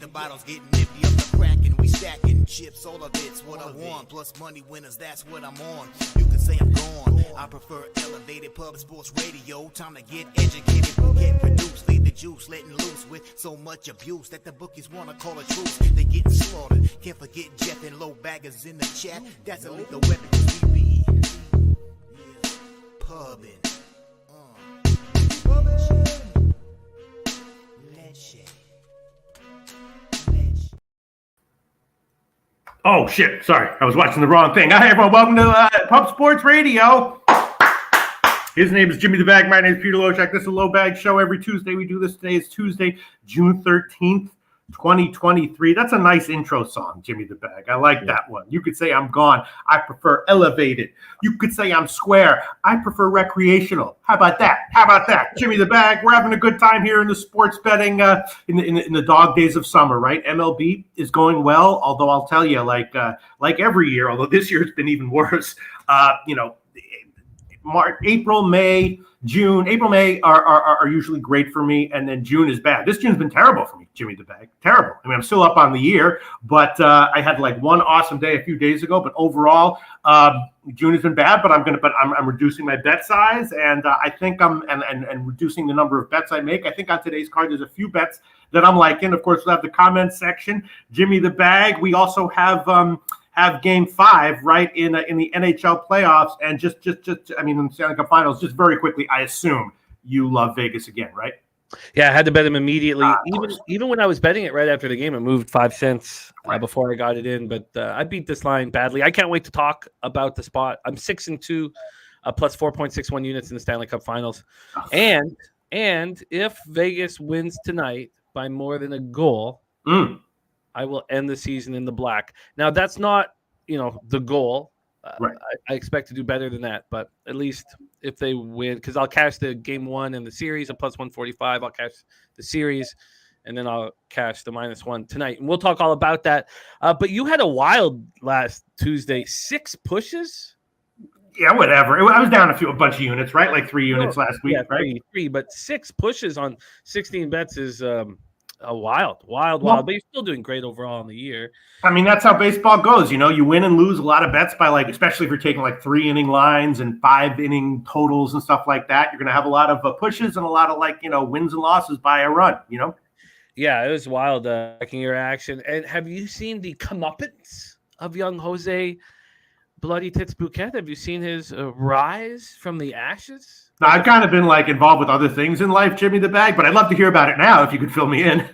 The bottles getting nippy up the crack and we stacking chips, all of it's what I want. Plus money winners, that's what I'm on. You can say I'm gone. I prefer elevated pub sports radio. Time to get educated, get produced, leave the juice, letting loose with so much abuse that the bookies wanna call a truce. They getting slaughtered. Can't forget Jeff and low baggers in the chat. That's a lethal weapon 'cause we be pubbing. Oh, shit. Sorry. I was watching the wrong thing. Hi, everyone. Welcome to Pub Sports Radio. His name is Jimmy the Bag. My name is Peter Loshak. This is a Low Bag Show. Every Tuesday we do this. Today is Tuesday, June 13th, 2023. That's a nice intro song, Jimmy the Bag. I like that one. You could say I'm gone. I prefer elevated. You could say I'm square. I prefer recreational. How about that? How about that? Jimmy the Bag. We're having a good time here in the sports betting in the dog days of summer, right? MLB is going well, although I'll tell you, like every year, although this year it's been even worse, March, April, May, June. April, May are usually great for me, and then June is bad. This June's been terrible for me, Jimmy the Bag. Terrible. I mean, I'm still up on the year, but I had like one awesome day a few days ago. But overall, June has been bad. But I'm reducing my bet size, and I think I'm reducing the number of bets I make. I think on today's card there's a few bets that I'm liking. Of course, we'll have the comments section. Jimmy the Bag. We also have Game 5 right in the NHL playoffs, and just in the Stanley Cup Finals. Just very quickly, I assume you love Vegas again, right? Yeah, I had to bet him immediately. Even when I was betting it right after the game, it moved 5 cents before I got it in. But I beat this line badly. I can't wait to talk about the spot. I'm 6-2, plus 4.61 units in the Stanley Cup Finals, and if Vegas wins tonight by more than a goal. I will end the season in the black. Now, that's not, the goal. Right. I expect to do better than that, but at least if they win, because I'll cash the game 1 in the series, a plus 145. I'll cash the series, and then I'll cash the -1 tonight. And we'll talk all about that. But you had a wild last Tuesday, 6 pushes. Yeah, whatever. I was down a bunch of units, right? Like 3 units last week, yeah, right? Three, but 6 pushes on 16 bets is a wild. But you're still doing great overall in the year. I mean, that's how baseball goes. You win and lose a lot of bets by especially if you're taking 3-inning lines and 5-inning totals and stuff like that. You're going to have a lot of pushes and a lot of wins and losses by a run. Yeah, it was wild. Checking your action. And have you seen the comeuppance of young Jose Bloody Tits Bouquet? Have you seen his rise from the ashes? Now, I've kind of been involved with other things in life, Jimmy the Bag, but I'd love to hear about it now if you could fill me in.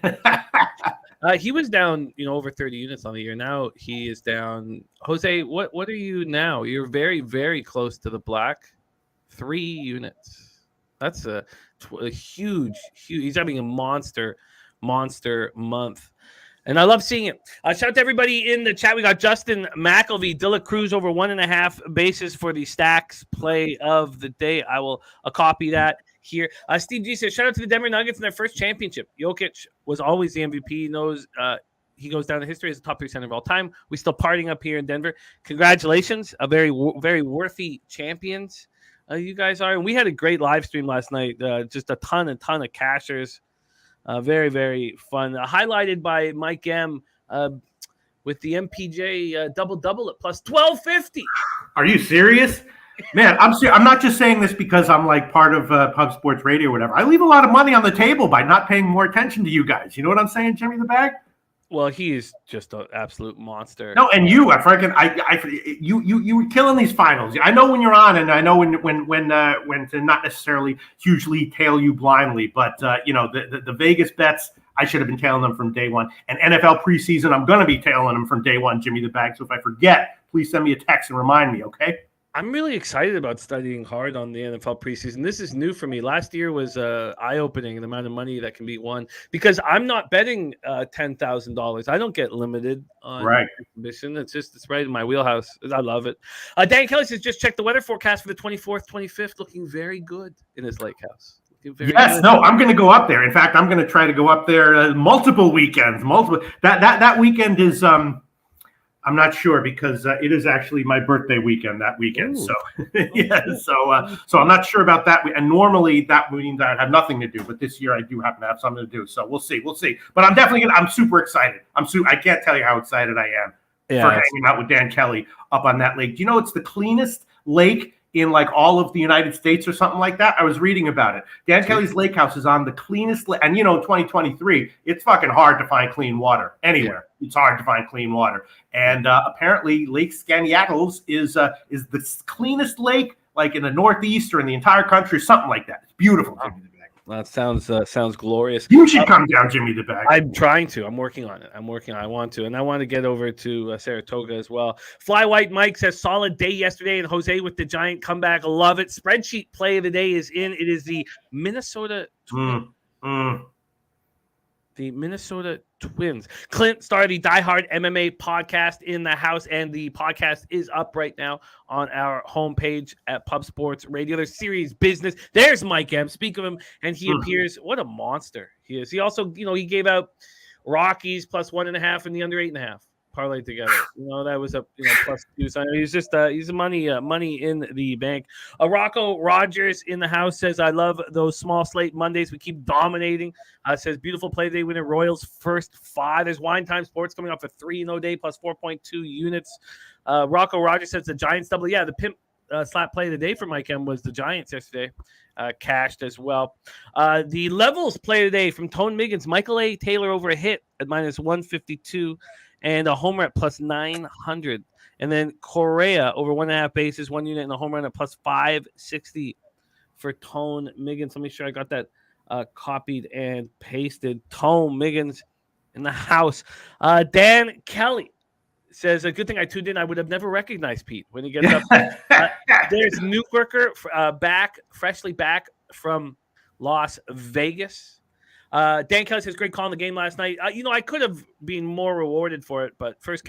He was down, over 30 units on the year. Now he is down. Jose, what are you now? You're very, very close to the black. 3 units. That's a huge. He's having a monster month. And I love seeing it. Shout out to everybody in the chat. We got Justin McElvey, Dilla Cruz over 1.5 bases for the Stacks play of the day. I will copy that here. Steve G says, shout out to the Denver Nuggets in their first championship. Jokic was always the MVP. He knows he goes down in history as a top 3 center of all time. We still partying up here in Denver. Congratulations. A very, very worthy champions you guys are. And we had a great live stream last night. Just a ton of cashers. Very, very fun. Highlighted by Mike M with the MPJ double-double at plus 1250. Are you serious? Man, I'm not just saying this because I'm part of Pub Sports Radio or whatever. I leave a lot of money on the table by not paying more attention to you guys. You know what I'm saying, Jimmy the Bag? Well, he is just an absolute monster. No, and you, you were killing these finals. I know when you're on, and I know when to not necessarily hugely tail you blindly, but the Vegas bets, I should have been tailing them from day one. And NFL preseason, I'm going to be tailing them from day one, Jimmy the Bag. So if I forget, please send me a text and remind me, okay? I'm really excited about studying hard on the NFL preseason. This is new for me. Last year was eye-opening, the amount of money that can be won, because I'm not betting $10,000. I don't get limited on commission. It's right in my wheelhouse. I love it. Dan Kelly says, just check the weather forecast for the 24th, 25th. Looking very good in his lake house. Yes, no, I'm going to go up there. In fact, I'm going to try to go up there multiple weekends. That weekend is I'm not sure because it is actually my birthday weekend that weekend. Ooh. So yeah, so I'm not sure about that. And normally that means I have nothing to do, but this year I do happen to have something to do. So we'll see. But I'm definitely I'm super excited. I can't tell you how excited I am for hanging out with Dan Kelly up on that lake. Do you know it's the cleanest lake in like all of the United States or something like that? I was reading about it. Dan Kelly's lake house is on the cleanest lake. And 2023, it's fucking hard to find clean water anywhere. Yeah. It's hard to find clean water. And apparently Lake Skaneateles is the cleanest lake like in the Northeast or in the entire country, something like that. It's beautiful. Wow. That sounds glorious. You should come down, Jimmy the Bag. I'm trying to. I'm working on it. I want to. And I want to get over to Saratoga as well. Fly White Mike says, solid day yesterday. And Jose with the giant comeback. Love it. Spreadsheet play of the day is in. It is the Minnesota Twins. The Minnesota Twins. Clint started the Die Hard MMA podcast in the house, and the podcast is up right now on our homepage at Pub Sports Radio. There's Series Business. There's Mike M. Speak of him, and he appears. What a monster he is. He also, he gave out Rockies plus 1.5 and the under 8.5 parlayed together. That was a +2. So he's just he's money in the bank. Rocco Rogers in the house says, I love those small slate Mondays. We keep dominating. Says beautiful play day winner Royals first 5. There's Wine Time Sports coming off a 3-0 day plus 4.2 units. Rocco Rogers says the Giants double. Yeah, the pimp slap play of the day for Mike M was the Giants yesterday. Cashed as well. The levels play of the day from Tone Miggins. Michael A. Taylor over a hit at -152. And a home run at plus 900. And then Correa over 1.5 bases, 1 unit, and a home run at plus 560 for Tone Miggins. Let me make sure I got that copied and pasted. Tone Miggins in the house. Dan Kelly says, a good thing I tuned in. I would have never recognized Pete when he gets up. There's Newkirker freshly back from Las Vegas. Dan Kelly says, great call in the game last night. I could have been more rewarded for it, but first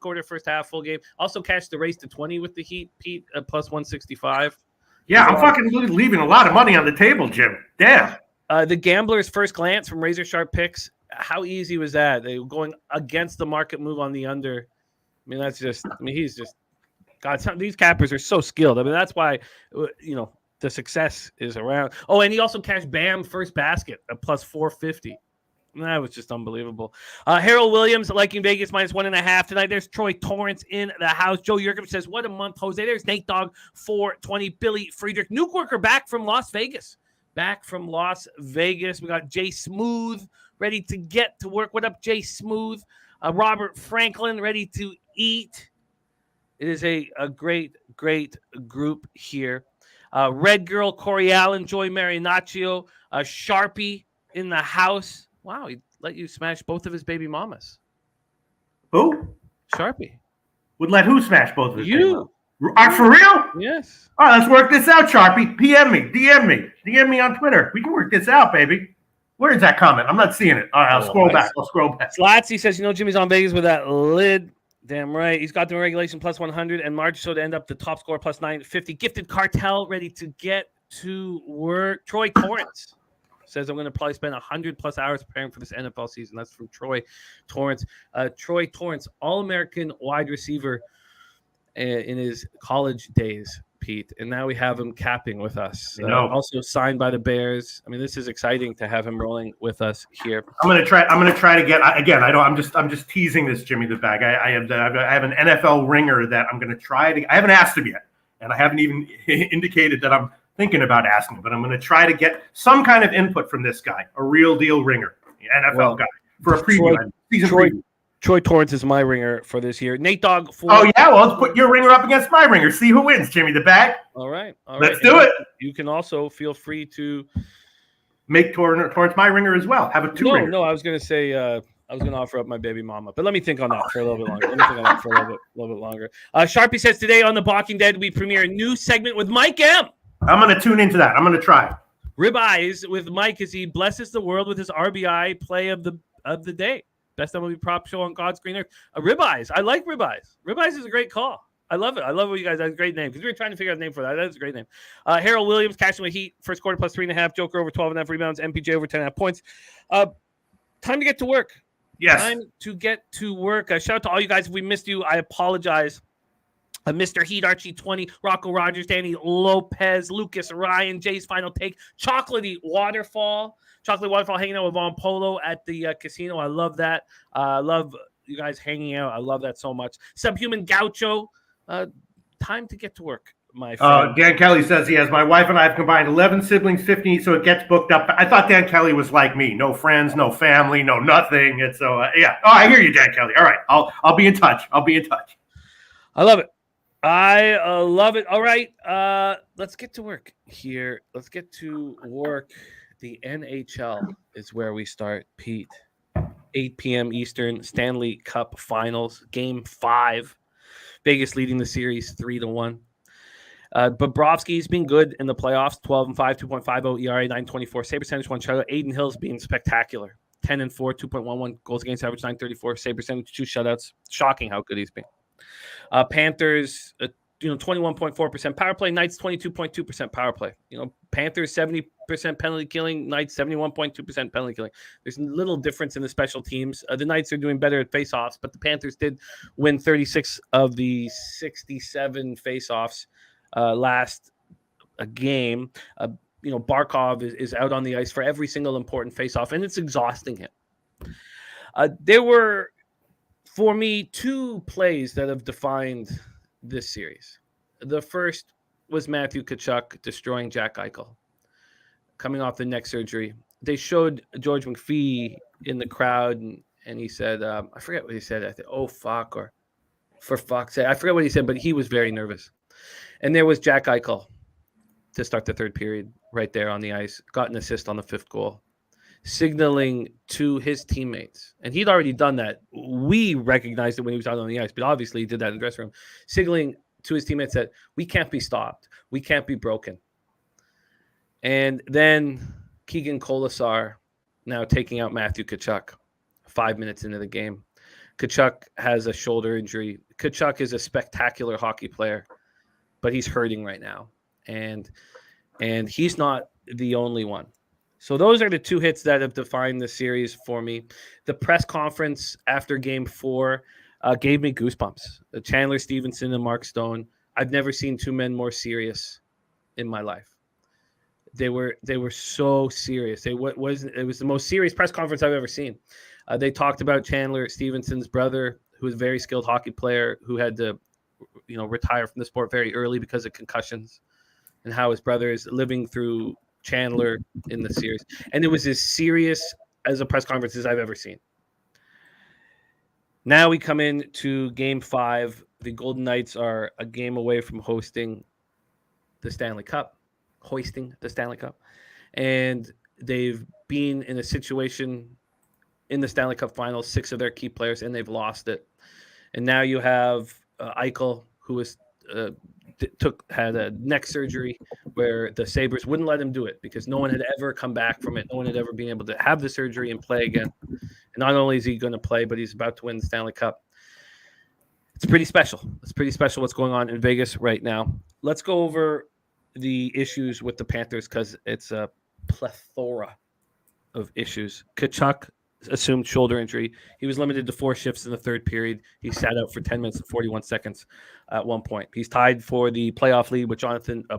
quarter, first half, full game. Also cashed the race to 20 with the Heat, Pete, at plus 165. Yeah, I'm fucking leaving a lot of money on the table, Jim. Damn. The Gambler's first glance from Razor Sharp Picks. How easy was that? They were going against the market move on the under. He's just, God, these cappers are so skilled. That's why, the success is around. Oh, and he also cashed Bam first basket at plus 450. That was just unbelievable. Harold Williams liking Vegas -1.5 tonight. There's Troy Torrance in the house. Joe Yurkum says, what a month, Jose. There's Nate Dogg 420. Billy Friedrich Newkirker back from Las Vegas. We got Jay Smooth ready to get to work. What up, Jay Smooth? Robert Franklin ready to eat. It is a great group here. Red Girl, Corey Allen, Joy Marinaccio, Sharpie in the house. Wow, he let you smash both of his baby mamas. Who? Sharpie. Would let who smash both of his baby mamas? For real? Yes. All right, let's work this out, Sharpie. PM me, DM me on Twitter. We can work this out, baby. Where is that comment? I'm not seeing it. All right, I'll scroll back. Slatsy says, Jimmy's on Vegas with that lid. Damn right. He's got the regulation plus 100 and Marge so to end up the top score plus 950. Gifted Cartel ready to get to work. Troy Torrance says, I'm going to probably spend 100+ hours preparing for this NFL season. That's from Troy Torrance. Troy Torrance, All-American wide receiver in his college days, Pete. And now we have him capping with us. Also signed by the Bears. This is exciting to have him rolling with us here. I'm gonna try to get again. I'm just teasing this, Jimmy the Bag. I have an NFL ringer that I'm gonna try to. I haven't asked him yet, and I haven't even indicated that I'm thinking about asking. But I'm gonna try to get some kind of input from this guy, a real deal ringer, NFL guy, for a preview, season preview. Troy Torrance is my ringer for this year. Nate Dogg. Oh, yeah? Well, let's put your ringer up against my ringer. See who wins, Jimmy the Bag. All right. Let's do it. You can also feel free to make Torrance my ringer as well. Have a two-ringer. No, I was going to say I was going to offer up my baby mama. But let me think on that for a little bit longer. Sharpie says, today on The Walking Dead, we premiere a new segment with Mike M. I'm going to tune into that. I'm going to try. Ribeyes with Mike as he blesses the world with his RBI play of the day. Best MLB prop show on God's green earth. Ribeyes. I like Ribeyes. Ribeyes is a great call. I love it. I love what you guys. That's a great name because we were trying to figure out a name for that. That's a great name. Harold Williams cashing with Heat. First quarter plus 3.5. Joker over 12.5 rebounds. MPJ over 10.5 points. Time to get to work. Yes. Time to get to work. Shout out to all you guys. If we missed you, I apologize. Mr. Heat, Archie 20, Rocco Rogers, Danny Lopez, Lucas Ryan, Jay's Final Take, Chocolatey Waterfall hanging out with Von Polo at the casino. I love that. I love you guys hanging out. I love that so much. Subhuman Gaucho, time to get to work, my friend. Dan Kelly says he has my wife and I have combined 11 siblings, 15, so it gets booked up. I thought Dan Kelly was like me. No friends, no family, no nothing. And so, yeah. Oh, I hear you, Dan Kelly. All right. I'll be in touch. I love it. I love it. All right. Let's get to work here. Let's get to work. The NHL is where we start, Pete. 8 p.m. Eastern, Stanley Cup Finals, Game 5. Vegas leading the series 3-1. Bobrovsky's been good in the playoffs, 12-5, 2.50 ERA, 9.24 save percentage, 1 shutout. Aiden Hill's being spectacular, 10-4, 2.11 goals against average, 9.34 save percentage, 2 shutouts. Shocking how good he's been. Panthers, 21.4% power play. Knights 22.2% power play. Panthers 70% penalty killing. Knights 71.2% penalty killing. There's a little difference in the special teams. The Knights are doing better at faceoffs, but the Panthers did win 36 of the 67 faceoffs last game. Barkov is out on the ice for every single important faceoff, and it's exhausting him. There were, for me, 2 plays that have defined this series. The first was Matthew Tkachuk destroying Jack Eichel, coming off the neck surgery. They showed George McPhee in the crowd, and he said, I forget what he said. I said, oh, fuck, or for fuck's sake. I forget what he said, but he was very nervous. And there was Jack Eichel to start the third period right there on the ice, got an assist on the 5th goal, signaling to his teammates. And he'd already done that. We recognized it when he was out on the ice, but obviously he did that in the dressing room, signaling to his teammates that we can't be stopped. We can't be broken. And then Keegan Colasar now taking out Matthew Tkachuk 5 minutes into the game. Tkachuk has a shoulder injury. Tkachuk is a spectacular hockey player, but he's hurting right now. And he's not the only one. So those are the 2 hits that have defined the series for me. The press conference after Game 4 gave me goosebumps. Chandler Stevenson and Mark Stone. I've never seen 2 men more serious in my life. They were so serious. It was the most serious press conference I've ever seen. They talked about Chandler Stevenson's brother, who is a very skilled hockey player, who had to retire from the sport very early because of concussions, and how his brother is living through Chandler in the series. And it was as serious as a press conference as I've ever seen. Now we come into Game 5. The Golden Knights are a game away from hoisting the Stanley Cup. And they've been in a situation in the Stanley Cup Finals, 6 of their key players, and they've lost it. And now you have Eichel, who had a neck surgery where the Sabres wouldn't let him do it because no one had ever come back from it. No one had ever been able to have the surgery and play again. And not only is he going to play, but he's about to win the Stanley Cup. It's pretty special. It's pretty special what's going on in Vegas right now. Let's go over the issues with the Panthers because it's a plethora of issues. Tkachuk assumed shoulder injury. He was limited to 4 shifts in the third period. He sat out for 10 minutes and 41 seconds at one point. He's tied for the playoff lead with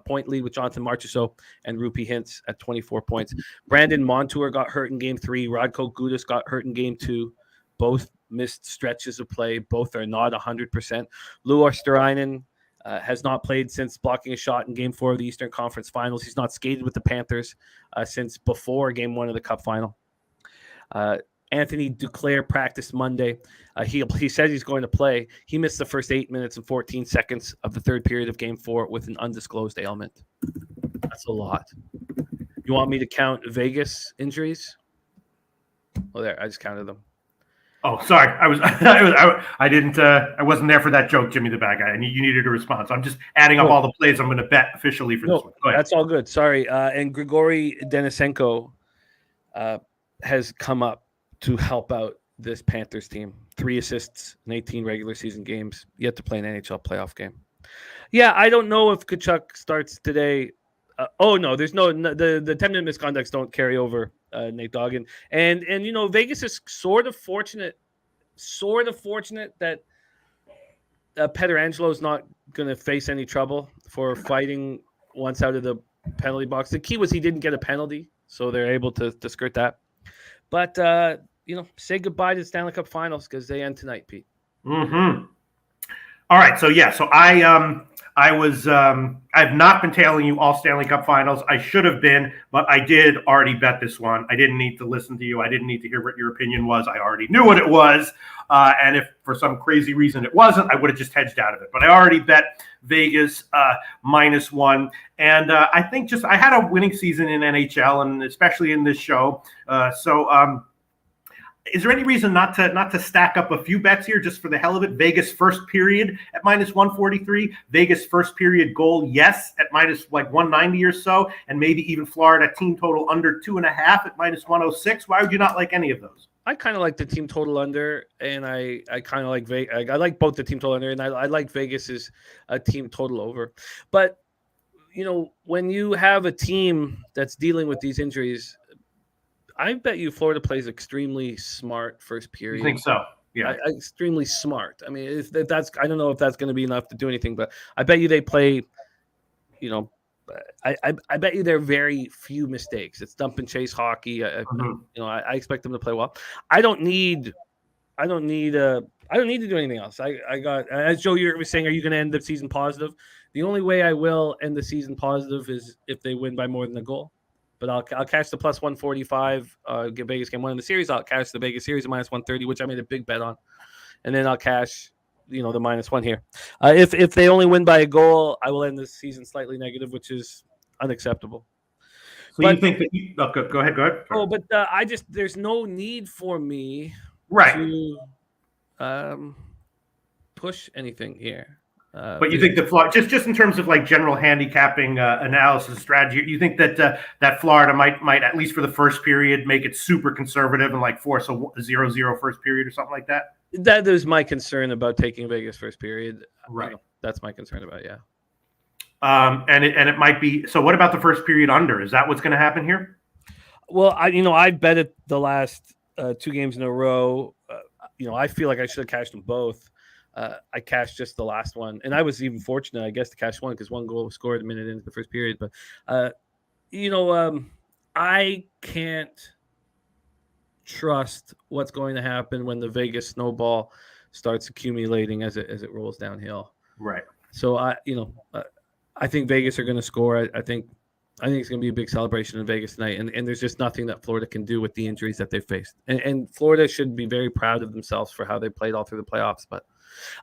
point lead with Jonathan Marchessault and Rupi Hintz at 24 points. Brandon Montour got hurt in Game 3. Radko Gudas got hurt in Game 2. Both missed stretches of play. Both are not 100%. Lou Osterainen has not played since blocking a shot in Game 4 of the Eastern Conference Finals. He's not skated with the Panthers since before Game 1 of the Cup Final. Anthony Duclair practiced Monday. He said he's going to play. He missed the first 8 minutes and 14 seconds of the third period of Game 4 with an undisclosed ailment. That's a lot. You want me to count Vegas injuries? Well, there, I just counted them. Oh, sorry. I wasn't there for that joke, Jimmy the Bad Guy, and you needed a response. I'm just adding up all the plays I'm going to bet officially for this one. Go ahead. That's all good. Sorry. And Grigory Denisenko has come up to help out this Panthers team. 3 assists in 18 regular season games. Yet to play an NHL playoff game. Yeah, I don't know if Tkachuk starts today. No, there's no the 10-minute misconducts don't carry over Nate Dogg. And Vegas is sort of fortunate that Pietrangelo is not going to face any trouble for fighting once out of the penalty box. The key was he didn't get a penalty, so they're able to skirt that. But say goodbye to the Stanley Cup Finals because they end tonight, Pete. Mm-hmm. All right, so I've not been tailing you all Stanley Cup Finals. I should have been, but I did already bet this one. I didn't need to listen to you. I didn't need to hear what your opinion was. I already knew what it was. And if for some crazy reason it wasn't, I would have just hedged out of it. But I already bet Vegas -1. And I think I had a winning season in NHL and especially in this show. Is there any reason not to stack up a few bets here just for the hell of it? Vegas first period at -143, Vegas first period goal, yes, at -190 or so, and maybe even Florida team total under 2.5 at -106. Why would you not like any of those? I kind of like the team total under, and I kind of like Vegas. I like both the team total under, and I like Vegas's team total over. But when you have a team that's dealing with these injuries, I bet you Florida plays extremely smart first period. You think so? Yeah, extremely smart. I mean, if that's, I don't know if that's going to be enough to do anything, but I bet you they play. I bet you there are very few mistakes. It's dump and chase hockey. I expect them to play well. I don't need to do anything else. I got, as Joe you was saying, are you going to end the season positive? The only way I will end the season positive is if they win by more than a goal. But I'll cash the +145. Get Vegas game 1 in the series. I'll cash the Vegas series at -130, which I made a big bet on, and then I'll cash the -1 here. If they only win by a goal, I will end the season slightly negative, which is unacceptable. So you think that go ahead. Oh, but there's no need for me to push anything here. But you think that just in terms of like general handicapping analysis strategy, you think that Florida might at least for the first period make it super conservative and like force a 0-0 first period or something like that? That is my concern about taking Vegas first period. Right. That's my concern about, yeah. And it might be. So what about the first period under? Is that what's going to happen here? Well, I bet it the last 2 games in a row. I feel like I should have cashed them both. I cashed just the last one, and I was even fortunate, I guess, to cash one because 1 goal was scored a minute into the first period. But I can't trust what's going to happen when the Vegas snowball starts accumulating as it rolls downhill. Right. So I think Vegas are going to score. I think it's going to be a big celebration in Vegas tonight, and there's just nothing that Florida can do with the injuries that they faced. And Florida should be very proud of themselves for how they played all through the playoffs, but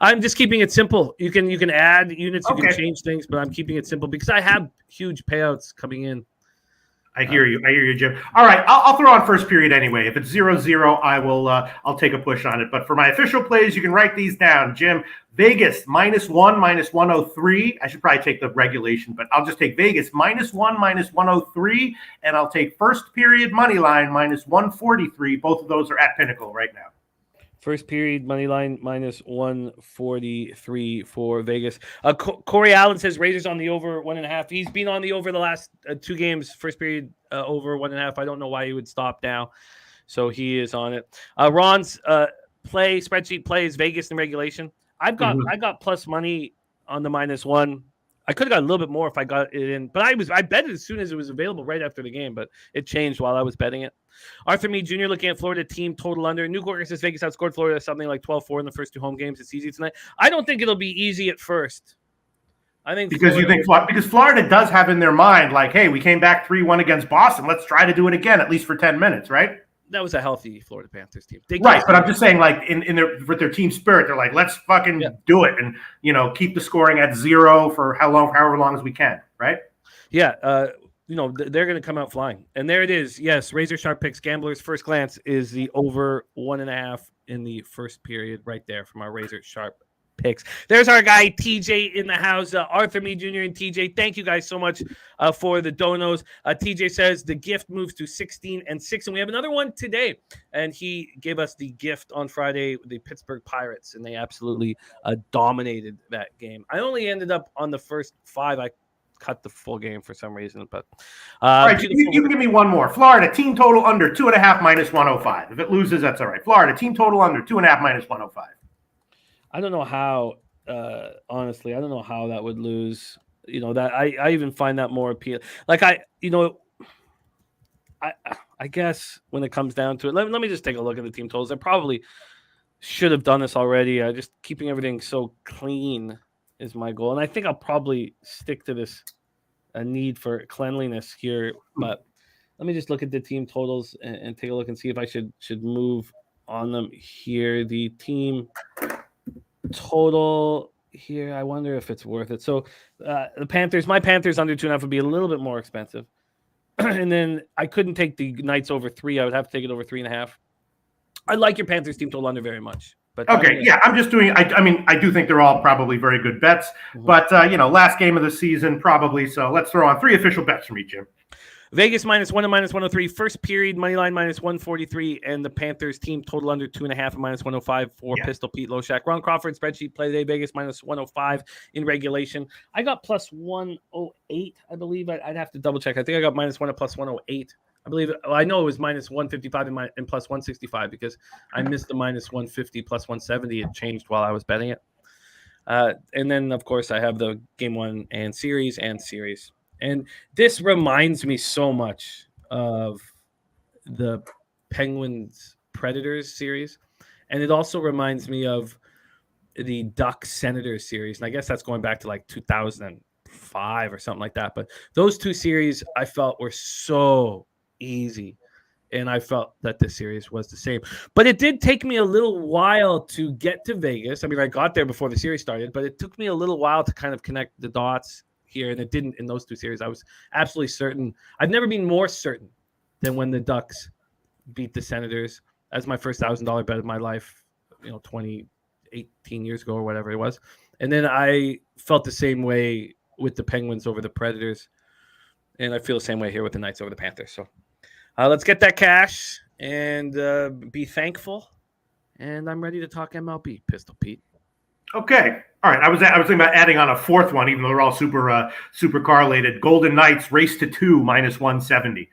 I'm just keeping it simple. You can add units, you can change things, but I'm keeping it simple because I have huge payouts coming in. I hear you, Jim. All right, I'll throw on first period anyway. If it's 0-0, I'll take a push on it. But for my official plays, you can write these down, Jim. Vegas -1, -103. I should probably take the regulation, but I'll just take Vegas -1, -103, and I'll take first period money line -143. Both of those are at Pinnacle right now. First period money line -143 for Vegas. Corey Allen says Raiders on the over 1.5. He's been on the over the last 2 games. First period over 1.5. I don't know why he would stop now, so he is on it. Ron's spreadsheet plays Vegas in regulation. I got plus money on the -1. I could have got a little bit more if I got it in, but I bet it as soon as it was available right after the game, but it changed while I was betting it. Arthur Mead Jr. looking at Florida team total under. Newcorker says Vegas outscored Florida something like 12-4 in the first 2 home games. It's easy tonight. I don't think it'll be easy at first. I think because Florida does have in their mind like, hey, we came back 3-1 against Boston. Let's try to do it again, at least for 10 minutes, right? That was a healthy Florida Panthers team. Right, but I'm just saying, like, with their team spirit, they're like, let's fucking do it and, keep the scoring at 0 for however long as we can, right? Yeah, they're going to come out flying. And there it is. Yes, Razor Sharp picks. Gambler's first glance is the over 1.5 in the first period right there from our Razor Sharp picks. There's our guy TJ in the house, Arthur Me Jr. and TJ. Thank you guys so much for the donos. TJ says the gift moves to 16-6, and we have another one today. And he gave us the gift on Friday, the Pittsburgh Pirates, and they absolutely dominated that game. I only ended up on the first 5. I cut the full game for some reason. But all right, you can give me one more. Florida team total under 2.5 minus 105. If it loses, that's all right. Florida team total under 2.5 minus 105. I don't know how. Honestly, I don't know how that would lose. That I even find that more appealing. Like I guess when it comes down to it, let me just take a look at the team totals. I probably should have done this already. Just keeping everything so clean is my goal, and I think I'll probably stick to this need for cleanliness here. But let me just look at the team totals and take a look and see if I should move on them here. The team total here, I wonder if it's worth it. So my Panthers under 2.5 would be a little bit more expensive. And then I couldn't take the Knights over 3. I would have to take it over 3.5. I like your Panthers team total under very much. But okay, I'm just doing. I mean, I do think they're all probably very good bets, but last game of the season probably. So let's throw on 3 official bets from each, Jim. Vegas -1 and -103. First period money line -143, and the Panthers team total under 2.5 and -105 for Pistol Pete Loshak. Ron Crawford spreadsheet play today. Vegas -105 in regulation. I got +108. I believe I'd have to double check. I think I got -1 at +108. I believe. Well, I know it was -155 and +165 because I missed the -150 +170. It changed while I was betting it. And then of course I have the game 1 and series. And this reminds me so much of the Penguins Predators series. And it also reminds me of the Ducks Senators series. And I guess that's going back to like 2005 or something like that. But those 2 series I felt were so easy. And I felt that this series was the same. But it did take me a little while to get to Vegas. I mean, I got there before the series started, but it took me a little while to kind of connect the dots here, and it didn't in those 2 series. I was absolutely certain. I've never been more certain than when the Ducks beat the Senators. As my first $1,000 bet of my life, 18 years ago or whatever it was. And then I felt the same way with the Penguins over the Predators, and I feel the same way here with the Knights over the Panthers. So let's get that cash and be thankful. And I'm ready to talk MLB, Pistol Pete. Okay. All right. I was thinking about adding on a 4th one, even though they're all super correlated. Golden Knights race to 2 -170.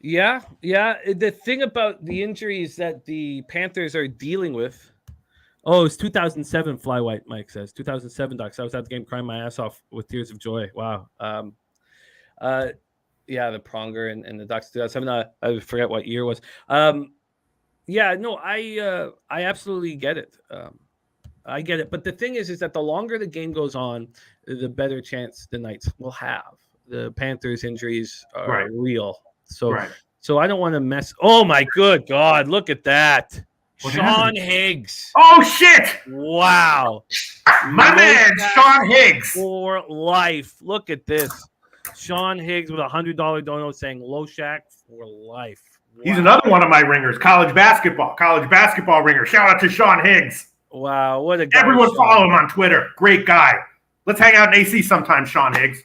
Yeah. The thing about the injuries that the Panthers are dealing with. Oh, it's 2007. Fly White, Mike says 2007. Ducks. I was at the game crying my ass off with tears of joy. Wow. Yeah, the Pronger and the Ducks 2007. I forget what year it was. Yeah, no, I absolutely get it. I get it. But the thing is that the longer the game goes on, the better chance the Knights will have. The Panthers injuries are real. So I don't want to mess. Oh, my good God. Look at that. Sean Higgs. Oh, shit. Wow. My man, Sean Higgs. For life. Look at this. Sean Higgs with $100 dono saying Loshak for life. Wow. He's another one of my ringers. College basketball ringer. Shout out to Sean Higgs. Wow, what a guy. Everyone follow him on Twitter. Great guy. Let's hang out in AC sometime, Sean Higgs.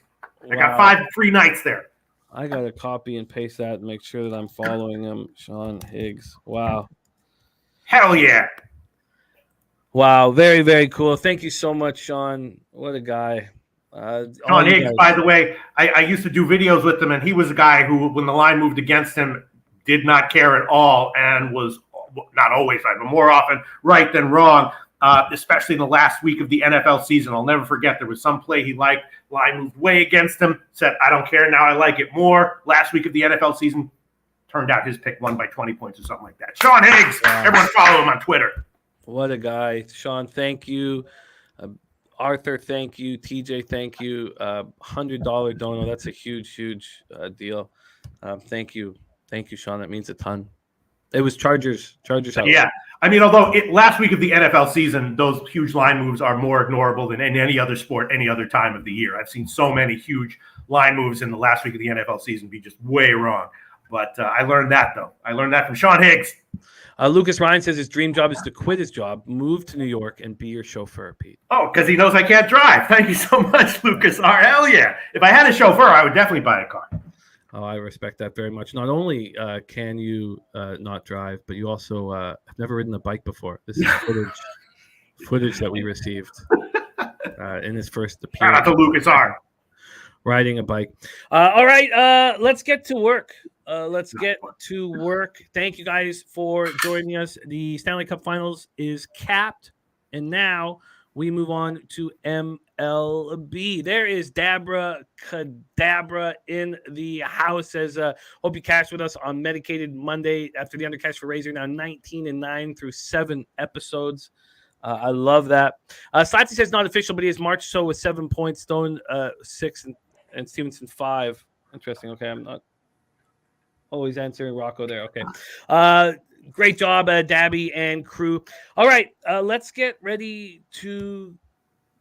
I got 5 free nights there. I got to copy and paste that and make sure that I'm following him. Sean Higgs. Wow. Hell yeah. Wow, very, very cool. Thank you so much, Sean. What a guy. Sean Higgs, by the way, I used to do videos with him, and he was a guy who, when the line moved against him, did not care at all and was not always right, but more often right than wrong, especially in the last week of the NFL season. I'll never forget there was some play he liked. Line moved way against him, said, I don't care, now I like it more. Last week of the NFL season, turned out his pick won by 20 points or something like that. Sean Higgs, everyone follow him on Twitter. What a guy. Sean, thank you. Arthur, thank you. TJ, thank you. $100 dono. That's a huge, huge deal. Thank you. Thank you, Sean. That means a ton. It was Chargers. Yeah. I mean, although last week of the NFL season, those huge line moves are more ignorable than in any other sport, any other time of the year. I've seen so many huge line moves in the last week of the NFL season be just way wrong. But I learned that, though. I learned that from Sean Higgs. Lucas Ryan says his dream job is to quit his job, move to New York, and be your chauffeur, Pete. Oh, because he knows I can't drive. Thank you so much, Lucas R. Hell yeah. If I had a chauffeur, I would definitely buy a car. Oh, I respect that very much. Not only can you not drive, but you also have never ridden a bike before. This is footage that we received. in his first Shout out appearance. to Lucas R. Riding a bike. All right, let's get to work. Thank you guys for joining us. The Stanley Cup Finals is capped, and now we move on to MLB. There is Dabra Cadabra in the house. Says, hope you cashed with us on Medicated Monday after the Undercash for Razor. Now 19-9 through 7 episodes. I love that. Slatsy says not official, but he has March so with 7 points. Stone 6 and Stevenson 5. Interesting. Okay, I'm not. Oh, he's answering Rocco there. Okay. Great job, Dabby and crew. All right, let's get ready to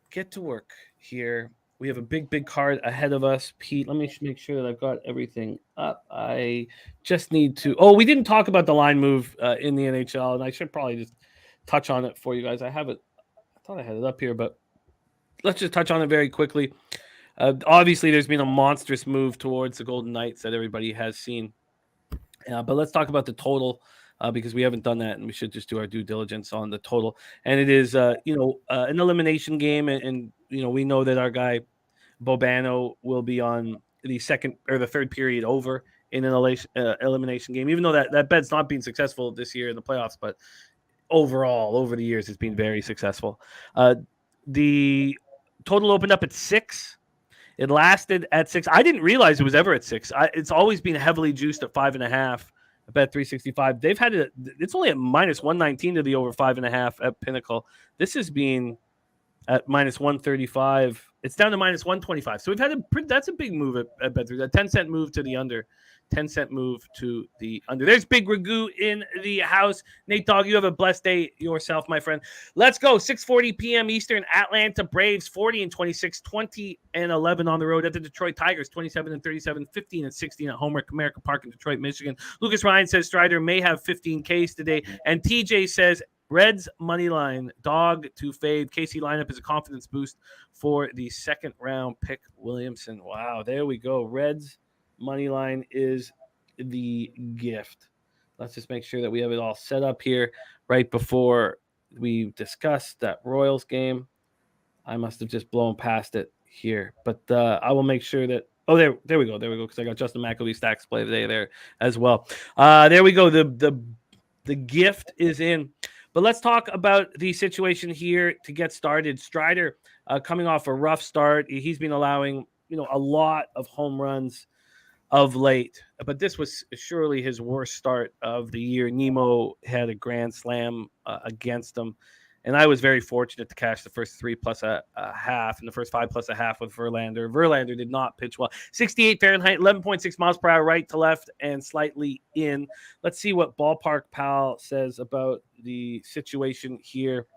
get to work here. We have a big card ahead of us. Pete, let me make sure that I've got everything up. I just need to. Oh, we didn't talk about the line move in the NHL, and I should probably just touch on it for you guys. I have it. I thought I had it up here, but let's just touch on it very quickly. Obviously, there's been a monstrous move towards the Golden Knights that everybody has seen. But let's talk about the total because we haven't done that, and we should just do our due diligence on the total. And it is, an elimination game, and we know that our guy Bobano will be on the second or the third period over in an elimination game. Even though that bet's not been successful this year in the playoffs, but overall over the years it's been very successful. The total opened up at 6. It lasted at 6. I didn't realize it was ever at 6. It's always been heavily juiced at 5.5. I bet 365. They've had it. It's only at minus 119 to the over 5.5 at Pinnacle. This has been at minus 135. It's down to minus 125. So we've had that's a big move at Bet3. A 10-cent move to the under. 10-cent move to the under. There's Big Ragu in the house. Nate Dogg, you have a blessed day yourself, my friend. Let's go. 6:40 p.m. Eastern. Atlanta Braves 40-26, 20-11 on the road at the Detroit Tigers 27-37, 15-16 at home at Comerica Park in Detroit, Michigan. Lucas Ryan says Strider may have 15 Ks today, and TJ says Reds money line dog to fade. KC lineup is a confidence boost for the second round pick Williamson. Wow, there we go. Reds money line is the gift. Let's just make sure that we have it all set up here right before we discuss that Royals game. I must have just blown past it here, but I will make sure that. Oh, there we go. There we go. Because I got Justin McAlee stacks play today there as well. There we go. The gift is in. But let's talk about the situation here to get started. Strider coming off a rough start. He's been allowing a lot of home runs of late, but this was surely his worst start of the year. Nemo had a grand slam against him, and I was very fortunate to cash the first 3 plus a half and the first 5 plus a half with Verlander. Verlander did not pitch well. 68 Fahrenheit, 11.6 miles per hour, right to left and slightly in. Let's see what Ballpark Pal says about the situation here.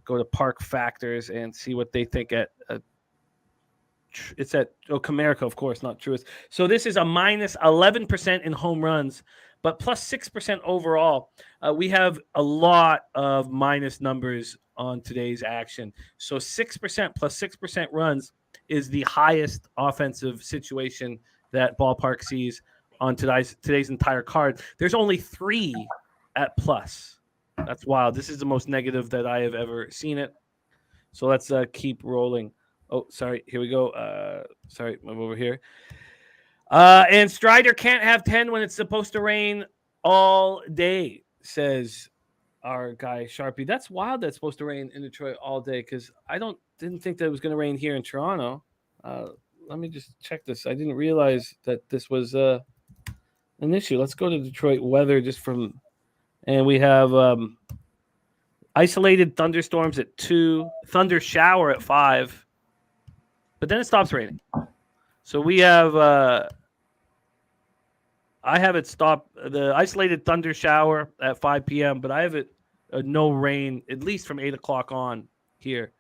Go to Park Factors and see what they think at it's at Comerica, of course, not Truist. So this is a minus 11% in home runs, but plus 6% overall. We have a lot of minus numbers on today's action. So 6% plus 6% runs is the highest offensive situation that Ballpark sees on today's entire card. There's only 3 at plus. That's wild. This is the most negative that I have ever seen it. So let's keep rolling. Oh, sorry. Here we go. Sorry, move over here. And Strider can't have 10 when it's supposed to rain all day, says our guy Sharpie. That's wild that it's supposed to rain in Detroit all day because I didn't think that it was going to rain here in Toronto. Let me just check this. I didn't realize that this was an issue. Let's go to Detroit weather and we have isolated thunderstorms at 2, thunder shower at 5. But then it stops raining. So we have, I have it stop the isolated thunder shower at 5 p.m., but I have it no rain, at least from 8 o'clock on here.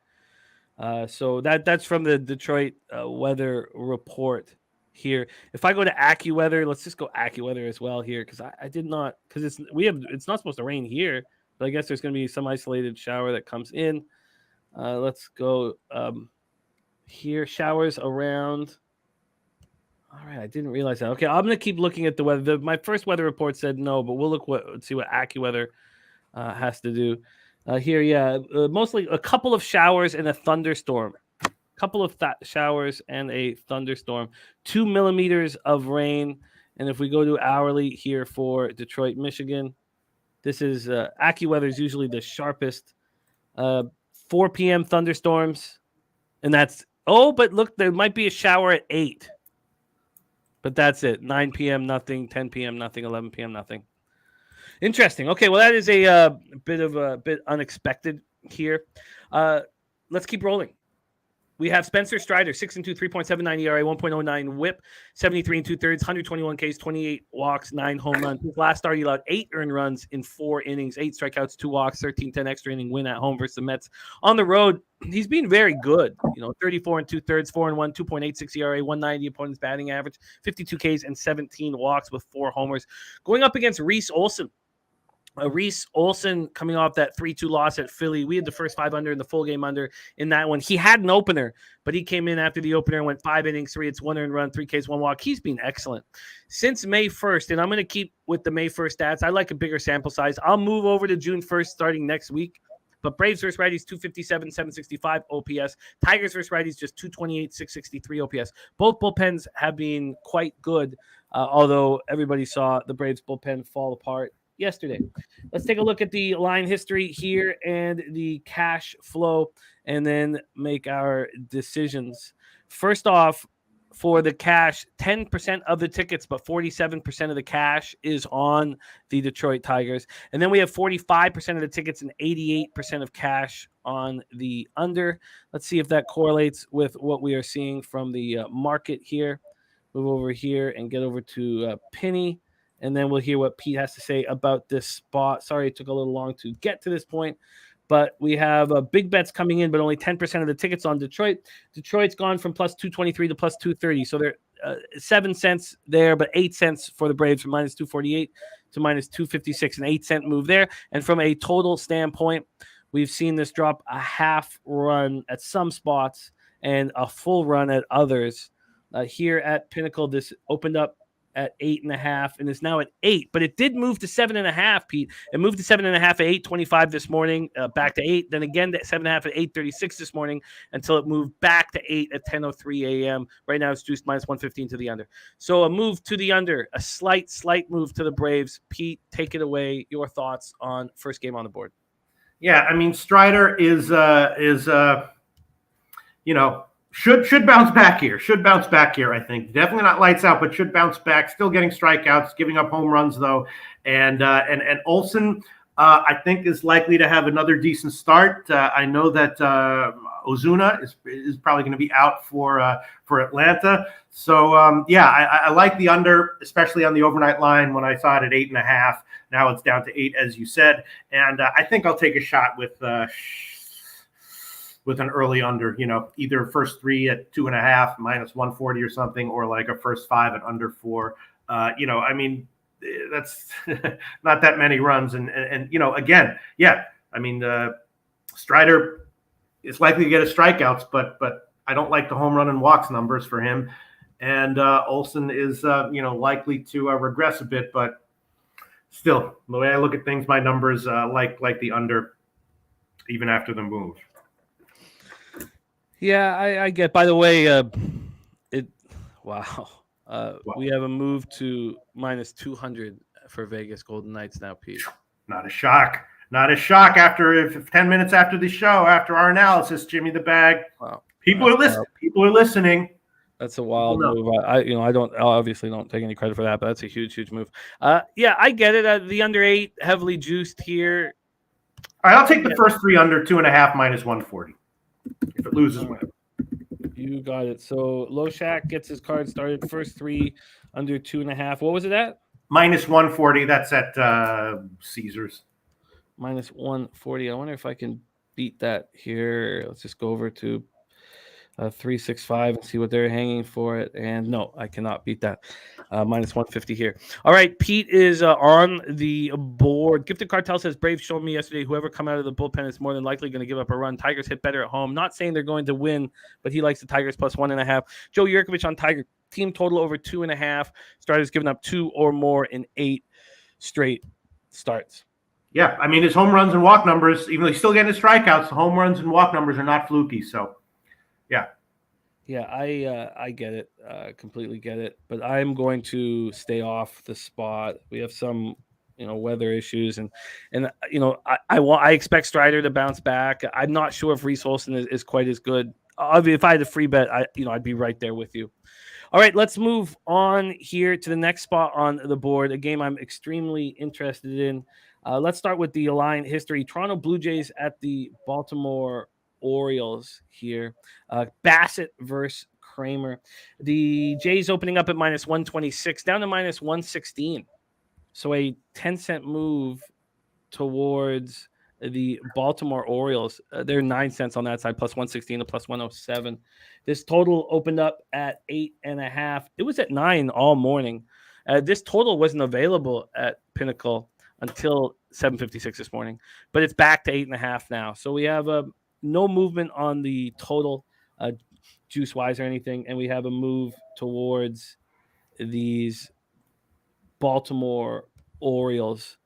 So that's from the Detroit weather report here. If I go to AccuWeather, let's just go AccuWeather as well here because I did not, because it's not supposed to rain here, but I guess there's going to be some isolated shower that comes in. Let's go. Here, showers around. All right, I didn't realize that. Okay, I'm going to keep looking at the weather. My first weather report said no, but we'll see what AccuWeather has to do. Mostly a couple of showers and a thunderstorm. Couple of showers and a thunderstorm. 2 millimeters of rain. And if we go to hourly here for Detroit, Michigan, this is AccuWeather is usually the sharpest. 4 p.m. thunderstorms, and that's but look, there might be a shower at 8, but that's it. 9 p.m. nothing, 10 p.m. nothing, 11 p.m. nothing. Interesting. Okay, well that is a bit unexpected here. Let's keep rolling. We have Spencer Strider, 6-2, 3.79 ERA, 1.09 WHIP, 73 2/3, 121 Ks, 28 walks, 9 home runs. His last start, he allowed 8 earned runs in 4 innings, 8 strikeouts, 2 walks, 13-10 extra inning win at home versus the Mets. On the road, he's been very good. 34 2/3, 4-1, 2.86 ERA, 190 opponent's batting average, 52 Ks and 17 walks with 4 homers. Going up against Reese Olson. Reese Olson coming off that 3-2 loss at Philly. We had the first 5 under and the full game under in that one. He had an opener, but he came in after the opener and went 5 innings, 3 hits, 1 earned run, 3 Ks, 1 walk. He's been excellent since May 1st, and I'm going to keep with the May 1st stats. I like a bigger sample size. I'll move over to June 1st starting next week. But Braves versus righties, 257, 765 OPS. Tigers versus righties, just 228, 663 OPS. Both bullpens have been quite good, although everybody saw the Braves bullpen fall apart yesterday. Let's take a look at the line history here and the cash flow and then make our decisions. First off, for the cash, 10% of the tickets, but 47% of the cash is on the Detroit Tigers. And then we have 45% of the tickets and 88% of cash on the under. Let's see if that correlates with what we are seeing from the market here. Move over here and get over to Penny. And then we'll hear what Pete has to say about this spot. Sorry it took a little long to get to this point. But we have big bets coming in, but only 10% of the tickets on Detroit. Detroit's gone from plus 223 to plus 230. So they're 7 cents there, but 8 cents for the Braves from minus 248 to minus 256. An 8-cent move there. And from a total standpoint, we've seen this drop a half run at some spots and a full run at others. Here at Pinnacle, this opened up at 8.5 and is now at 8, but it did move to 7.5, Pete. It moved to 7.5 at 8:25 this morning, back to 8, then again to 7.5 at 8:36 this morning until it moved back to 8 at 10:03 a.m. Right now it's juiced minus 115 to the under. So a move to the under, a slight move to the Braves. Pete, take it away. Your thoughts on first game on the board. Yeah, I mean, Strider is should bounce back here. I think. Definitely not lights out, but should bounce back. Still getting strikeouts, giving up home runs though. And Olson, I think, is likely to have another decent start. I know that Ozuna is probably going to be out for Atlanta. So I like the under, especially on the overnight line when I saw it at 8.5. Now it's down to 8, as you said, and I think I'll take a shot with an early under, either first 3 at 2.5 minus 140 or something, or like a first 5 at under 4. I mean, that's not that many runs. And again, yeah, I mean, Strider is likely to get his strikeouts, but I don't like the home run and walks numbers for him. And Olson is, likely to regress a bit, but still, the way I look at things, my numbers like the under even after the move. Yeah, I get. By the way, we have a move to minus 200 for Vegas Golden Knights now, Pete. Not a shock. After 10 minutes after the show, after our analysis, Jimmy the Bag. Wow. People are listening. People are listening. That's a wild move. I obviously don't take any credit for that, but that's a huge move. Yeah, I get it. The under 8 heavily juiced here. All right, I'll take the first 3 under 2.5 minus 140. If it loses, win. You got it. So Loshak gets his card started. First 3 under 2.5. What was it at? Minus 140. That's at Caesars. Minus 140. I wonder if I can beat that here. Let's just go over to 365 and see what they're hanging for it. And no, I cannot beat that. Minus 150 here. All right, Pete is on the board. Gifted Cartel says, Braves showed me yesterday whoever come out of the bullpen is more than likely going to give up a run. Tigers hit better at home. Not saying they're going to win, but he likes the Tigers plus 1.5. Joe Yurkovich on Tiger. Team total over 2.5. Starters giving up 2 or more in 8 straight starts. Yeah, I mean, his home runs and walk numbers, even though he's still getting his strikeouts, the home runs and walk numbers are not fluky. So, yeah. Yeah, I get it, completely get it. But I'm going to stay off the spot. We have some, weather issues, and I expect Strider to bounce back. I'm not sure if Reese Olson is quite as good. If I had a free bet, I'd be right there with you. All right, let's move on here to the next spot on the board, a game I'm extremely interested in. Let's start with the line history. Toronto Blue Jays at the Baltimore Orioles here. Bassett versus Kramer. The Jays opening up at minus 126, down to minus 116. So a 10-cent move towards the Baltimore Orioles. They're 9 cents on that side, plus 116 to plus 107. This total opened up at 8.5. It was at 9 all morning. This total wasn't available at Pinnacle until 7:56 this morning, but it's back to 8.5 now. So we have no movement on the total juice wise or anything, and we have a move towards these Baltimore Orioles.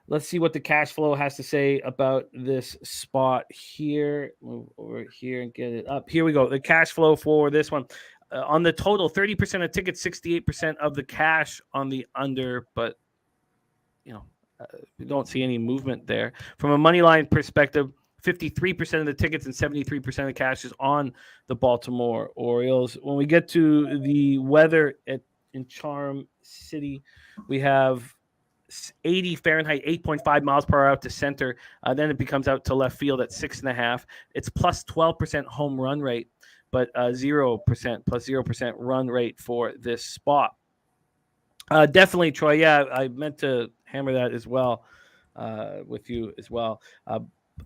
Let's see what the cash flow has to say about this spot here. Move over here and get it up. Here we go. The cash flow for this one. On the total, 30% of tickets, 68% of the cash on the under, but we don't see any movement there. From a money line perspective, 53% of the tickets and 73% of the cash is on the Baltimore Orioles. When we get to the weather in Charm City, we have 80 Fahrenheit, 8.5 miles per hour out to center. Then it becomes out to left field at 6.5. It's plus 12% home run rate, but 0% run rate for this spot. Definitely, Troy. Yeah, I meant to hammer that as well with you as well.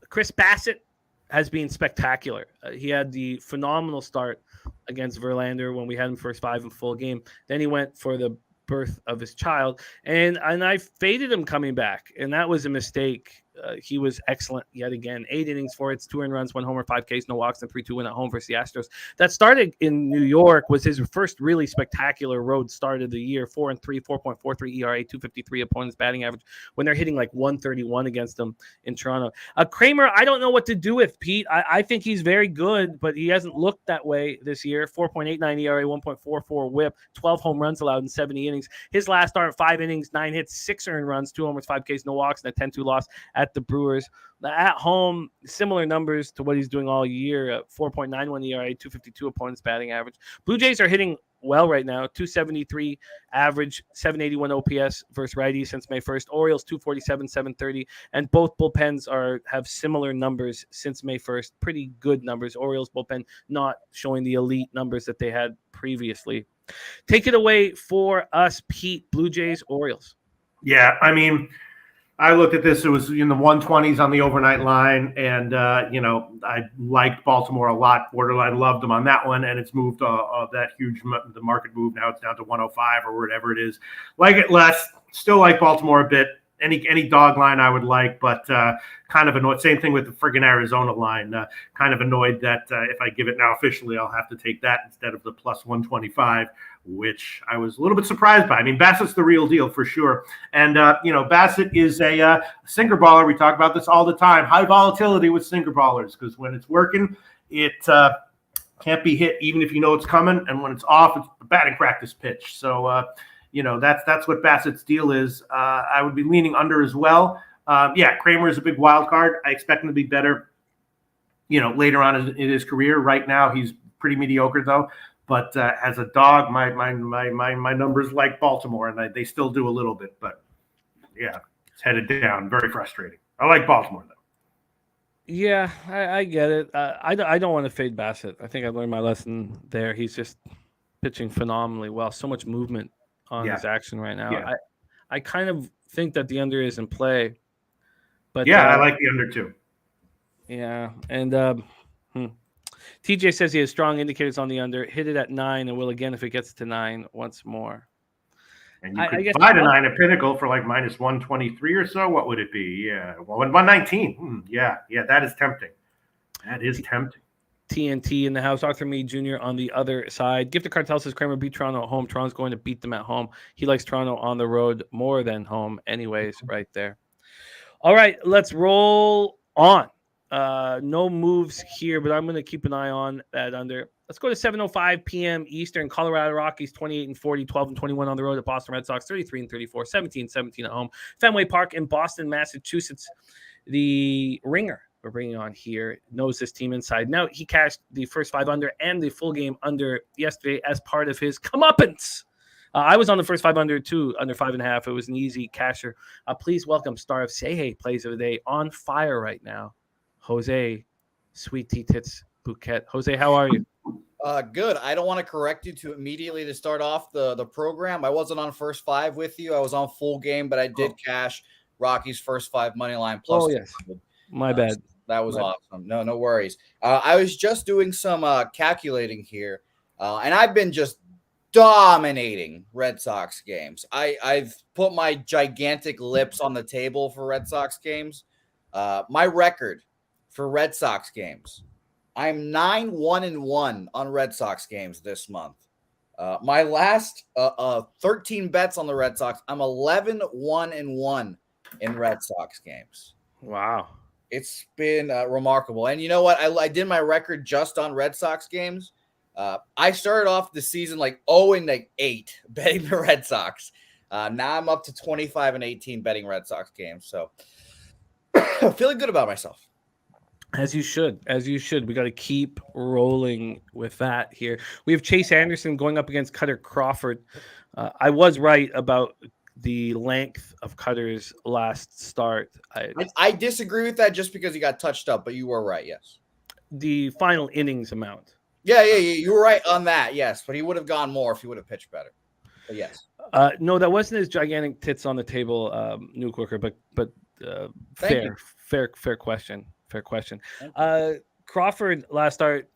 Chris Bassett has been spectacular. He had the phenomenal start against Verlander when we had him first 5 in full game. Then he went for the birth of his child, and I faded him coming back, and that was a mistake. He was excellent yet again. 8 innings, 4 hits, 2 earned runs, 1 homer, 5 Ks, no walks, and 3-2 win at home versus the Astros. That started in New York, was his first really spectacular road start of the year. 4-3, 4.43 ERA, 253 opponent's batting average when they're hitting like 131 against them in Toronto. Kramer, I don't know what to do with, Pete. I think he's very good, but he hasn't looked that way this year. 4.89 ERA, 1.44 whip, 12 home runs allowed in 70 innings. His last start, 5 innings, 9 hits, 6 earned runs, 2 homers, 5 Ks, no walks, and a 10-2 loss at the Brewers. At home, similar numbers to what he's doing all year. 4.91 ERA, 252 opponent's batting average. Blue Jays are hitting well right now. 273 average, 781 OPS versus righties since May 1st. Orioles 247, 730, and both bullpens have similar numbers since May 1st. Pretty good numbers. Orioles bullpen not showing the elite numbers that they had previously. Take it away for us, Pete. Blue Jays, Orioles. Yeah, I mean, I looked at this. It was in the 120s on the overnight line, and I liked Baltimore a lot. Borderline loved them on that one, and it's moved that huge the market move. Now it's down to 105 or whatever it is. Like it less. Still like Baltimore a bit. Any dog line I would like, but kind of annoyed. Same thing with the friggin' Arizona line. Kind of annoyed that if I give it now officially, I'll have to take that instead of the plus 125, which I was a little bit surprised by. I mean, Bassett's the real deal for sure. And, Bassett is a sinker baller. We talk about this all the time. High volatility with sinker ballers because when it's working, it can't be hit even if you know it's coming. And when it's off, it's a batting practice pitch. So, that's what Bassett's deal is. I would be leaning under as well. Kramer is a big wild card. I expect him to be better, later on in his career. Right now, he's pretty mediocre though. But as a dog, my numbers like Baltimore, and they still do a little bit. But yeah, it's headed down. Very frustrating. I like Baltimore though. Yeah, I get it. I don't want to fade Bassett. I think I learned my lesson there. He's just pitching phenomenally well. So much movement on his action right now. Yeah. I kind of think that the under is in play. But I like the under too. Yeah, and TJ says he has strong indicators on the under. Hit it at 9 and will again if it gets to 9 once more. And you could buy the 9 at Pinnacle for like minus 123 or so. What would it be? Yeah, 119. Yeah, that is tempting. That is tempting. TNT in the house. Arthur Meade Jr. on the other side. Gift the Cartel says Kramer beat Toronto at home. Toronto's going to beat them at home. He likes Toronto on the road more than home anyways right there. All right, let's roll on. No moves here, but I'm going to keep an eye on that under. Let's go to 7:05 p.m. Eastern. Colorado Rockies 28-40, 12-21 on the road at Boston Red Sox 33-34, 17-17 at home. Fenway Park in Boston, Massachusetts. The ringer we're bringing on here knows this team inside. Now he cashed the first 5 under and the full game under yesterday as part of his comeuppance. I was on the first 5 under too, under 5.5. It was an easy casher. Please welcome star of Say Hey Plays of the Day, on fire right now, Jose Sweet Tea Tits Bouquet. Jose, how are you? Good. I don't want to correct you immediately to start off the program. I wasn't on first 5 with you. I was on full game, but I did cash Rockies first 5 money line plus. Oh, yes. My bad. That was awesome. No worries. I was just doing some calculating here, and I've been just dominating Red Sox games. I've put my gigantic lips on the table for Red Sox games. My record for Red Sox games, I'm 9-1-1 on Red Sox games this month. My last 13 bets on the Red Sox, I'm 11-1-1 in Red Sox games. Wow. It's been remarkable. And you know what? I did my record just on Red Sox games. I started off the season like 0-8 betting the Red Sox. Now I'm up to 25-18 betting Red Sox games. So feeling good about myself. As you should. We got to keep rolling with that here. We have Chase Anderson going up against Cutter Crawford. I was right about the length of Cutter's last start. I disagree with that just because he got touched up, but you were right, yes. The final innings amount. Yeah, you were right on that, yes. But he would have gone more if he would have pitched better. But yes. No, that wasn't his gigantic tits on the table, New Quirker, but fair question. Crawford last start,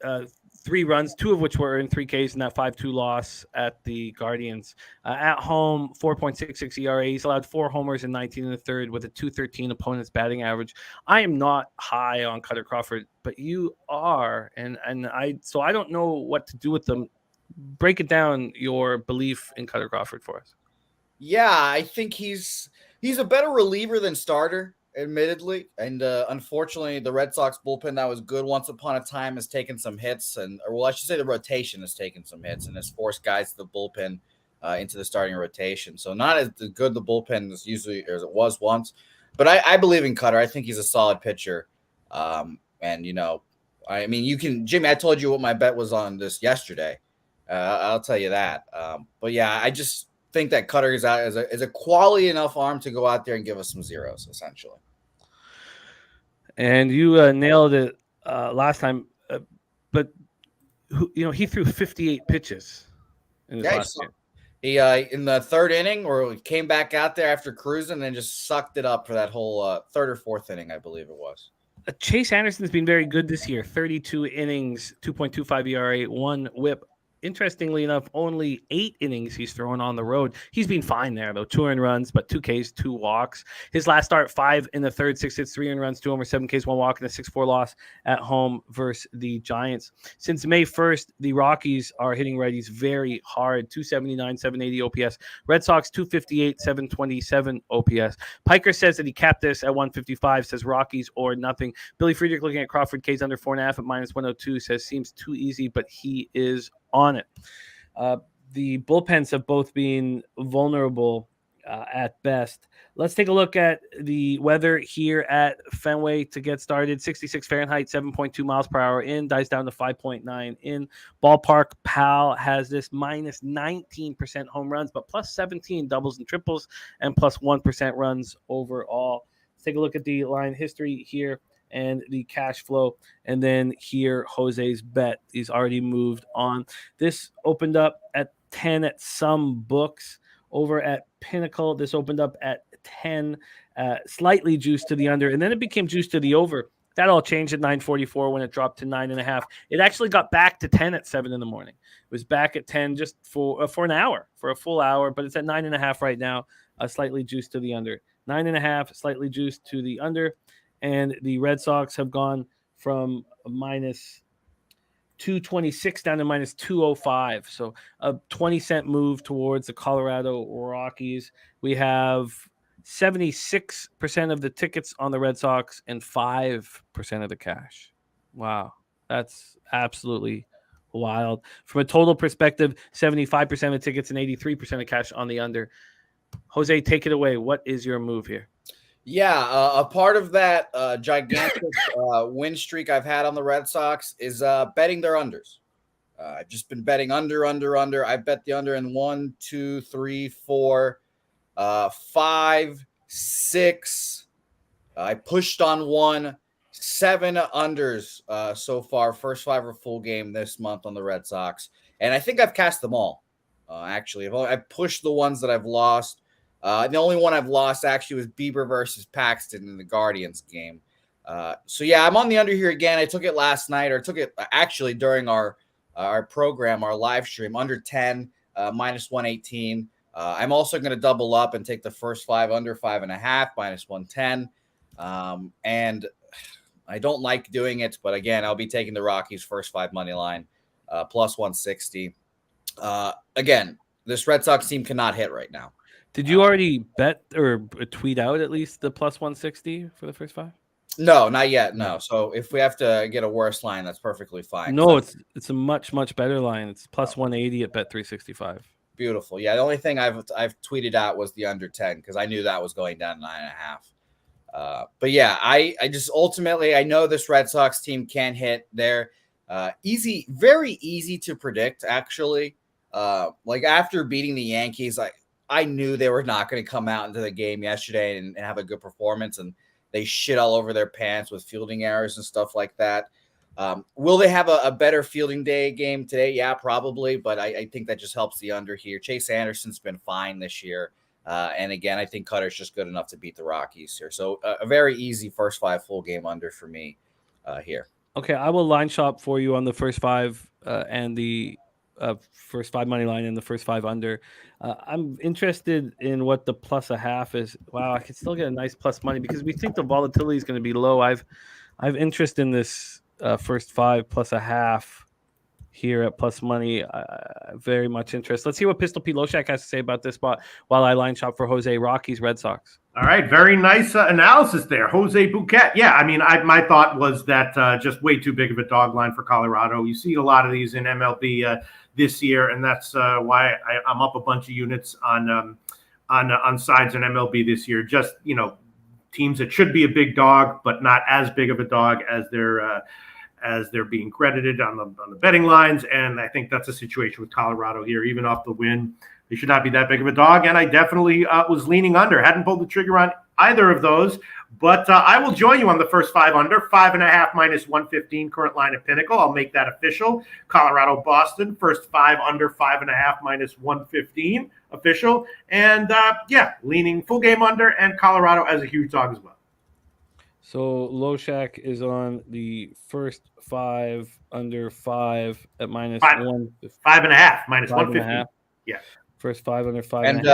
3 runs, 2 of which were in 3 Ks in that 5-2 loss at the Guardians. At home, 4.66 ERA. He's allowed 4 homers in 19 and a third with a 213 opponent's batting average. I am not high on Cutter Crawford, but you are, and I don't know what to do with them. Break it down, your belief in Cutter Crawford for us. Yeah, I think he's a better reliever than starter, admittedly, and unfortunately the Red Sox bullpen that was good once upon a time has taken some hits, I should say the rotation has taken some hits and has forced guys to the bullpen into the starting rotation. So not as good the bullpen is usually as it was once, but I believe in Cutter. I think he's a solid pitcher, and you know, I mean, you can, Jimmy, I told you what my bet was on this yesterday. I'll tell you that, but yeah, I just think that Cutter is out as a quality enough arm to go out there and give us some zeros, essentially. And you nailed it last time, but he threw 58 pitches in his last game. He in the 3rd inning, or came back out there after cruising and just sucked it up for that whole 3rd or 4th inning, I believe it was. Chase Anderson's been very good this year. 32 innings, 2.25 ERA, 1 WHIP. Interestingly enough, only 8 innings he's thrown on the road. He's been fine there, though. 2 earned runs, but 2 Ks, 2 walks. His last start, 5 in the third, 6 hits, 3 earned runs, 2 homers, 7 Ks, 1 walk, and a 6-4 loss at home versus the Giants. Since May 1st, the Rockies are hitting righties very hard. 279, 780 OPS. Red Sox, 258, 727 OPS. Piker says that he capped this at 155, says Rockies or nothing. Billy Friedrich looking at Crawford, Ks under 4.5 at -102, says seems too easy, but he is on it. The bullpens have both been vulnerable at best. Let's take a look at the weather here at Fenway to get started. 66 Fahrenheit, 7.2 miles per hour in, dies down to 5.9 in. Ballpark Pal has this -19% home runs, but +17 doubles and triples, and +1% runs overall. Let's take a look at the line history here and the cash flow, and then here Jose's bet. He's already moved on. This opened up at 10 at some books. Over at Pinnacle, this opened up at 10, slightly juiced to the under, and then it became juiced to the over. That all changed at 9:44 when it dropped to 9.5. It actually got back to 10 at 7 in the morning. It was back at 10 just for an hour, for a full hour, but it's at 9.5 right now, slightly juiced to the under. 9.5, slightly juiced to the under. And the Red Sox have gone from -226 down to -205. So a 20-cent move towards the Colorado Rockies. We have 76% of the tickets on the Red Sox and 5% of the cash. Wow, that's absolutely wild. From a total perspective, 75% of the tickets and 83% of cash on the under. Jose, take it away. What is your move here? Yeah, a part of that gigantic win streak I've had on the Red Sox is betting their unders. I've just been betting under. I bet the under in 1, 2, 3, 4, 5, 6. I pushed on 1, 7 unders so far. First 5 are full game this month on the Red Sox. And I think I've cast them all, actually. I've pushed the ones that I've lost. The only one I've lost actually was Bieber versus Paxton in the Guardians game. So, yeah, I'm on the under here again. I took it last night, or took it actually during our program, our live stream, under 10, minus 118. I'm also going to double up and take the first 5 under 5.5, minus 110. And I don't like doing it, but again, I'll be taking the Rockies first 5 money line, plus 160. Again, this Red Sox team cannot hit right now. Did you already bet or tweet out at least the plus 160 for the first 5? No, not yet. No. So if we have to get a worse line, that's perfectly fine. No, it's a much better line. It's plus 180 at bet 365. Beautiful. Yeah, the only thing I've tweeted out was the under 10 because I knew that was going down 9.5. But yeah, I just ultimately I know this Red Sox team can hit. They're very easy to predict. Actually, like after beating the Yankees, I knew they were not going to come out into the game yesterday and have a good performance, and they shit all over their pants with fielding errors and stuff like that. Will they have a better fielding day game today? Yeah, probably, but I think that just helps the under here. Chase Anderson's been fine this year. And again, I think Cutter's just good enough to beat the Rockies here. So a very easy first 5 full game under for me here. Okay, I will line shop for you on the first 5 and the first 5 money line and the first 5 under. I'm interested in what the plus 0.5 is. Wow, I could still get a nice plus money because we think the volatility is going to be low. I've interest in this first 5 plus 0.5 here at plus money. Very much interest. Let's hear what Pistol Pete Loshak has to say about this spot while I line shop for Jose. Rockies, Red Sox. All right, very nice analysis there, Jose Bouquet. Yeah, I mean, my thought was that just way too big of a dog line for Colorado. You see a lot of these in MLB this year, and that's why I'm up a bunch of units on sides in MLB this year. Just teams that should be a big dog, but not as big of a dog as they're being credited on the betting lines. And I think that's a situation with Colorado here, even off the win. They should not be that big of a dog. And I definitely was leaning under. Hadn't pulled the trigger on either of those. But I will join you on the first 5 under, 5.5 minus 115 current line at Pinnacle. I'll make that official. Colorado, Boston, first 5 under, 5.5 minus 115 official. And leaning full game under and Colorado as a huge dog as well. So Loshak is on the first 5 under 5 at minus 1. 5.5 minus 115. Yeah. First 5 under 5. And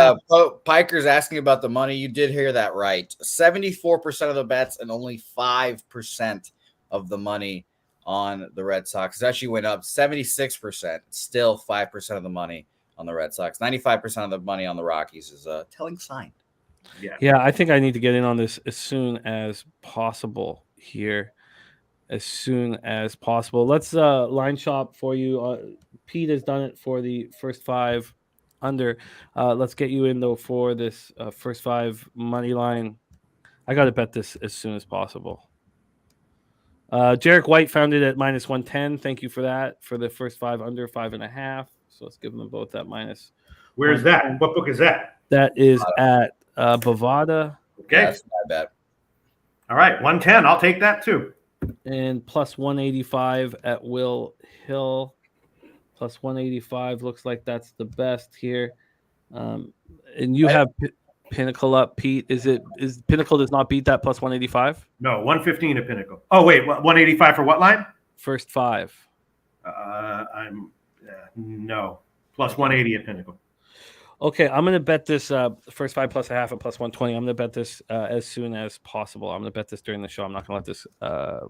Piker's asking about the money. You did hear that right. 74% of the bets and only 5% of the money on the Red Sox. It actually went up 76%. Still 5% of the money on the Red Sox. 95% of the money on the Rockies is a telling sign. Yeah, I think I need to get in on this as soon as possible here. As soon as possible. Let's line shop for you. Pete has done it for the first 5 under. Let's get you in, though, for this first 5 money line. I got to bet this as soon as possible. Jarek White found it at minus 110. Thank you for that. For the first 5 under, 5.5. So let's give them both that minus. Where's that? What book is that? That is at Bovada. Okay. That's my bet. All right, 110. I'll take that too. And plus 185 at Will Hill. Plus 185 looks like that's the best here. And you have Pinnacle up, Pete. Is Pinnacle does not beat that plus 185? No, 115 at Pinnacle. Oh wait, 185 for what line? First 5. No, plus 180 at Pinnacle. Okay, I'm gonna bet this first 5 plus a half at plus 120. I'm gonna bet this as soon as possible. I'm gonna bet this during the show. I'm not gonna let this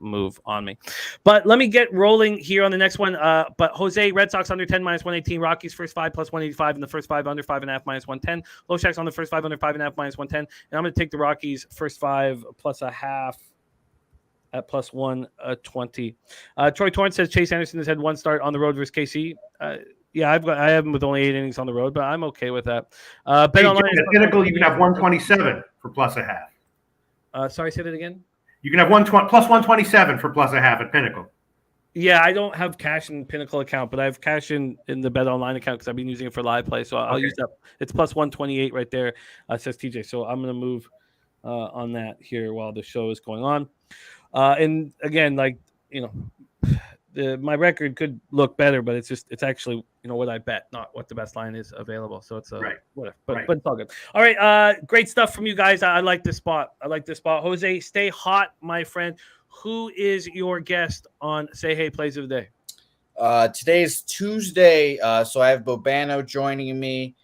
move on me. But let me get rolling here on the next one. But Jose, Red Sox under 10 minus 118. Rockies first 5 plus 185, and the first 5 under 5.5 minus 110. Loshak's on the first 5 under 5.5 minus 110. And I'm gonna take the Rockies first 5 plus a half at plus 120. Troy Torrance says Chase Anderson has had one start on the road versus KC. Yeah, I have him with only 8 innings on the road, but I'm okay with that. Bet online at Pinnacle, you can have 127 for plus a half. Sorry, say that again. You can have plus 127 for plus a half at Pinnacle. Yeah, I don't have cash in Pinnacle account, but I have cash in the Bet Online account because I've been using it for live play. So I'll use that. It's plus 128 right there, says TJ. So I'm going to move on that here while the show is going on. And again, like, my record could look better, but it's actually, what I bet, not what the best line is available. So it's whatever, but it's all good. All right. Great stuff from you guys. I like this spot. Jose, stay hot, my friend. Who is your guest on Say Hey Plays of the Day? Today's Tuesday. So I have Bobano joining me.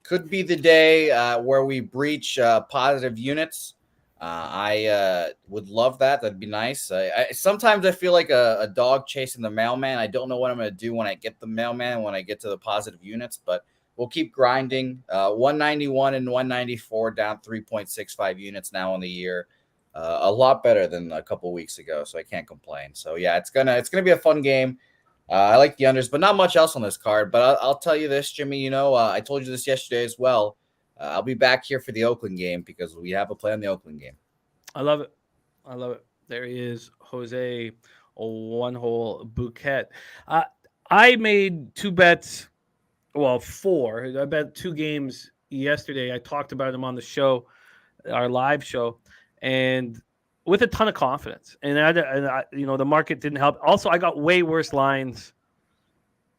Could be the day where we breach positive units. I would love that. That'd be nice. Sometimes I feel like a dog chasing the mailman. I don't know what I'm going to do when I get the mailman, when I get to the positive units, but we'll keep grinding. 191 and 194 down 3.65 units now on the year. A lot better than a couple weeks ago, so I can't complain. So yeah, it's gonna be a fun game. I like the unders, but not much else on this card. But I'll tell you this, Jimmy. I told you this yesterday as well. I'll be back here for the Oakland game because we have a play on the Oakland game. I love it. There he is, Jose, a one-hole bouquet. I made 2 bets. Well, 4. I bet 2 games yesterday. I talked about them on the show, our live show, and with a ton of confidence. And I the market didn't help. Also, I got way worse lines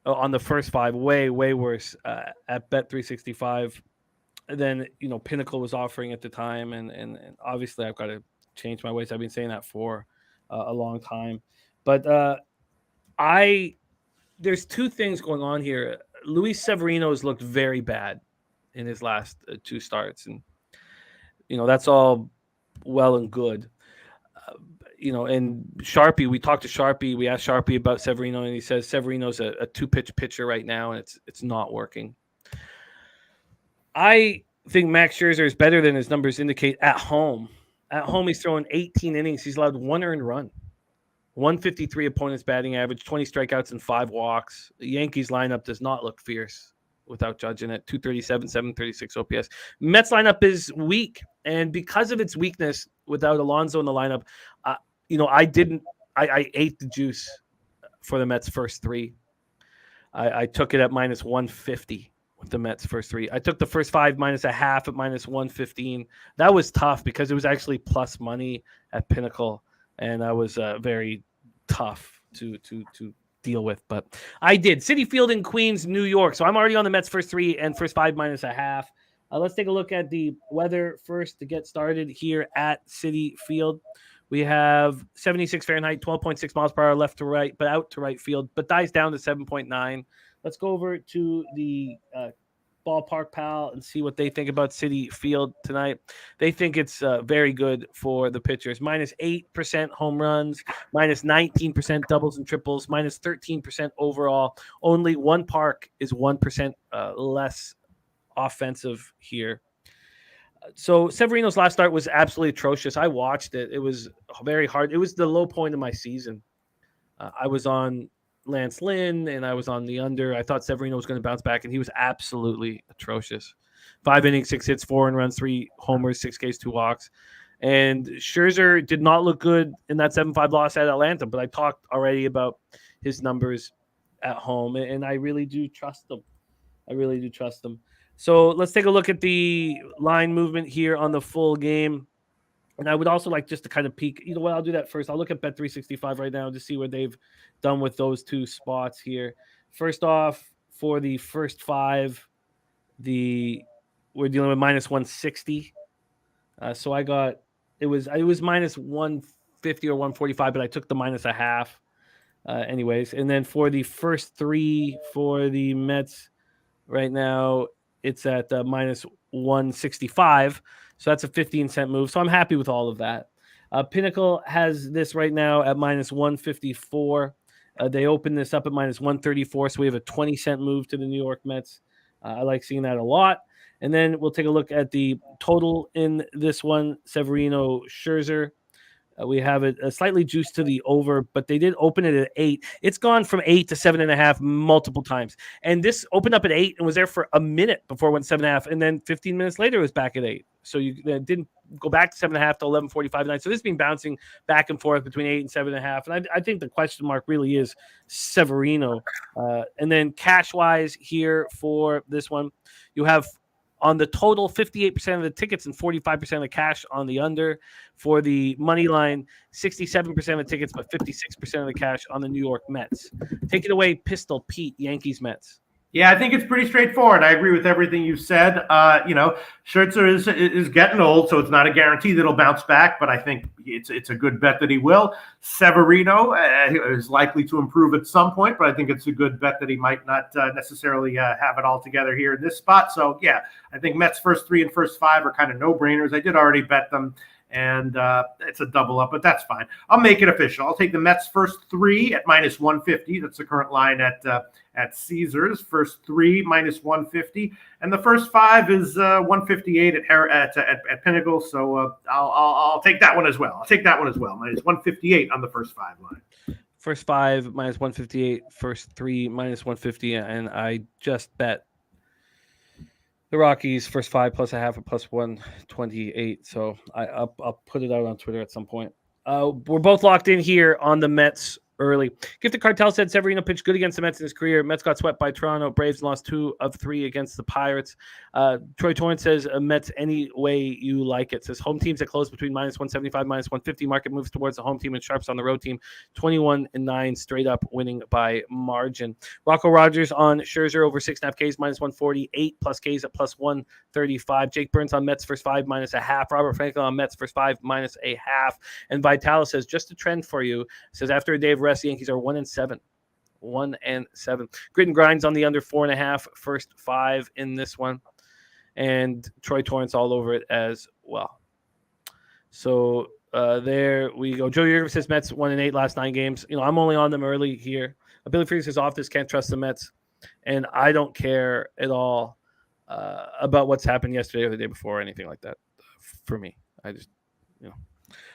on the first 5, way worse at Bet365 than Pinnacle was offering at the time. And obviously, I've got to change my ways. I've been saying that for a long time. But there's 2 things going on here. Luis Severino's looked very bad in his last 2 starts, and that's all well and good. And Sharpie, we talked to Sharpie. We asked Sharpie about Severino, and he says Severino's a 2-pitch pitcher right now, and it's not working. I think Max Scherzer is better than his numbers indicate at home. At home, he's throwing 18 innings. He's allowed 1 earned run, 153 opponent's batting average, 20 strikeouts and 5 walks. The Yankees lineup does not look fierce without Judge in it. 237, 736 OPS. Mets lineup is weak, and because of its weakness, without Alonso in the lineup, I ate the juice for the Mets' first 3. I took it at minus 150 with the Mets' first 3. I took the first 5 minus a half at minus 115. That was tough because it was actually plus money at Pinnacle, and that was very tough to deal with. But I did. Citi Field in Queens, New York. So I'm already on the Mets' first 3 and first 5 minus a half. Let's take a look at the weather first to get started here at Citi Field. We have 76 Fahrenheit, 12.6 miles per hour left to right, but out to right field, but dies down to 7.9. Let's go over to the Ballpark Pal and see what they think about Citi Field tonight. They think it's very good for the pitchers. Minus 8% home runs, minus 19% doubles and triples, minus 13% overall. Only one park is 1% less offensive here. So Severino's last start was absolutely atrocious. I watched it. It was very hard. It was the low point of my season. I was on Lance Lynn, and I was on the under. I thought Severino was going to bounce back, and he was absolutely atrocious. 5 innings, 6 hits, 4 earned runs, 3 homers, 6 Ks, 2 walks. And Scherzer did not look good in that 7-5 loss at Atlanta, but I talked already about his numbers at home, and I really do trust them. So let's take a look at the line movement here on the full game. And I would also like just to kind of peek. You know what? I'll do that first. I'll look at Bet365 right now to see what they've done with those 2 spots here. First off, for the first 5, we're dealing with minus 160. So I got it was minus 150 or 145, but I took the minus a half. Anyways, and then for the first 3 for the Mets right now, it's at minus 165. So that's a 15-cent move. So I'm happy with all of that. Pinnacle has this right now at minus 154. They opened this up at minus 134. So we have a 20-cent move to the New York Mets. I like seeing that a lot. And then we'll take a look at the total in this one. Severino Scherzer. We have it slightly juiced to the over, but they did open it at 8. It's gone from 8 to 7.5 multiple times. And this opened up at 8 and was there for a minute before it went 7.5. And then 15 minutes later, it was back at 8. So you didn't go back to 7.5 to 11:45 night. So this has been bouncing back and forth between 8 and 7.5. And I think the question mark really is Severino. And then cash-wise here for this one, you have on the total, 58% of the tickets and 45% of the cash on the under. For the money line, 67% of the tickets, but 56% of the cash on the New York Mets. Take it away, Pistol Pete, Yankees Mets. Yeah, I think it's pretty straightforward. I agree with everything you said. Scherzer is getting old, so it's not a guarantee that he'll bounce back, but I think it's a good bet that he will. Severino is likely to improve at some point, but I think it's a good bet that he might not necessarily have it all together here in this spot. So, yeah, I think Mets first 3 and first 5 are kind of no-brainers. I did already bet them. And it's a double up, but that's fine. I'll make it official. I'll take the Mets first 3 at minus 150. That's the current line at Caesars. First 3 minus 150, and the first 5 is 158 at Pinnacle. So I'll take that one as well. Minus 158 on the first 5 line. First 5 minus 158. First 3 minus 150, and I just bet the Rockies first 5 plus a half at plus 128. So I'll put it out on Twitter at some point. We're both locked in here on the Mets early. Gift the Cartel said Severino pitched good against the Mets in his career. Mets got swept by Toronto. Braves lost 2 of 3 against the Pirates. Troy Torrance says Mets any way you like it. Says home teams that close between minus 175, minus 150. Market moves towards the home team and sharps on the road team. 21-9 straight up winning by margin. Rocco Rogers on Scherzer over 6.5 Ks minus 140. 8 plus Ks at plus 135. Jake Burns on Mets first 5 minus a half. Robert Franklin on Mets first 5 minus a half. And Vitalis says just a trend for you. Says after a day of rest, the Yankees are 1-7. 1-7. Grit and grinds on the under 4.5. First 5 in this one. And Troy Torrance all over it as well. So there we go. Joe Yerger says Mets 1-8 last 9 games. I'm only on them early here. Billy Freeze says off this, can't trust the Mets. And I don't care at all about what's happened yesterday or the day before or anything like that for me. I just,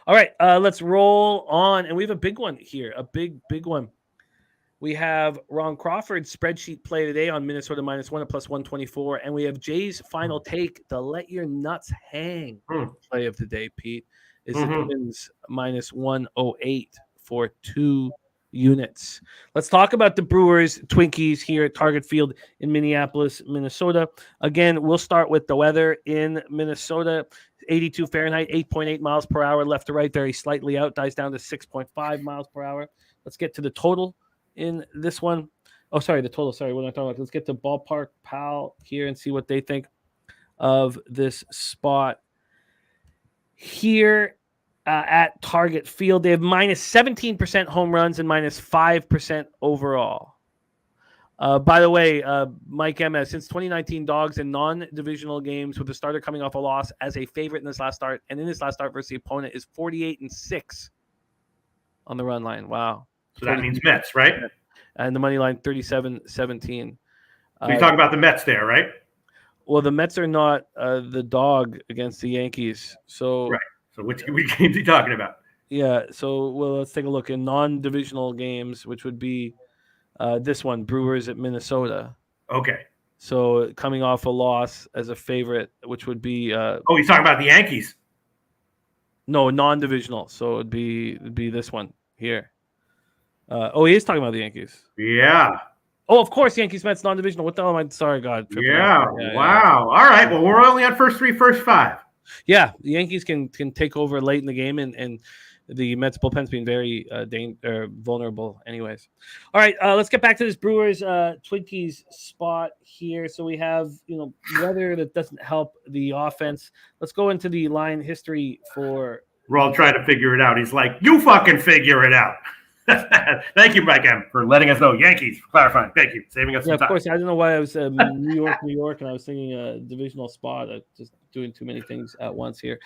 All right, let's roll on. And we have a big one here, a big one. We have Ron Crawford's spreadsheet play today on Minnesota minus 1 at plus 124. And we have Jay's final take, the let your nuts hang play of the day, Pete. Is the Twins minus 108 for 2 units. Let's talk about the Brewers Twinkies here at Target Field in Minneapolis, Minnesota. Again, we'll start with the weather in Minnesota. 82 Fahrenheit, 8.8 miles per hour left to right, very slightly out, dies down to 6.5 miles per hour. Let's get to the total in this one. Oh, sorry, the total. Sorry, what am I talking about? Let's get to Ballpark Pal here and see what they think of this spot here at Target Field. They have minus 17% home runs and minus 5% overall. By the way, Mike MS, since 2019, Dogs in non-divisional games with the starter coming off a loss as a favorite in this last start, and in this last start versus the opponent is 48-6 on the run line. Wow. So that means Mets, right? And the money line 37-17. So you talk about the Mets there, right? Well, the Mets are not the dog against the Yankees. So right. So which games are you talking about? Yeah. So let's take a look in non-divisional games, which would be this one, Brewers at Minnesota. Okay. So coming off a loss as a favorite, which would be he's talking about the Yankees. No, non-divisional. So it'd be this one here. He is talking about the Yankees. Yeah. Oh, of course, Yankees, Mets, non-divisional. What the hell am I? Sorry, God. Yeah. Wow. Yeah. All right. Well, we're only on first 3, first 5. Yeah, the Yankees can take over late in the game, and the Mets bullpen's been very vulnerable anyways. All right, let's get back to this Brewers Twinkies spot here. So we have, weather that doesn't help the offense. Let's go into the line history for... We're all trying to figure it out. He's like, you fucking figure it out. Thank you, Mike M, for letting us know. Yankees, for clarifying. Thank you, saving us some Of time. course. I don't know why I was New York, and I was thinking a divisional spot. I'm just doing too many things at once here.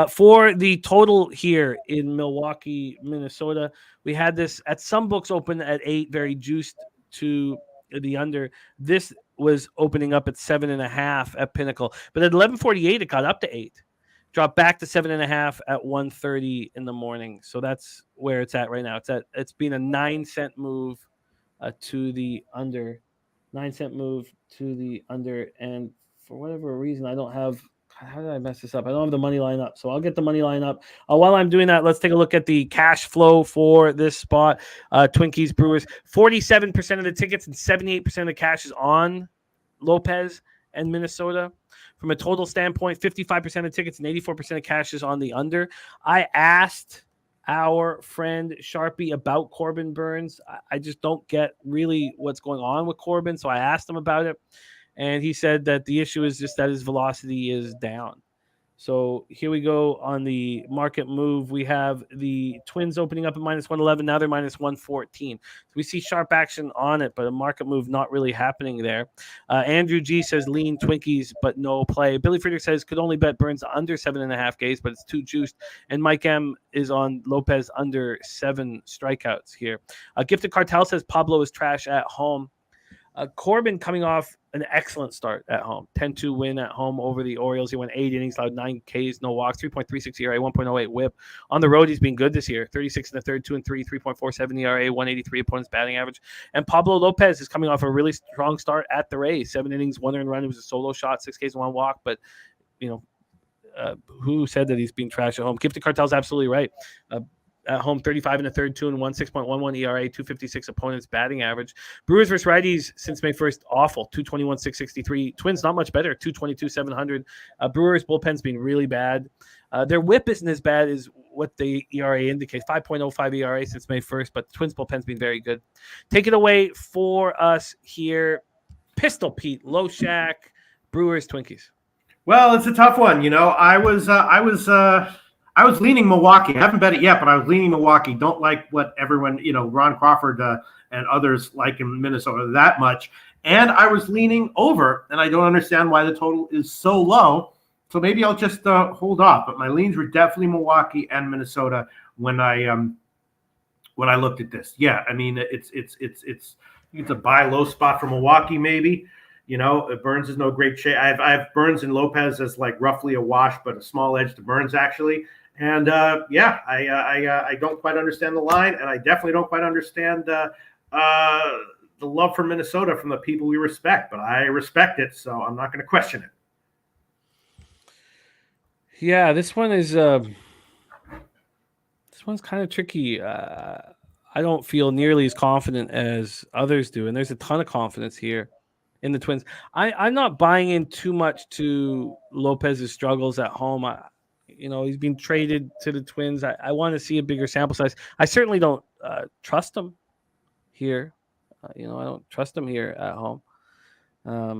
For the total here in Milwaukee, Minnesota, we had this at some books open at 8, very juiced to the under. This was opening up at 7.5 at Pinnacle, but at 11:48 it got up to 8. Dropped back to 7.5 at 1:30 in the morning. So that's where it's at right now. It's been a 9-cent move to the under, 9-cent move to the under, and for whatever reason, I don't have. How did I mess this up? I don't have the money line up, so I'll get the money line up. While I'm doing that, let's take a look at the cash flow for this spot. Twinkies Brewers, 47% of the tickets and 78% of the cash is on Lopez and Minnesota. From a total standpoint, 55% of tickets and 84% of cash is on the under. I asked our friend Sharpie about Corbin Burns. I just don't get really what's going on with Corbin, so I asked him about it, and he said that the issue is just that his velocity is down. So here we go on the market move. We have the Twins opening up at -111. Now they're -114. So we see sharp action on it, but a market move not really happening there. Andrew G says lean Twinkies, but no play. Billy Friedrich says could only bet Burns under 7.5 Ks, but it's too juiced. And Mike M is on Lopez under 7 strikeouts here. Gifted Cartel says Pablo is trash at home. Corbin coming off an excellent start at home. 10-2 win at home over the Orioles. He went 8 innings, allowed 9 Ks, no walks, 3.36 ERA, 1.08 whip. On the road, he's been good this year. 36 in the third, 2-3, 3.47 ERA, 183 opponent's batting average. And Pablo Lopez is coming off a really strong start at the Rays. 7 innings, 1 earned run. It was a solo shot, 6 Ks and 1 walk. But, who said that he's being trash at home? Gifted Cartel's absolutely right. At home, 35 in the third, 2-1, 6.11 ERA, 256 opponents batting average. Brewers versus righties since May 1st, awful. 221, 663. Twins not much better, 222, 700. Brewers bullpen's been really bad. Their whip isn't as bad as what the ERA indicates. 5.05 ERA since May 1st, but the Twins bullpen's been very good. Take it away for us here. Pistol Pete, Loshak, Brewers, Twinkies. Well, it's a tough one. I was leaning Milwaukee. I haven't bet it yet, but I was leaning Milwaukee. Don't like what everyone, Ron Crawford and others like in Minnesota that much. And I was leaning over, and I don't understand why the total is so low. So maybe I'll just hold off. But my leans were definitely Milwaukee and Minnesota when I looked at this. Yeah, I mean it's a buy low spot for Milwaukee maybe. Burns is no great shape. I have Burns and Lopez as like roughly a wash, but a small edge to Burns actually. And I don't quite understand the line, and I definitely don't quite understand the love for Minnesota from the people we respect. But I respect it, so I'm not going to question it. Yeah, this one is this one's kind of tricky. I don't feel nearly as confident as others do, and there's a ton of confidence here in the Twins. I'm not buying in too much to Lopez's struggles at home. He's been traded to the Twins. I want to see a bigger sample size. I certainly don't trust him here. I don't trust him here at home. I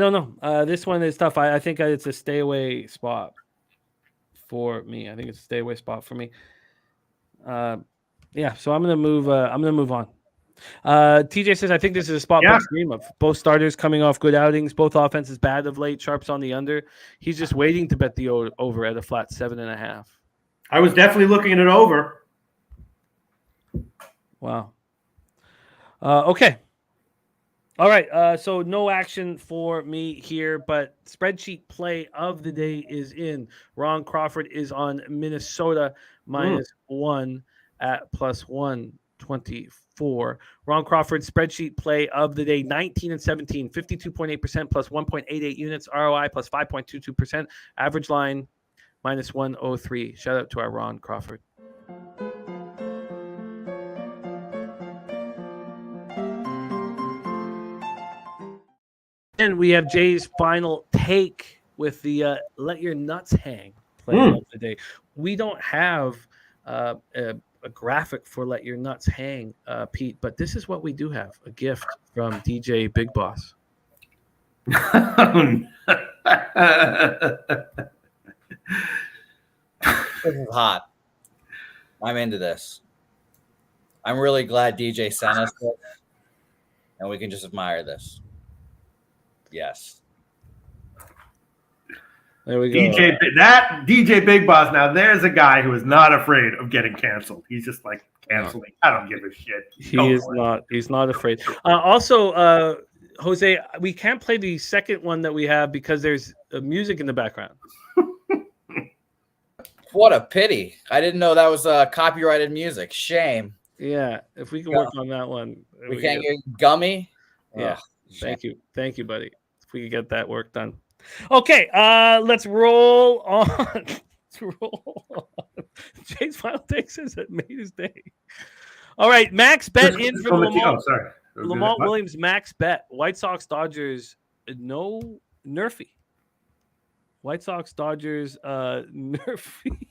don't know. This one is tough. I think it's a stay away spot for me. So I'm gonna move. I'm gonna move on. TJ says, I think this is a spot Bucks dream of. Both starters coming off good outings. Both offenses bad of late. Sharp's on the under. He's just waiting to bet the over at a flat 7.5. I was definitely looking at it over. Wow. Okay. All right. So no action for me here, but spreadsheet play of the day is in. Ron Crawford is on Minnesota -1 at +124. Ron Crawford spreadsheet play of the day, 19 and 17, 52.8% plus 1.88 units, ROI plus 5.22%, average line -103. Shout out to our Ron Crawford. And we have Jay's final take with the let your nuts hang play of the day. We don't have a graphic for let your nuts hang, Pete, but this is what we do have, a gift from DJ Big Boss. This is hot. I'm into this. I'm really glad DJ sent us this, and we can just admire this. Yes. There we go. DJ Big Boss. Now there's a guy who is not afraid of getting canceled. He's just like canceling. I don't give a shit. He's not afraid. Also, Jose, we can't play the second one that we have because there's music in the background. What a pity. I didn't know that was copyrighted music. Shame. Yeah, if we can work on that one. We can't get Gummy. Yeah. Thank you, buddy. If we could get that work done. Okay, let's roll on. Jay's final take says that made his day. All right, max bet in for Lamont Williams. Max bet. White Sox Dodgers. No nerfy. White Sox Dodgers. Nerfy.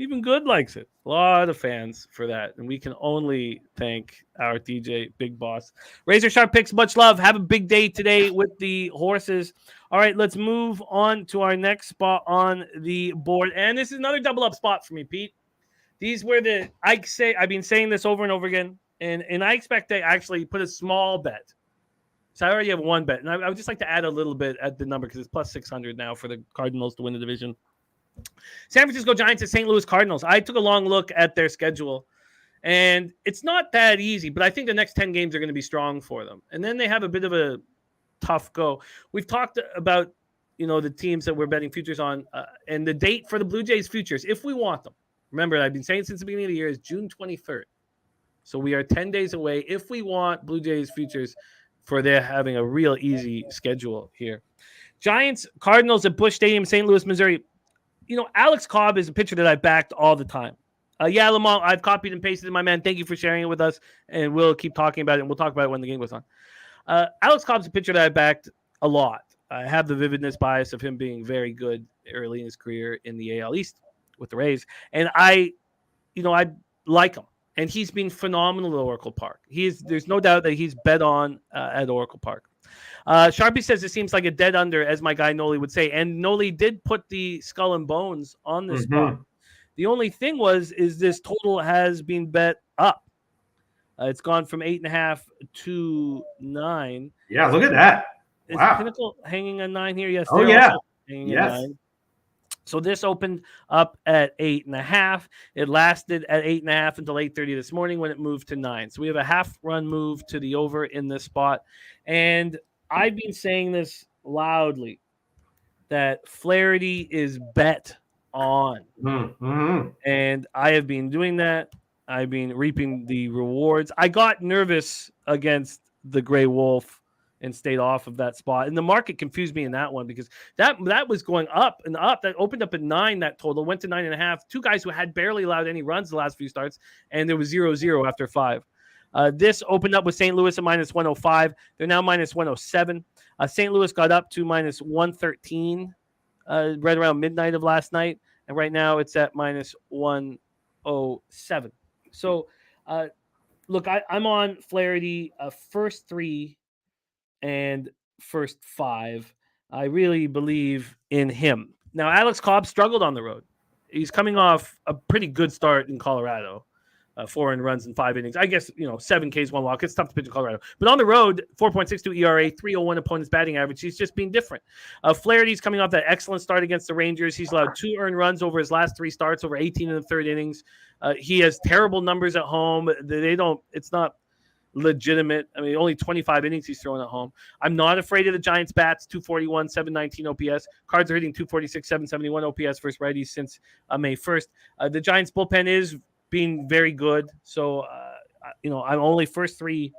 Even Good likes it. A lot of fans for that. And we can only thank our DJ Big Boss. Razor Sharp Picks, much love. Have a big day today with the horses. All right, let's move on to our next spot on the board. And this is another double up spot for me, Pete. These were I've been saying this over and over again. And I expect to actually put a small bet. So I already have one bet. And I would just like to add a little bit at the number because it's plus 600 now for the Cardinals to win the division. San Francisco Giants and St. Louis Cardinals. I took a long look at their schedule, and it's not that easy, but I think the next 10 games are going to be strong for them. And then they have a bit of a tough go. We've talked about, the teams that we're betting futures on, and the date for the Blue Jays futures, if we want them. Remember, I've been saying since the beginning of the year is June 23rd. So we are 10 days away if we want Blue Jays futures for their having a real easy schedule here. Giants, Cardinals at Busch Stadium, St. Louis, Missouri. Alex Cobb is a pitcher that I've backed all the time. Lamont, I've copied and pasted it, my man. Thank you for sharing it with us, and we'll keep talking about it, and we'll talk about it when the game goes on. Alex Cobb's a pitcher that I backed a lot. I have the vividness bias of him being very good early in his career in the AL East with the Rays, and I like him, and he's been phenomenal at Oracle Park. There's no doubt that he's bet on at Oracle Park. Sharpie says it seems like a dead under, as my guy Noli would say. And Noli did put the skull and bones on this spot. The only thing is this total has been bet up. It's gone from 8.5 to 9. Yeah, look at that. Wow. Is Pinnacle hanging on 9 here? Yes. Oh, yeah. Yes. So this opened up at 8.5. It lasted at 8.5 until 8:30 this morning when it moved to 9. So we have a half-run move to the over in this spot. And I've been saying this loudly, that Flaherty is bet on. Mm-hmm. And I have been doing that. I've been reaping the rewards. I got nervous against the Gray Wolf and stayed off of that spot. And the market confused me in that one because that was going up and up. That opened up at 9, that total. Went to 9.5. Two guys who had barely allowed any runs the last few starts, and there was 0-0 after 5. This opened up with St. Louis at minus 105. They're now minus 107. St. Louis got up to minus 113 right around midnight of last night. And right now it's at minus 107. So, look, I'm on Flaherty first 3 and first 5. I really believe in him. Now, Alex Cobb struggled on the road. He's coming off a pretty good start in Colorado. 4 earned runs in 5 innings. I guess, 7 Ks, 1 walk. It's tough to pitch in Colorado. But on the road, 4.62 ERA, 3.01 opponent's batting average. He's just been different. Flaherty's coming off that excellent start against the Rangers. He's allowed 2 earned runs over his last 3 starts, over 18 in the 3rd innings. He has terrible numbers at home. It's not legitimate. I mean, only 25 innings he's throwing at home. I'm not afraid of the Giants' bats, 241, 719 OPS. Cards are hitting 246, 771 OPS versus righties since May 1st. The Giants' bullpen is being very good. So, I'm only first 3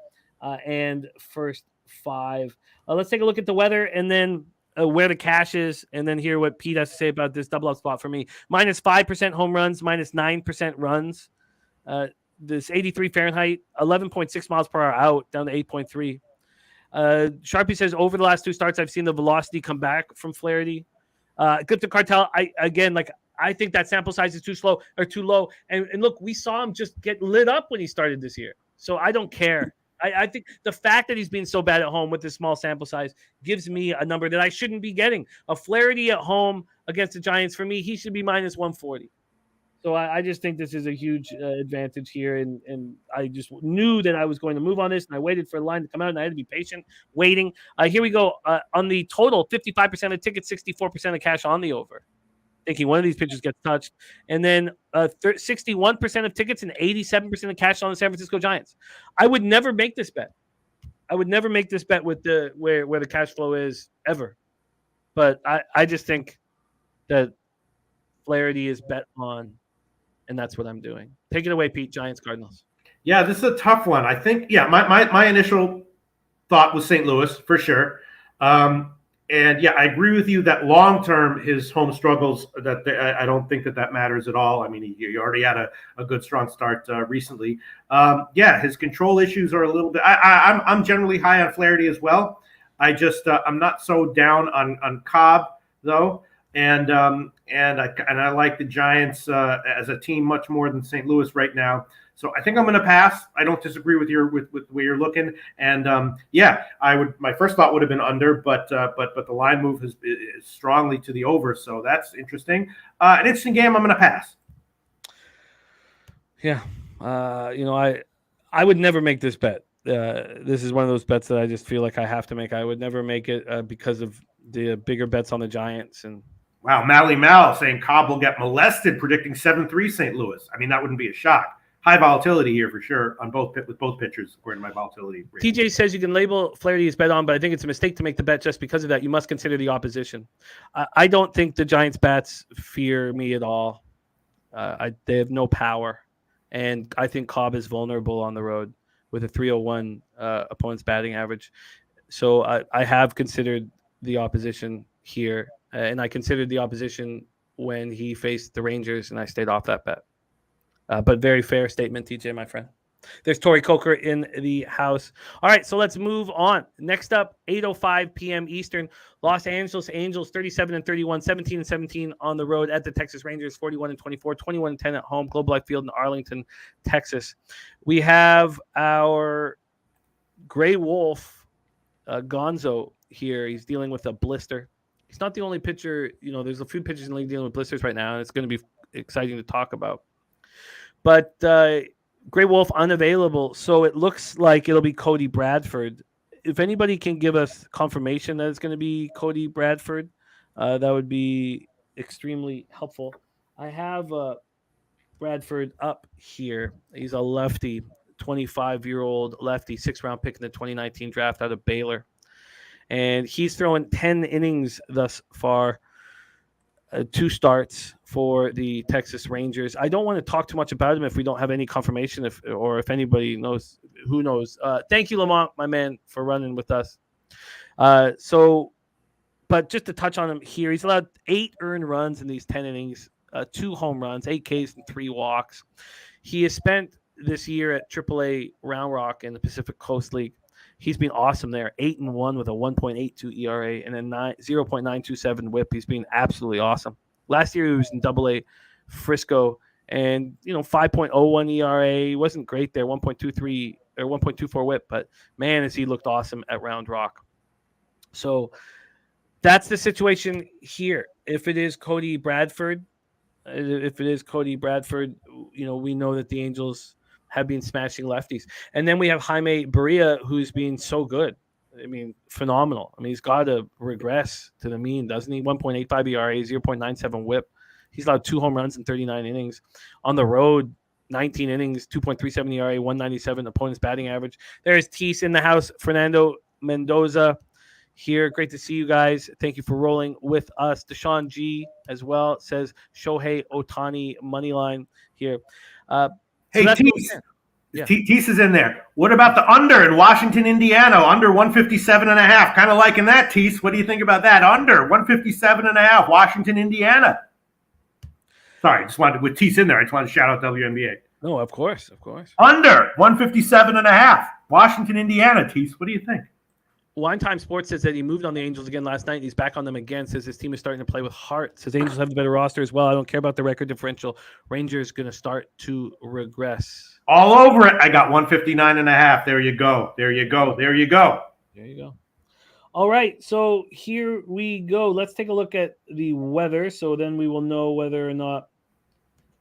and first 5. Let's take a look at the weather and then where the cash is, and then hear what Pete has to say about this double up spot for me. Minus 5% home runs, minus 9% runs. This 83 Fahrenheit, 11.6 miles per hour out, down to 8.3. Sharpie says over the last 2 starts, I've seen the velocity come back from Flaherty. Clifton Cartel, I think that sample size is too low. And look, we saw him just get lit up when he started this year. So I don't care. I think the fact that he's been so bad at home with this small sample size gives me a number that I shouldn't be getting. A Flaherty at home against the Giants, for me, he should be minus 140. So I just think this is a huge advantage here, and I just knew that I was going to move on this, and I waited for the line to come out, and I had to be patient, waiting. Here we go. On the total, 55% of tickets, 64% of cash on the over. Thinking one of these pitchers gets touched. And then 61% of tickets and 87% of cash on the San Francisco Giants. I would never make this bet. I would never make this bet with the where the cash flow is ever. But I just think that Flaherty is bet on, and that's what I'm doing. Take it away, Pete. Giants, Cardinals. Yeah, this is a tough one. I think, my initial thought was St. Louis for sure. And yeah, I agree with you that long term, his home struggles, I don't think that matters at all. I mean, he already had a good strong start recently. His control issues are a little bit. I'm generally high on Flaherty as well. I just I'm not so down on Cobb though, and I like the Giants as a team much more than St. Louis right now. So I think I'm going to pass. I don't disagree with the way you're looking. And I would. My first thought would have been under, but the line move is strongly to the over. So that's interesting. An interesting game. I'm going to pass. Yeah, I would never make this bet. This is one of those bets that I just feel like I have to make. I would never make it because of the bigger bets on the Giants. And wow, Mally Mal saying Cobb will get molested, predicting 7-3 St. Louis. I mean, that wouldn't be a shock. High volatility here for sure on with both pitchers, according to my volatility rating. TJ says you can label Flaherty as bet on, but I think it's a mistake to make the bet just because of that. You must consider the opposition. I don't think the Giants bats fear me at all. They have no power, and I think Cobb is vulnerable on the road with a 301 opponent's batting average. So I have considered the opposition here, and I considered the opposition when he faced the Rangers, and I stayed off that bet. But very fair statement, TJ, my friend. There's Tori Coker in the house. All right, so let's move on. Next up, 8:05 p.m. Eastern. Los Angeles Angels 37-31, 17-17 on the road at the Texas Rangers, 41-24, 21-10 at home. Globe Life Field in Arlington, Texas. We have our Gray Wolf, Gonzo here. He's dealing with a blister. He's not the only pitcher. There's a few pitchers in the league dealing with blisters right now, and it's going to be exciting to talk about. But Gray Wolf unavailable, so it looks like it'll be Cody Bradford. If anybody can give us confirmation that it's going to be Cody Bradford, that would be extremely helpful. I have Bradford up here. He's a lefty, 25-year-old lefty, 6th-round pick in the 2019 draft out of Baylor. And he's throwing 10 innings thus far. 2 starts for the Texas Rangers. I don't want to talk too much about him if we don't have any confirmation, if anybody knows. Who knows? Thank you, Lamont, my man, for running with us. But just to touch on him here, he's allowed 8 earned runs in these 10 innings, 2 home runs, 8 Ks, and 3 walks. He has spent this year at AAA Round Rock in the Pacific Coast League. He's been awesome there, 8-1 with a 1.82 ERA and a 0.927 WHIP. He's been absolutely awesome. Last year he was in AA Frisco, and 5.01 ERA. He wasn't great there, 1.23 or 1.24 WHIP, but man, has he looked awesome at Round Rock. So that's the situation here. If it is Cody Bradford, we know that the Angels have been smashing lefties. And then we have Jaime Barria, who's been so good. I mean, phenomenal. I mean, he's got to regress to the mean, doesn't he? 1.85 ERA, 0.97 WHIP. He's allowed 2 home runs in 39 innings. On the road, 19 innings, 2.37 ERA, 197 opponent's batting average. There's Tease in the house. Fernando Mendoza here. Great to see you guys. Thank you for rolling with us. Deshaun G as well says Shohei Ohtani moneyline here. Hey, Tease. Yeah. Tease is in there. What about the under in Washington, Indiana? Under 157.5. Kind of liking that, Tease. What do you think about that? Under 157.5, Washington, Indiana. Sorry, just wanted with Tease in there. I just wanted to shout out WNBA. No, of course. Under 157.5, Washington, Indiana. Tease, what do you think? Wine Time Sports says that he moved on the Angels again last night. And he's back on them again. Says his team is starting to play with heart. Says Angels have the better roster as well. I don't care about the record differential. Rangers going to start to regress. All over it. I got 159.5. There you go. All right. So here we go. Let's take a look at the weather. So then we will know whether or not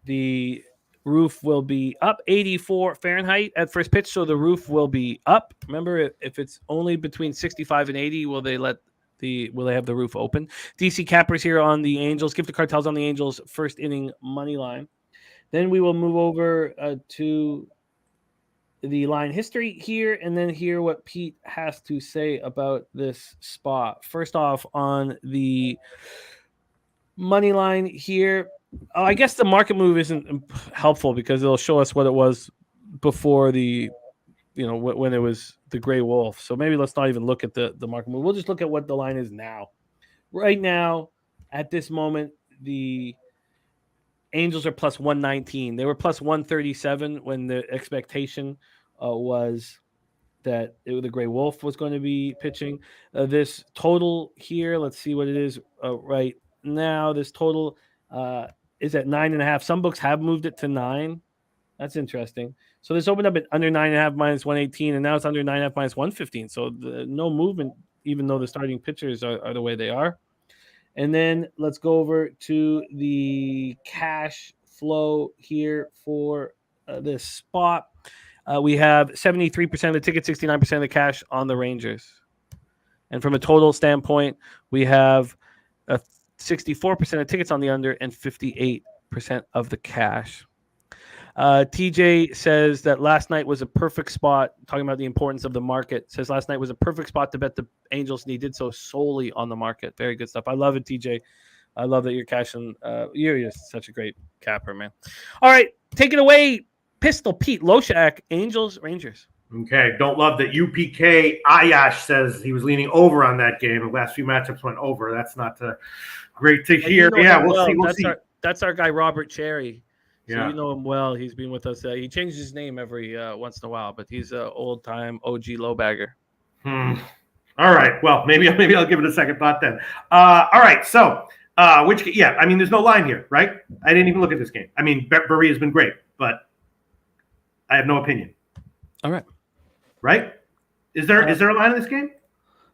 The roof will be up 84 Fahrenheit at first pitch, so the roof will be up. Remember, if it's only between 65 and 80, will they have the roof open? DC Cappers here on the Angels. Gift cartels on the Angels first inning money line. Then we will move over to the line history here, and then hear what Pete has to say about this spot. First off, on the money line here, I guess the market move isn't helpful because it'll show us what it was before the, when it was the Gray Wolf. So maybe let's not even look at the market move. We'll just look at what the line is now. Right now, at this moment, the Angels are plus 119. They were plus 137 when the expectation was that the Gray Wolf was going to be pitching. This total here, let's see what it is right now. This total is at 9.5. Some books have moved it to 9. That's interesting. So this opened up at under 9.5 minus 118, and now it's under 9.5 minus 115. So no movement, even though the starting pitchers are the way they are. And then let's go over to the cash flow here for this spot. We have 73% of the tickets, 69% of the cash on the Rangers. And from a total standpoint, we have 64% of tickets on the under and 58% of the cash. TJ says that last night was a perfect spot, talking about the importance of the market, says last night was a perfect spot to bet the Angels, and he did so solely on the market. Very good stuff. I love it, TJ. I love that you're cashing. You're just such a great capper, man. All right, take it away, Pistol Pete Loshak, Angels, Rangers. Okay, don't love that UPK Ayash says he was leaning over on that game. The last few matchups went over. That's not great to hear. Yeah, we'll see. We'll see. That's our guy, Robert Cherry. So yeah. You know him well. He's been with us. He changes his name every once in a while, but he's an old-time OG low bagger. All right. Well, maybe I'll give it a second thought then. All right. So, I mean, there's no line here, right? I didn't even look at this game. I mean, Burry has been great, but I have no opinion. All right. Right? Is there a line in this game?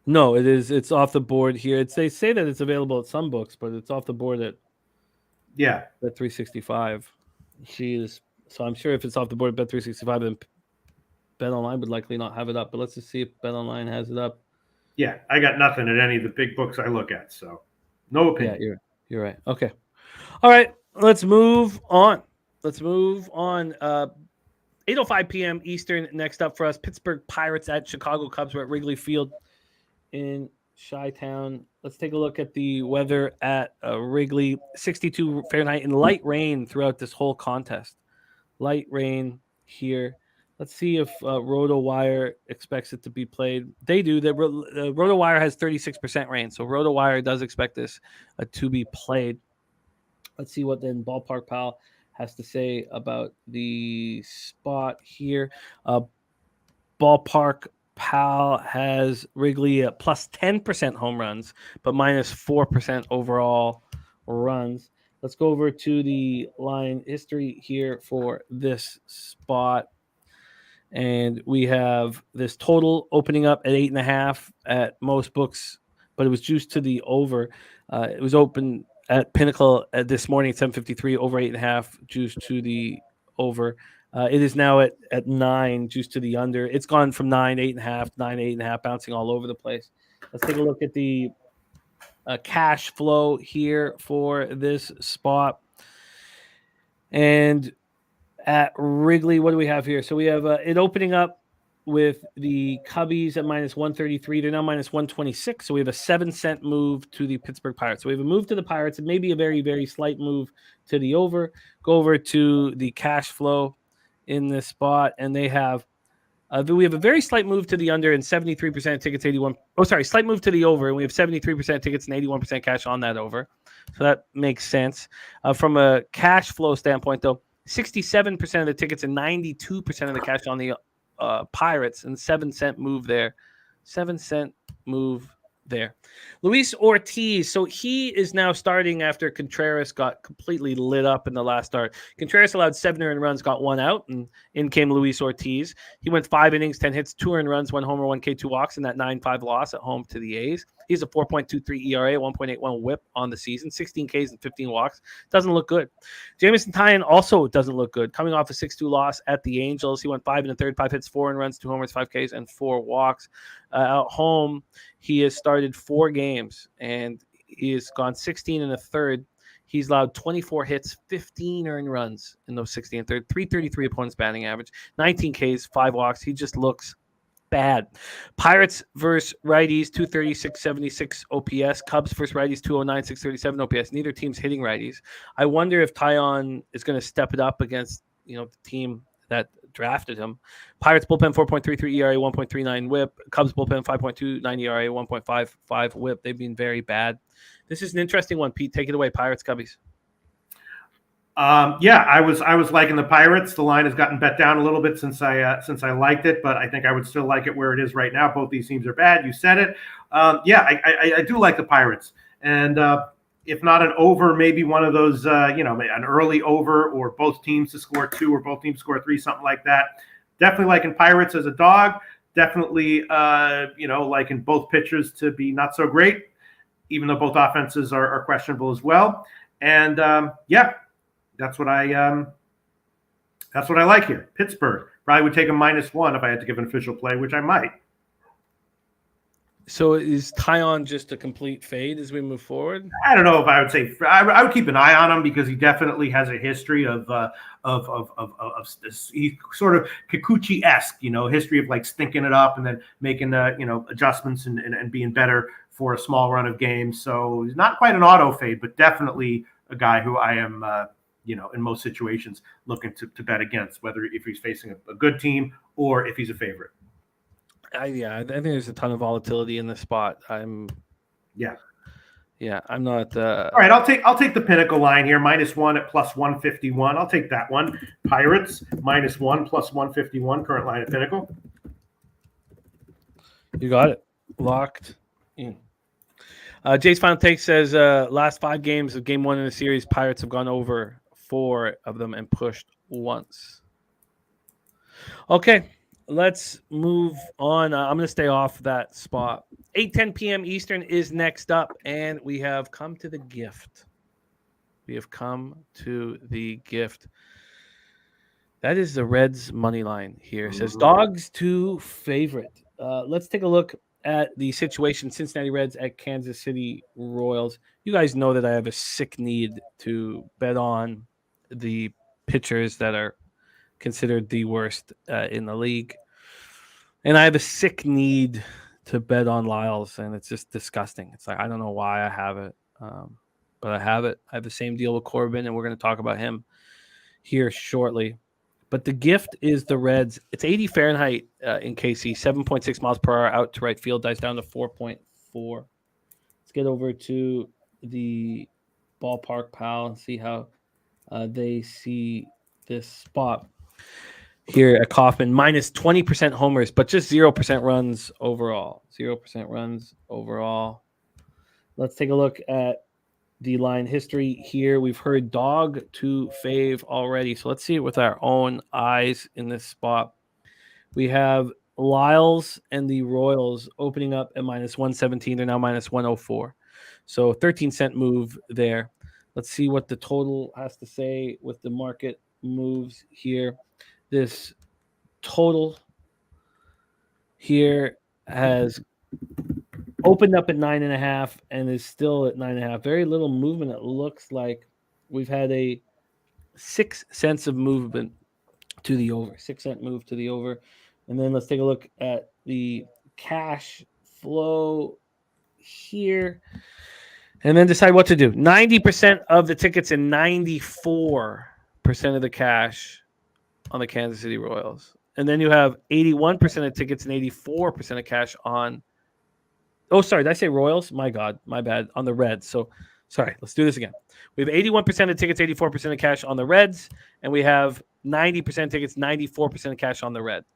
No, it is. It's off the board here. They say that it's available at some books, but it's off the board at 365. So I'm sure if it's off the board at Bet365, then BetOnline would likely not have it up. But let's just see if BetOnline has it up. Yeah, I got nothing at any of the big books I look at, so no opinion. Yeah, you're right. Okay. All right, let's move on. 8:05 p.m. Eastern. Next up for us, Pittsburgh Pirates at Chicago Cubs. We're at Wrigley Field in Chi-Town. Let's take a look at the weather at Wrigley. 62 Fahrenheit and light rain throughout this whole contest. Light rain here. Let's see if RotoWire expects it to be played. They do. RotoWire has 36% rain, so RotoWire does expect this to be played. Let's see what then Ballpark Pal has to say about the spot here. Ballpark Pal has Wrigley at plus 10% home runs, but minus 4% overall runs. Let's go over to the line history here for this spot. And we have this total opening up at 8.5 at most books, but it was juiced to the over. It was open at Pinnacle this morning at 7:53, over 8.5, juiced to the over. It is now at 9, juiced to the under. It's gone from 9, 8.5, 9, 8.5, bouncing all over the place. Let's take a look at the cash flow here for this spot. And at Wrigley, what do we have here? So we have it opening up with the Cubbies at minus 133. They're now minus 126. So we have a 7-cent move to the Pittsburgh Pirates. So we have a move to the Pirates and maybe a very, very slight move to the over. Go over to the cash flow in this spot, and they have we have a very slight move to the under and 73% of tickets, slight move to the over, and we have 73% tickets and 81% cash on that over. So that makes sense. From a cash flow standpoint, though, 67% of the tickets and 92% of the cash on the Pirates, and 7-cent move there. 7-cent move there. Luis Ortiz. So he is now starting after Contreras got completely lit up in the last start. Contreras allowed 7 earned runs, got 1 out, and in came Luis Ortiz. He went 5 innings, 10 hits, 2 earned runs, 1 homer, 1 K, 2 walks in that 9-5 loss at home to the A's. He's a 4.23 ERA, 1.81 whip on the season, 16 Ks and 15 walks. Doesn't look good. Jamison Tyon also doesn't look good. Coming off a 6-2 loss at the Angels, he went 5 1/3, 5 hits, 4 earned runs, 2 homers, 5 Ks, and 4 walks. At home, he has started 4 games, and he has gone 16 1/3. He's allowed 24 hits, 15 earned runs in those 16 1/3, 333 opponent's batting average, 19 Ks, 5 walks. He just looks bad. Pirates versus righties, 230, 676 OPS. Cubs versus righties, 209, 637 OPS. Neither team's hitting righties. I wonder if Tyon is going to step it up against, the team that drafted him. Pirates bullpen 4.33 ERA, 1.39 whip. Cubs bullpen 5.29 ERA, 1.55 whip. They've been very bad. This is an interesting one, Pete. Take it away, Pirates, Cubbies. I was liking the Pirates. The line has gotten bet down a little bit since I liked it, but I think I would still like it where it is right now. Both these teams are bad. You said it. I do like the Pirates, and if not an over, maybe one of those, an early over, or both teams to score 2 or both teams score 3, something like that. Definitely liking Pirates as a dog. Definitely, liking both pitchers to be not so great, even though both offenses are questionable as well. And that's what I like here. Pittsburgh probably would take a -1 if I had to give an official play, which I might. So is Tyon just a complete fade as we move forward? I don't know if I would say I would keep an eye on him, because he definitely has a history of this. He's sort of Kikuchi-esque, history of like stinking it up and then making adjustments and being better for a small run of games. So he's not quite an auto fade, but definitely a guy who I am in most situations looking to bet against, whether if he's facing a good team or if he's a favorite. I think there's a ton of volatility in this spot. I'm not. All right, I'll take the Pinnacle line here, -1 at +151. I'll take that one. Pirates -1 +151. Current line at Pinnacle. You got it locked in. Jay's final take says last 5 games of game 1 in the series, Pirates have gone over 4 of them and pushed once. Okay. Let's move on. I'm going to stay off that spot. 8:10 p.m. Eastern is next up, and we have come to the gift. That is the Reds money line here. It says dogs to favorite. Let's take a look at the situation. Cincinnati Reds at Kansas City Royals. You guys know that I have a sick need to bet on the pitchers that are considered the worst in the league. And I have a sick need to bet on Lyles, and it's just disgusting. It's like, I don't know why I have it, but I have it. I have the same deal with Corbin, and we're going to talk about him here shortly. But the gift is the Reds. It's 80 Fahrenheit in KC, 7.6 miles per hour out to right field, dies down to 4.4. Let's get over to the ballpark, pal, and see how they see this spot here at Kauffman. Minus 20% homers, but just 0% runs overall. 0% runs overall. Let's take a look at the line history here. We've heard dog to fave already, so let's see it with our own eyes in this spot. We have Lyles and the Royals opening up at minus 117. They're now minus 104. So 13-cent move there. Let's see what the total has to say with the market moves here. This total here has opened up at 9.5 and is still at 9.5. Very little movement. It looks like we've had a 6 cents of movement to the over. 6-cent move to the over. And then let's take a look at the cash flow here and then decide what to do. 90% of the tickets and 94% of the cash on the Kansas City Royals. And then you have 81% of tickets and 84% of cash on did I say Royals? My God, my bad. On the Reds. So, sorry, let's do this again. We have 81% of tickets, 84% of cash on the Reds, and we have 90% tickets, 94% of cash on the Reds.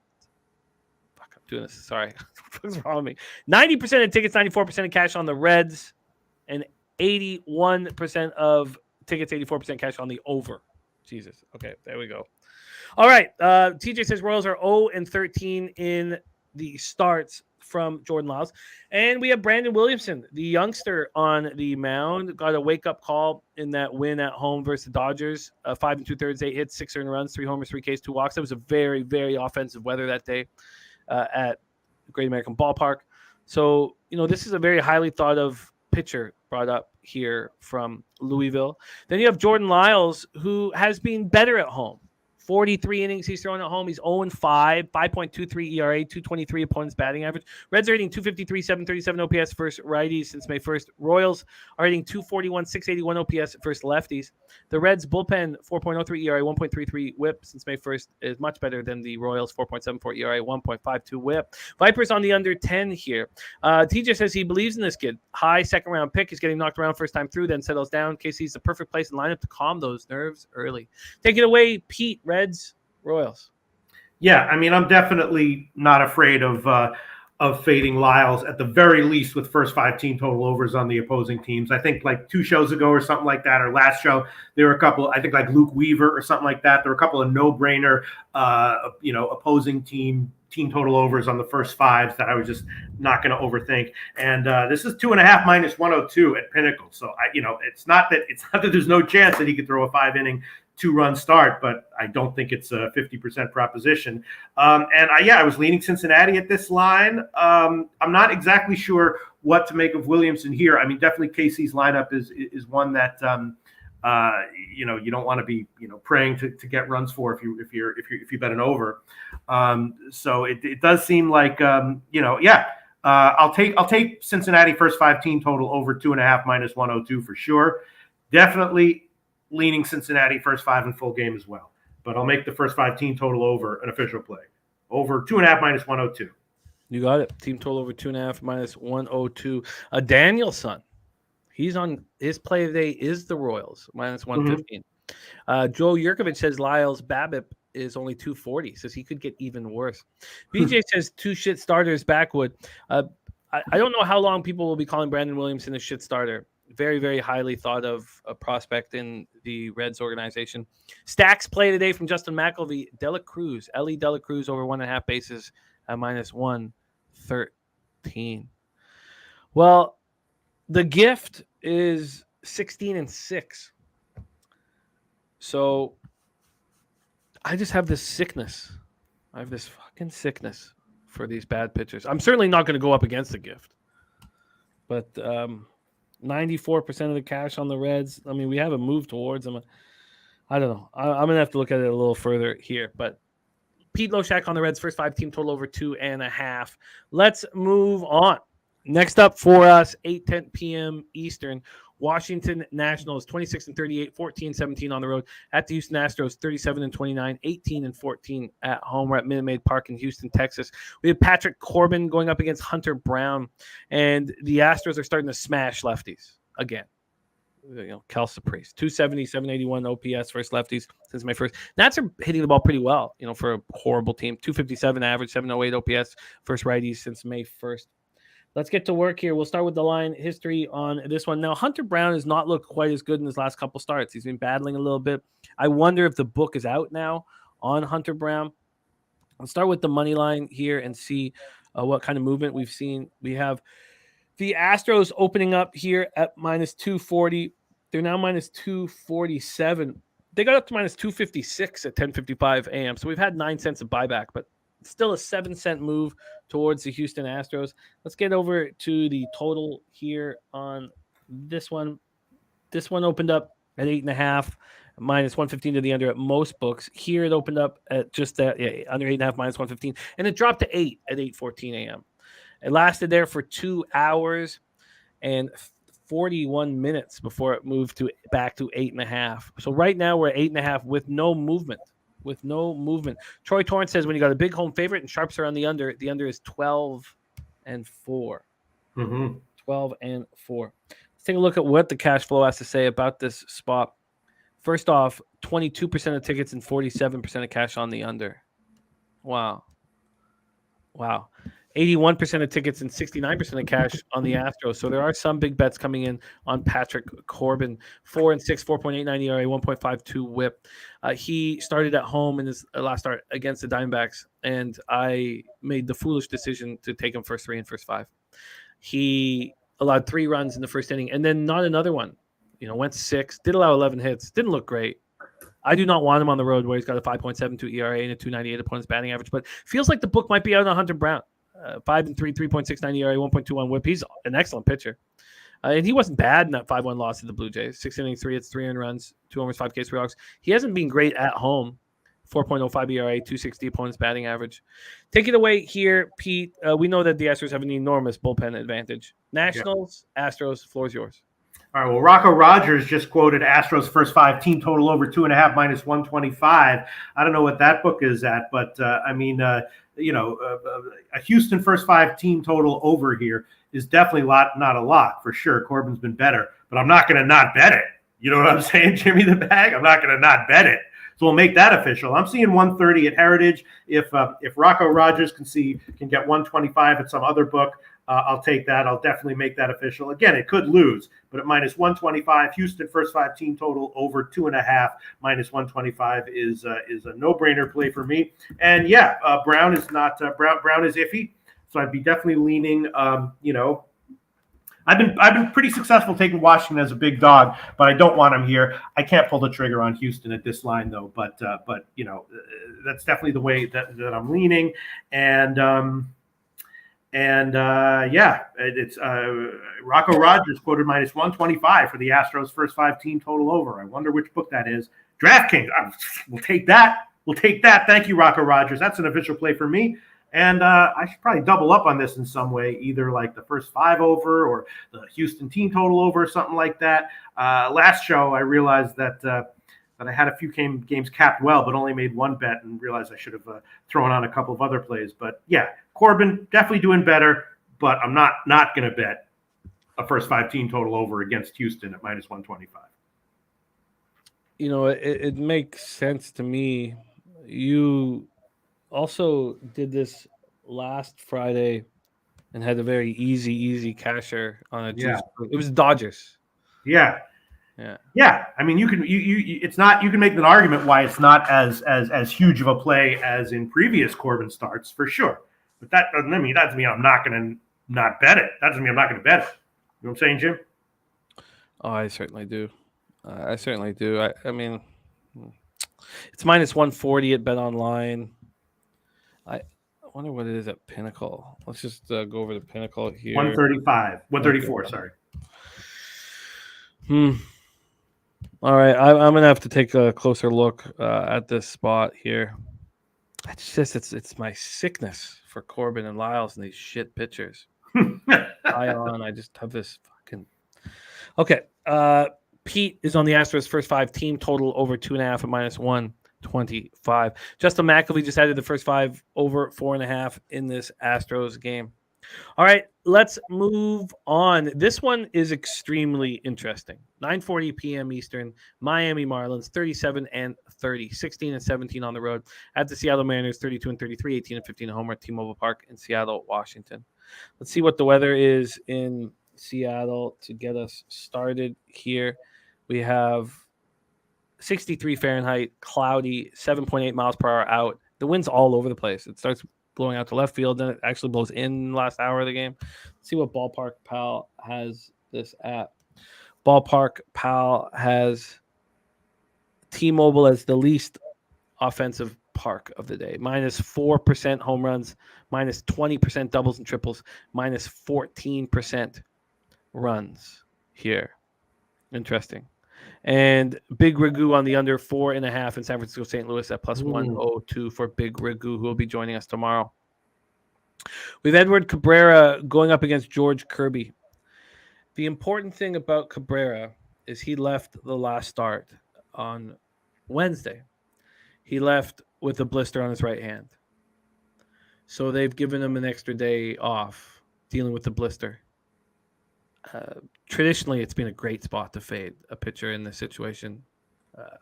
doing this. Sorry. What's wrong with me? 90% of tickets, 94% of cash on the Reds, and 81% of tickets, 84% cash on the over. Jesus. Okay, there we go. All right. TJ says Royals are 0-13 in the starts from Jordan Lyles. And we have Brandon Williamson, the youngster, on the mound. Got a wake-up call in that win at home versus the Dodgers. 5 2/3, 8 hits, 6 earned runs, 3 homers, 3 Ks, 2 walks. It was a very, very offensive weather that day at Great American Ballpark. So, this is a very highly thought of pitcher brought up here from Louisville. Then you have Jordan Lyles, who has been better at home. 43 innings he's thrown at home. He's 0-5, 5.23 ERA, 223 opponent's batting average. Reds are hitting 253, 737 OPS versus righties since May 1st. Royals are hitting 241, 681 OPS versus lefties. The Reds bullpen 4.03 ERA, 1.33 WHIP since May 1st is much better than the Royals 4.74 ERA, 1.52 WHIP. Vipers on the under 10 here. TJ says he believes in this kid. High second round pick. He's getting knocked around first time through, then settles down. KC's the perfect place and lineup to calm those nerves early. Take it away, Pete. Reds, Royals. Yeah, I mean, I'm definitely not afraid of fading Lyles at the very least with first 5 team total overs on the opposing teams. I think like 2 shows ago or something like that, or last show, there were a couple, I think like Luke Weaver or something like that. There were a couple of no-brainer, opposing team total overs on the first 5s that I was just not going to overthink. And this is 2.5 minus 102 at Pinnacle. So it's not that there's no chance that he could throw a 5-inning 2-run start, but I don't think it's a 50% proposition. I was leaning Cincinnati at this line. I'm not exactly sure what to make of Williamson here. I mean, definitely KC's lineup is one that you don't want to be praying to get runs for if you bet an over. So it does seem like I'll take Cincinnati first 5 team total over 2.5 minus 102 for sure. Definitely leaning Cincinnati first 5 in full game as well. But I'll make the first 5 team total over an official play. Over 2.5 minus 102. You got it. Team total over 2.5 minus 102. Danielson. He's on his play today is the Royals, minus 115. Joe Yurkovich says Lyles BABIP is only 240. Says he could get even worse. BJ says 2 shit starters backwood. I don't know how long people will be calling Brandon Williamson a shit starter. Very, very highly thought of a prospect in the Reds organization. Stacks play today from Justin McElvey. Ellie Dela Cruz over 1.5 bases at minus 113. Well, the gift is 16-6. So I just have this sickness. I have this fucking sickness for these bad pitchers. I'm certainly not going to go up against the gift. But 94% of the cash on the Reds. I mean, we have a move towards them. I don't know. I'm going to have to look at it a little further here. But Pete Loshak on the Reds, first 5 team total over 2.5. Let's move on. Next up for us, 8:10 p.m. Eastern, Washington Nationals, 26-38, 14-17 on the road. At the Houston Astros, 37-29, 18-14 at home. We're at Minute Maid Park in Houston, Texas. We have Patrick Corbin going up against Hunter Brown, and the Astros are starting to smash lefties again. Cal Caprice, 270, 781 OPS versus lefties since May 1st. Nats are hitting the ball pretty well, for a horrible team. 257 average, 708 OPS versus righties since May 1st. Let's get to work here. We'll start with the line history on this one. Now, Hunter Brown has not looked quite as good in his last couple starts. He's been battling a little bit. I wonder if the book is out now on Hunter Brown. Let's start with the money line here and see what kind of movement we've seen. We have the Astros opening up here at minus 240. They're now minus 247. They got up to minus 256 at 10:55 a.m. So we've had 9 cents of buyback, but still a 7-cent move towards the Houston Astros. Let's get over to the total here on this one. This one opened up at 8.5, minus 115 to the under at most books. Here it opened up at just that under 8.5, minus 115, and it dropped to 8 at 8:14 a.m. It lasted there for 2 hours and 41 minutes before it moved back to 8.5. So right now we're at 8.5 with no movement. Troy Torrance says when you got a big home favorite and sharps are on the under is 12-4. 12-4. Let's take a look at what the cash flow has to say about this spot. First off, 22% of tickets and 47% of cash on the under. Wow. Wow. 81% of tickets and 69% of cash on the Astros. So there are some big bets coming in on Patrick Corbin. 4-6, 4.89 ERA, 1.52 WHIP. He started at home in his last start against the Diamondbacks, and I made the foolish decision to take him first 3 and first 5. He allowed 3 runs in the first inning, and then not another one. Went 6, did allow 11 hits, didn't look great. I do not want him on the road where he's got a 5.72 ERA and a 2.98 opponent's batting average, but feels like the book might be out on Hunter Brown. 5-3, 3.69 ERA, 1.21 WHIP. He's an excellent pitcher. And he wasn't bad in that 5-1 loss to the Blue Jays. 6 innings, 3 hits, 3 earned runs, 2 homers, 5 Ks, 3 walks. He hasn't been great at home. 4.05 ERA, 260 opponent's batting average. Take it away here, Pete. We know that the Astros have an enormous bullpen advantage. Nationals, Astros, floor is yours. All right, well, Rocco Rogers just quoted Astros first 5 team total over 2.5 minus 125. I don't know what that book is at, but a Houston first 5 team total over here is definitely not a lot for sure. Corbin's been better, but I'm not going to not bet it. You know what I'm saying, Jimmy the Bag? I'm not going to not bet it. So we'll make that official. I'm seeing 130 at Heritage. If Rocco Rogers can get 125 at some other book, I'll take that. I'll definitely make that official. Again, it could lose, but at minus 125, Houston first 5 team total over 2.5 minus 125 is a no-brainer play for me. And yeah, Brown is not Brown is iffy, so I'd be definitely leaning. I've been pretty successful taking Washington as a big dog, but I don't want him here. I can't pull the trigger on Houston at this line though. But that's definitely the way that I'm leaning. It's Rocco Rogers quoted minus 125 for the Astros first 5 team total over. I wonder which book that is. DraftKings. We'll take that. Thank you, Rocco Rogers. That's an official play for me. And I should probably double up on this in some way, either like the first 5 over or the Houston team total over or something like that. Last show, I realized that I had a few games capped well, but only made one bet and realized I should have thrown on a couple of other plays. But yeah, Corbin definitely doing better, but I'm not going to bet a first 5 team total over against Houston at minus 125. It makes sense to me. You also did this last Friday and had a very easy casher on a Tuesday. It was Dodgers. Yeah. I mean, you can make an argument why it's not as huge of a play as in previous Corbin starts for sure. But that doesn't mean I'm not going to not bet it. That doesn't mean I'm not going to bet it. You know what I'm saying, Jim? Oh, I certainly do. I mean, it's minus 140 at Bet Online. I wonder what it is at Pinnacle. Let's just go over to Pinnacle here. 134. Sorry. All right, I'm gonna have to take a closer look at this spot here. It's my sickness for Corbin and Lyles and these shit pitchers. I just have this fucking. Okay, Pete is on the Astros first 5 team total over 2.5 at minus 125. Justin McAfee just added the first 5 over 4.5 in this Astros game. All right, let's move on. This one is extremely interesting. 9:40 p.m. Eastern, Miami Marlins 37-30, 16-17 on the road at the Seattle Mariners 32-33, 18-15 at home at T-Mobile Park in Seattle, Washington. Let's see what the weather is in Seattle to get us started here. We have 63 Fahrenheit, cloudy, 7.8 miles per hour out. The wind's all over the place. It starts blowing out to left field, then it actually blows in the last hour of the game. Let's see what Ballpark Pal has this at. Ballpark Pal has T-Mobile as the least offensive park of the day. Minus 4% home runs, minus 20% doubles and triples, minus 14% runs here. Interesting. And Big Ragu on the under 4.5 in San Francisco, St. Louis at plus 102 for Big Ragu, who will be joining us tomorrow. We have Edward Cabrera going up against George Kirby. The important thing about Cabrera is he left the last start on Wednesday. He left with a blister on his right hand. So they've given him an extra day off dealing with the blister. Traditionally, it's been a great spot to fade a pitcher in this situation.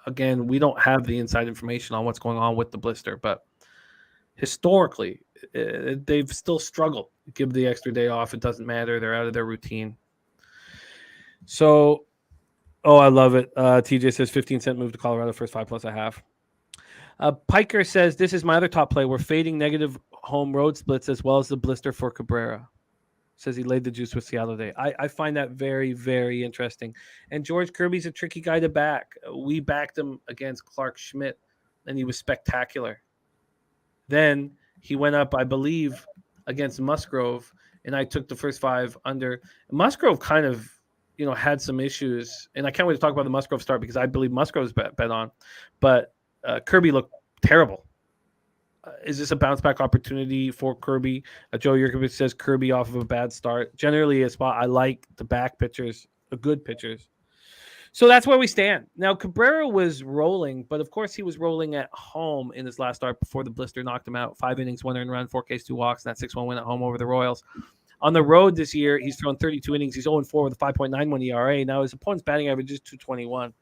Again, we don't have the inside information on what's going on with the blister, but historically, they've still struggled. Give the extra day off. It doesn't matter. They're out of their routine. So, I love it. TJ says 15-cent move to Colorado, first 5+1/2. Piker says, this is my other top play. We're fading negative home road splits as well as the blister for Cabrera. Says he laid the juice with Seattle today. I find that very, very interesting. And George Kirby's a tricky guy to back. We backed him against Clark Schmidt, and he was spectacular. Then he went up, I believe, against Musgrove, and I took the first 5 under. Musgrove kind of, had some issues, and I can't wait to talk about the Musgrove start because I believe Musgrove's bet on. But Kirby looked terrible. Is this a bounce back opportunity for Kirby? Joe Yurkovich says Kirby off of a bad start. Generally, a spot I like the back pitchers, the good pitchers. So that's where we stand. Now, Cabrera was rolling, but of course he was rolling at home in his last start before the blister knocked him out. 5 innings, 1 earned run, 4 Ks, 2 walks, and that 6-1 win at home over the Royals. On the road this year, he's thrown 32 innings. He's 0-4 with a 5.91 ERA. Now his opponent's batting average is .221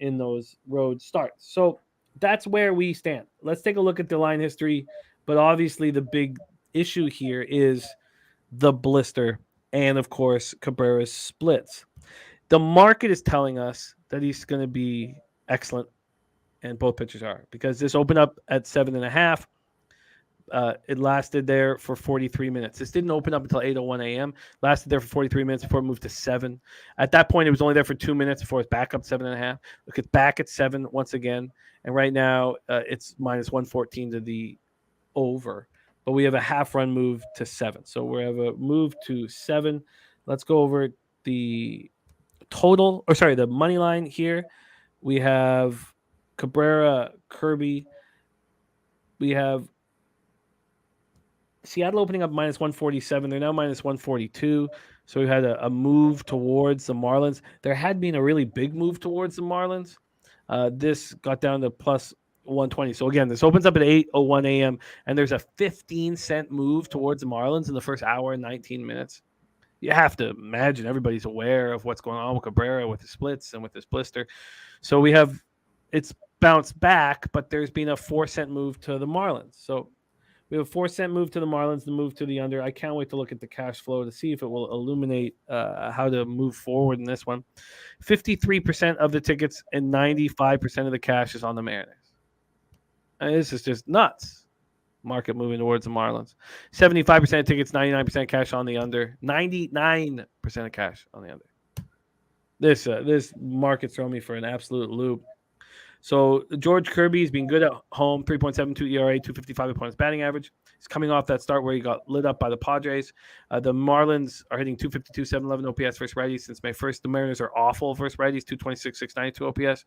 in those road starts. So that's where we stand. Let's take a look at the line history. But obviously the big issue here is the blister and, of course, Cabrera's splits. The market is telling us that he's going to be excellent, and both pitchers are, because this opened up at 7.5. It lasted there for 43 minutes. This didn't open up until 8:01 a.m. Lasted there for 43 minutes before it moved to 7. At that point, it was only there for 2 minutes before it's back up 7.5. Look, it's back at 7 once again. And right now, it's -114 to the over. But we have a half-run move to 7. So we have a move to 7. Let's go over the the money line here. We have Cabrera, Kirby. We have Seattle opening up -147. They're now -142. So we had a move towards the Marlins. There had been a really big move towards the Marlins. This got down to +120. So again, this opens up at 8:01 a.m. and there's a 15-cent move towards the Marlins in the first hour and 19 minutes. You have to imagine everybody's aware of what's going on with Cabrera, with the splits and with this blister. So it's bounced back, but there's been a 4-cent move to the Marlins. So we have a 4-cent move to the Marlins, the move to the under. I can't wait to look at the cash flow to see if it will illuminate how to move forward in this one. 53% of the tickets and 95% of the cash is on the Mariners. And this is just nuts. Market moving towards the Marlins. 75% of tickets, 99% cash on the under. 99% of cash on the under. This market's throwing me for an absolute loop. So George Kirby's been good at home, 3.72 ERA, 255 opponent's batting average. He's coming off that start where he got lit up by the Padres. The Marlins are hitting 252, 711 OPS versus righties since May 1st. The Mariners are awful versus righties, 226, 692 OPS.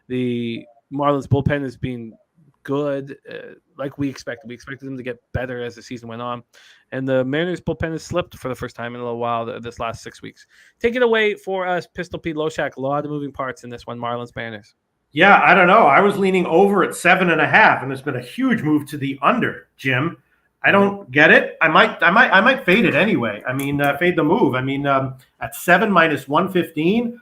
The Marlins bullpen has been good, like we expected. We expected them to get better as the season went on. And the Mariners bullpen has slipped for the first time in a little while this last 6 weeks. Take it away for us, Pistol Pete Loshak. A lot of moving parts in this one, Marlins Mariners. Yeah, I don't know. I was leaning over at 7.5, and there's been a huge move to the under, Jim. I don't get it. I might fade it anyway. I mean, fade the move. I mean, at 7 -115,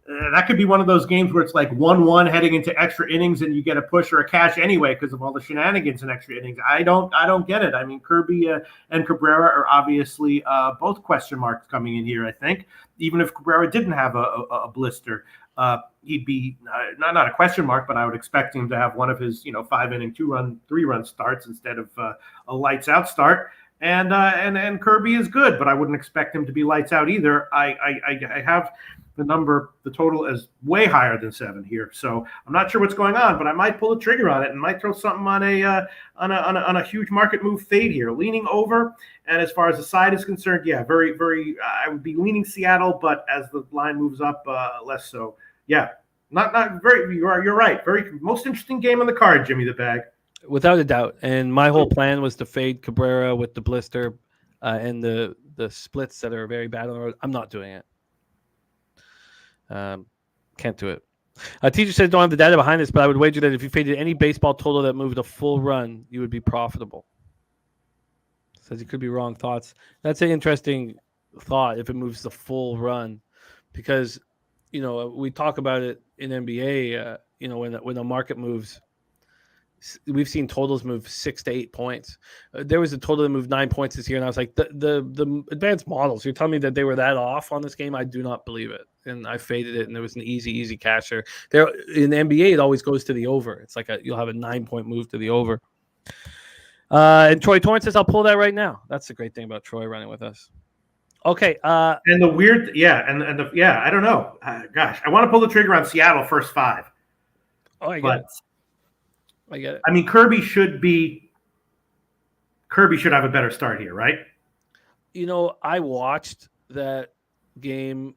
that could be one of those games where it's like 1-1 heading into extra innings, and you get a push or a cash anyway because of all the shenanigans in extra innings. I don't get it. I mean, Kirby and Cabrera are obviously both question marks coming in here. I think even if Cabrera didn't have a blister, he'd be not a question mark, but I would expect him to have one of his 5-inning, 2-run, 3-run starts instead of a lights out start. And Kirby is good, but I wouldn't expect him to be lights out either. I have the total is way higher than 7 here, so I'm not sure what's going on, but I might pull a trigger on it and might throw something on a huge market move fade here, leaning over. And as far as the side is concerned, yeah, very, very. I would be leaning Seattle, but as the line moves up, less so. Yeah, not very. You're right. Very most interesting game on the card, Jimmy the Bag. Without a doubt. And my whole plan was to fade Cabrera with the blister and the splits that are very bad on the road. I'm not doing it. Can't do it. Teacher says don't have the data behind this, but I would wager that if you faded any baseball total that moved a full run, you would be profitable. Says you could be wrong. Thoughts? That's an interesting thought if it moves the full run, because we talk about it in NBA. When the market moves we've seen totals move 6 to 8 points. There was a total that moved 9 points this year, and I was like, the advanced models, you're telling me that they were that off on this game? I do not believe it. And I faded it, and it was an easy casher. There in the NBA, it always goes to the over. It's like you'll have a 9-point move to the over. And Troy Torrance says, I'll pull that right now. That's the great thing about Troy running with us. Okay. And the weird, I don't know. Gosh, I want to pull the trigger on Seattle first 5. Oh, I get it. I mean, Kirby should have a better start here, right? You know, I watched that game,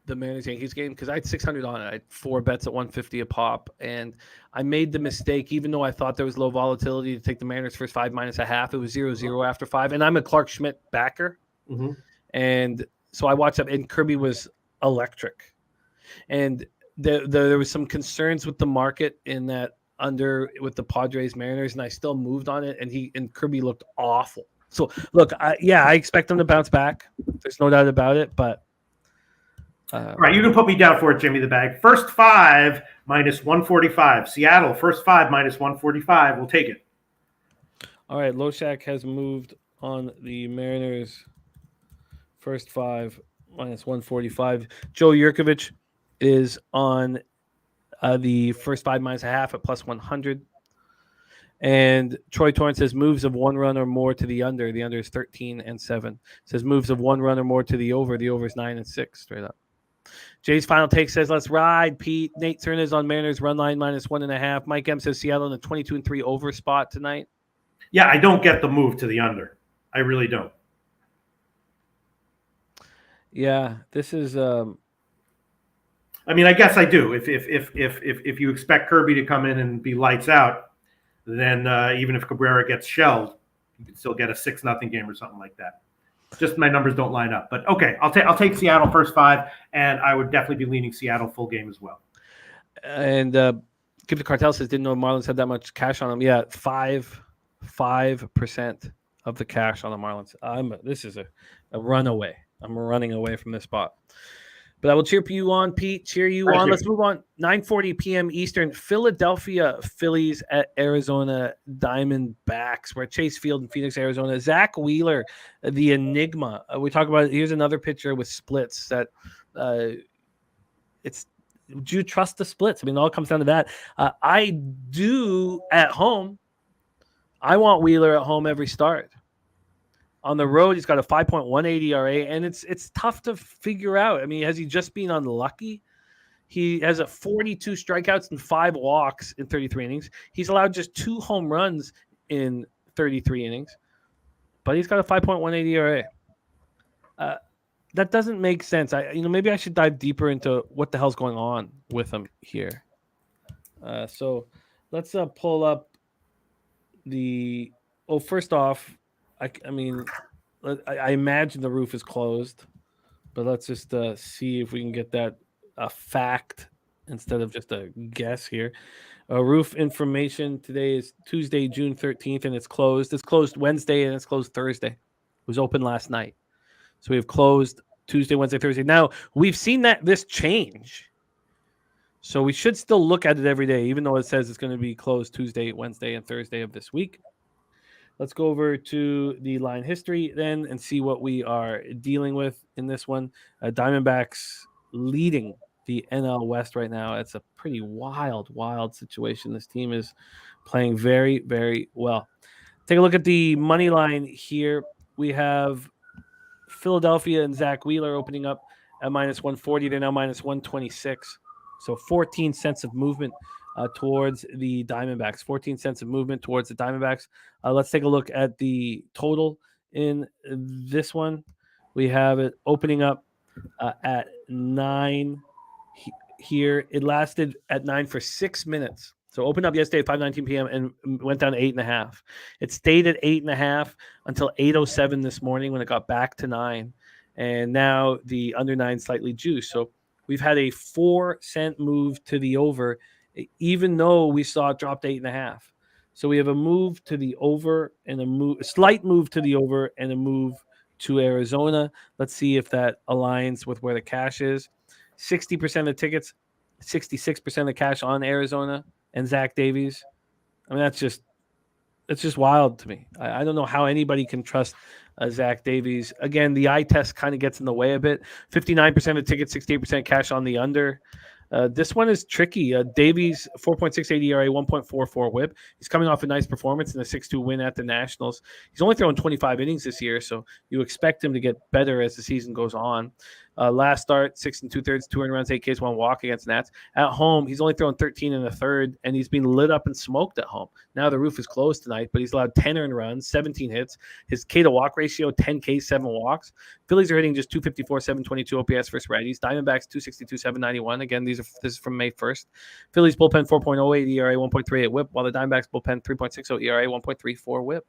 the Mariners-Yankees game, because I had 600 on it. I had 4 bets at 150 a pop, and I made the mistake, even though I thought there was low volatility, to take the Mariners first 5 minus a half. It was 0-0 after 5, and I'm a Clark Schmidt backer. Mm-hmm. And so I watched that, and Kirby was electric. And there was some concerns with the market in that under with the Padres Mariners, and I still moved on it, and Kirby looked awful. So look, I expect them to bounce back. There's no doubt about it, but right, you can put me down for it, Jimmy the Bag. First 5 minus 145. Seattle, first 5 minus 145. We'll take it. All right, Loshak has moved on the Mariners first 5 minus 145. Joe Yurkovich is on the first 5 minus a half at plus 100. And Troy Torrance says moves of 1 run or more to the under. The under is 13-7. Says moves of 1 run or more to the over. The over is 9-6 straight up. Jay's final take says, let's ride, Pete. Nate Cerna is on Mariners run line minus 1.5. Mike M says Seattle in the 22-3 over spot tonight. Yeah, I don't get the move to the under. I really don't. Yeah, this is. I mean, I guess I do. If you expect Kirby to come in and be lights out, then even if Cabrera gets shelled, you can still get a 6-0 game or something like that. Just my numbers don't line up. But okay, I'll take Seattle first 5, and I would definitely be leaning Seattle full game as well. And Give the Cartel says didn't know Marlins had that much cash on them. Yeah, 5% of the cash on the Marlins. This is a runaway. I'm running away from this spot. But I will cheer you on, Pete. Cheer you Thank on. you. Let's move on. 9:40 p.m. Eastern. Philadelphia Phillies at Arizona Diamondbacks. We're at Chase Field in Phoenix, Arizona. Zach Wheeler, the enigma. We talk about it. Here's another pitcher with splits. Do you trust the splits? I mean, it all comes down to that. I do at home. I want Wheeler at home every start. On the road, he's got a 5.18 ERA, and it's tough to figure out. I mean, has he just been unlucky? He has 42 strikeouts and 5 walks in 33 innings. He's allowed just 2 home runs in 33 innings, but he's got a 5.18 ERA. That doesn't make sense. Maybe I should dive deeper into what the hell's going on with him here. So let's pull up the. Oh, first off. I imagine the roof is closed, but let's just see if we can get that a fact instead of just a guess here. Roof information today is Tuesday, June 13th, and it's closed. It's closed Wednesday, and it's closed Thursday. It was open last night. So we have closed Tuesday, Wednesday, Thursday. Now, we've seen this change. So we should still look at it every day, even though it says it's going to be closed Tuesday, Wednesday, and Thursday of this week. Let's go over to the line history then and see what we are dealing with in this one. Diamondbacks leading the NL West right now. It's a pretty wild situation. This team is playing very, very well. Take a look at the money line here. We have Philadelphia and Zach Wheeler opening up at minus 140. They're now minus 126. So 14 cents of movement towards the Diamondbacks. 14 cents of movement towards the Diamondbacks. Let's take a look at the total in this one. We have it opening up at 9 here. It lasted at 9 for 6 minutes. So opened up yesterday at 5:19 p.m. and went down to 8.5. It stayed at 8.5 until 8:07 this morning when it got back to 9. And now the under 9 slightly juiced. So we've had a 4-cent move to the over, even though we saw it drop to 8.5. So we have a move to the over and a slight move to the over and a move to Arizona. Let's see if that aligns with where the cash is. 60% of tickets, 66% of cash on Arizona and Zach Davies. I mean, it's just wild to me. I don't know how anybody can trust Zach Davies. Again, the eye test kind of gets in the way a bit. 59% of tickets, 68% cash on the under. This one is tricky. Davies, 4.68 ERA, 1.44 WHIP. He's coming off a nice performance in a 6-2 win at the Nationals. He's only thrown 25 innings this year, so you expect him to get better as the season goes on. Last start, 6 2/3, 2 earned runs, 8 Ks, 1 walk against Nats. At home, he's only thrown 13 1/3, and he's been lit up and smoked at home. Now the roof is closed tonight, but he's allowed 10 earned runs, 17 hits. His K to walk ratio, 10 Ks, 7 walks. Phillies are hitting just 254, 722 OPS versus righties. Diamondbacks, 262, 791. Again, this is from May 1st. Phillies bullpen, 4.08 ERA, 1.38 WHIP, while the Diamondbacks bullpen, 3.60 ERA, 1.34 WHIP.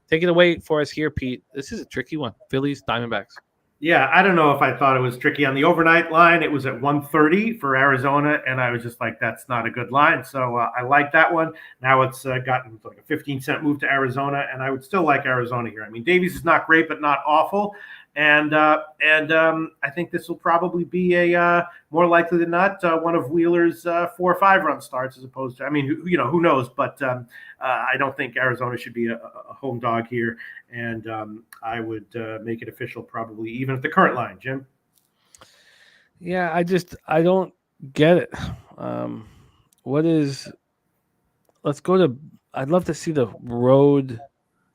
Take it away for us here, Pete. This is a tricky one. Phillies, Diamondbacks. Yeah, I don't know if I thought it was tricky. On the overnight line, it was at 130 for Arizona, and I was just like, that's not a good line. So I like that one. Now it's gotten like a 15-cent move to Arizona, and I would still like Arizona here. I mean, Davies is not great, but not awful. And I think this will probably be a more likely than not one of Wheeler's 4 or 5 run starts, as opposed to, I mean, who knows? But I don't think Arizona should be a home dog here, and I would make it official probably even at the current line. Jim? Yeah, I don't get it. Let's go to. I'd love to see the road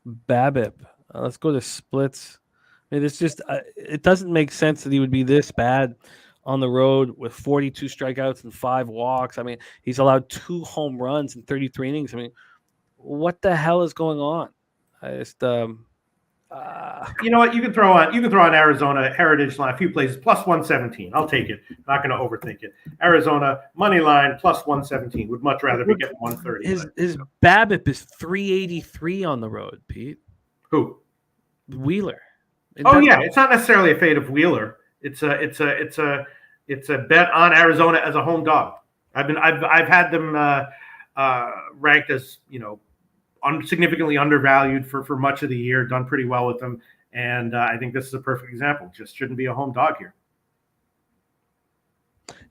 BABIP. Let's go to splits. I mean, it's just it doesn't make sense that he would be this bad on the road with 42 strikeouts and 5 walks. I mean, he's allowed 2 home runs in 33 innings. I mean, what the hell is going on? I just you know what? You can throw on Arizona Heritage line a few places plus 117. I'll take it. Not going to overthink it. Arizona money line plus 117. Would much rather be getting 130. His BABIP is 383 on the road. Pete, who? Wheeler. Oh yeah, it's not necessarily a fade of Wheeler. It's a bet on Arizona as a home dog. I've had them ranked as significantly undervalued for much of the year. Done pretty well with them, and I think this is a perfect example. Just shouldn't be a home dog here.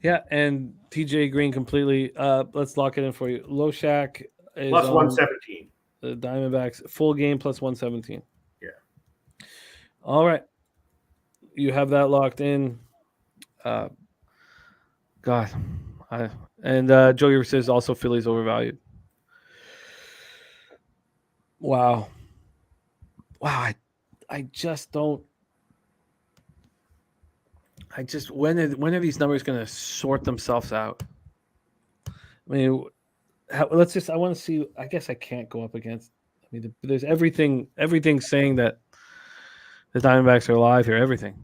Yeah, and TJ Green completely. Let's lock it in for you. Loshak is plus 117. The Diamondbacks full game plus 117. Yeah. All right. You have that locked in. God. Joey says also Phillies overvalued. Wow. I just don't. When are these numbers going to sort themselves out? I mean, I want to see. I guess I can't go up against. I mean, there's everything saying that the Diamondbacks are alive here. Everything.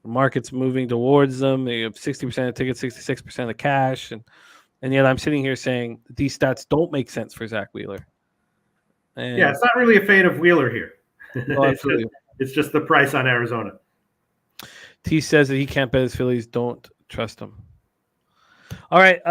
The market's moving towards them. They have 60% of tickets, 66% of cash, and yet I'm sitting here saying these stats don't make sense for Zach Wheeler. And yeah, it's not really a fade of Wheeler here. Oh, absolutely. It's just the price on Arizona. T says that he can't bet his Phillies. Don't trust him. All right,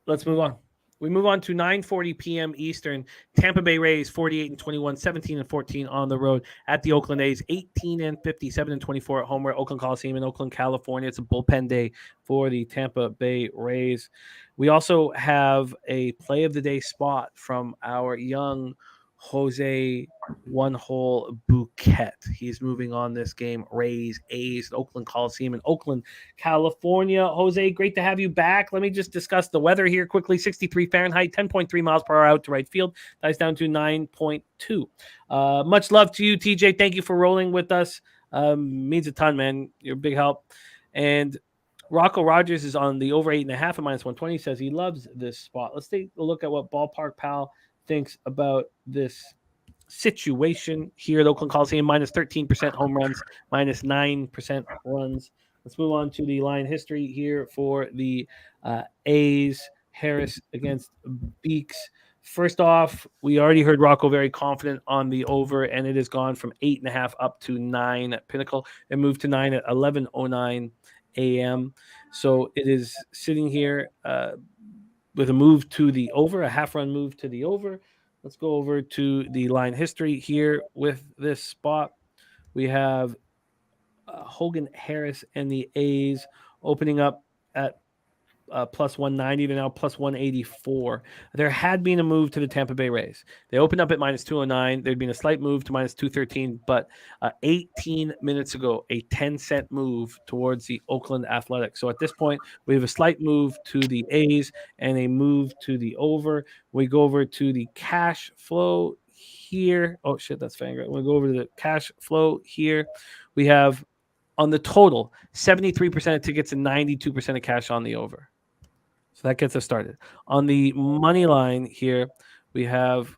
let's move on. We move on to 9:40 p.m. Eastern. Tampa Bay Rays 48-21, 17-14 on the road at the Oakland A's, 18-57-24 at home at Oakland Coliseum in Oakland, California. It's a bullpen day for the Tampa Bay Rays. We also have a play of the day spot from our young Jose One-Hole Bouquet. He's moving on this game. Rays, A's, Oakland Coliseum in Oakland, California. Jose, great to have you back. Let me just discuss the weather here quickly. 63 Fahrenheit, 10.3 miles per hour out to right field. That's down to 9.2. Much love to you, TJ. Thank you for rolling with us. Means a ton, man. You're a big help. And Rocco Rogers is on the over 8.5 at minus 120. Says he loves this spot. Let's take a look at what Ballpark Pal thinks about this situation here at Oakland Coliseum. Minus 13% home runs, minus 9% runs. Let's move on to the line history here for the A's. Harris against Beeks. First off, we already heard Rocco very confident on the over, and it has gone from 8.5 up to 9 at Pinnacle. It moved to 9 at 11:09 a.m. So it is sitting here with a move to the over, a half-run move to the over. Let's go over to the line history here with this spot. We have Hogan Harris and the A's opening up at plus 190. They're now plus 184. There had been a move to the Tampa Bay Rays. They opened up at minus 209. There'd been a slight move to minus 213, but 18 minutes ago, a 10-cent move towards the Oakland Athletics. So at this point, we have a slight move to the A's and a move to the over. We go over to the cash flow here. Oh, shit, that's Fangraphs. We'll go over to the cash flow here. We have on the total, 73% of tickets and 92% of cash on the over. So that gets us started. On the money line here, we have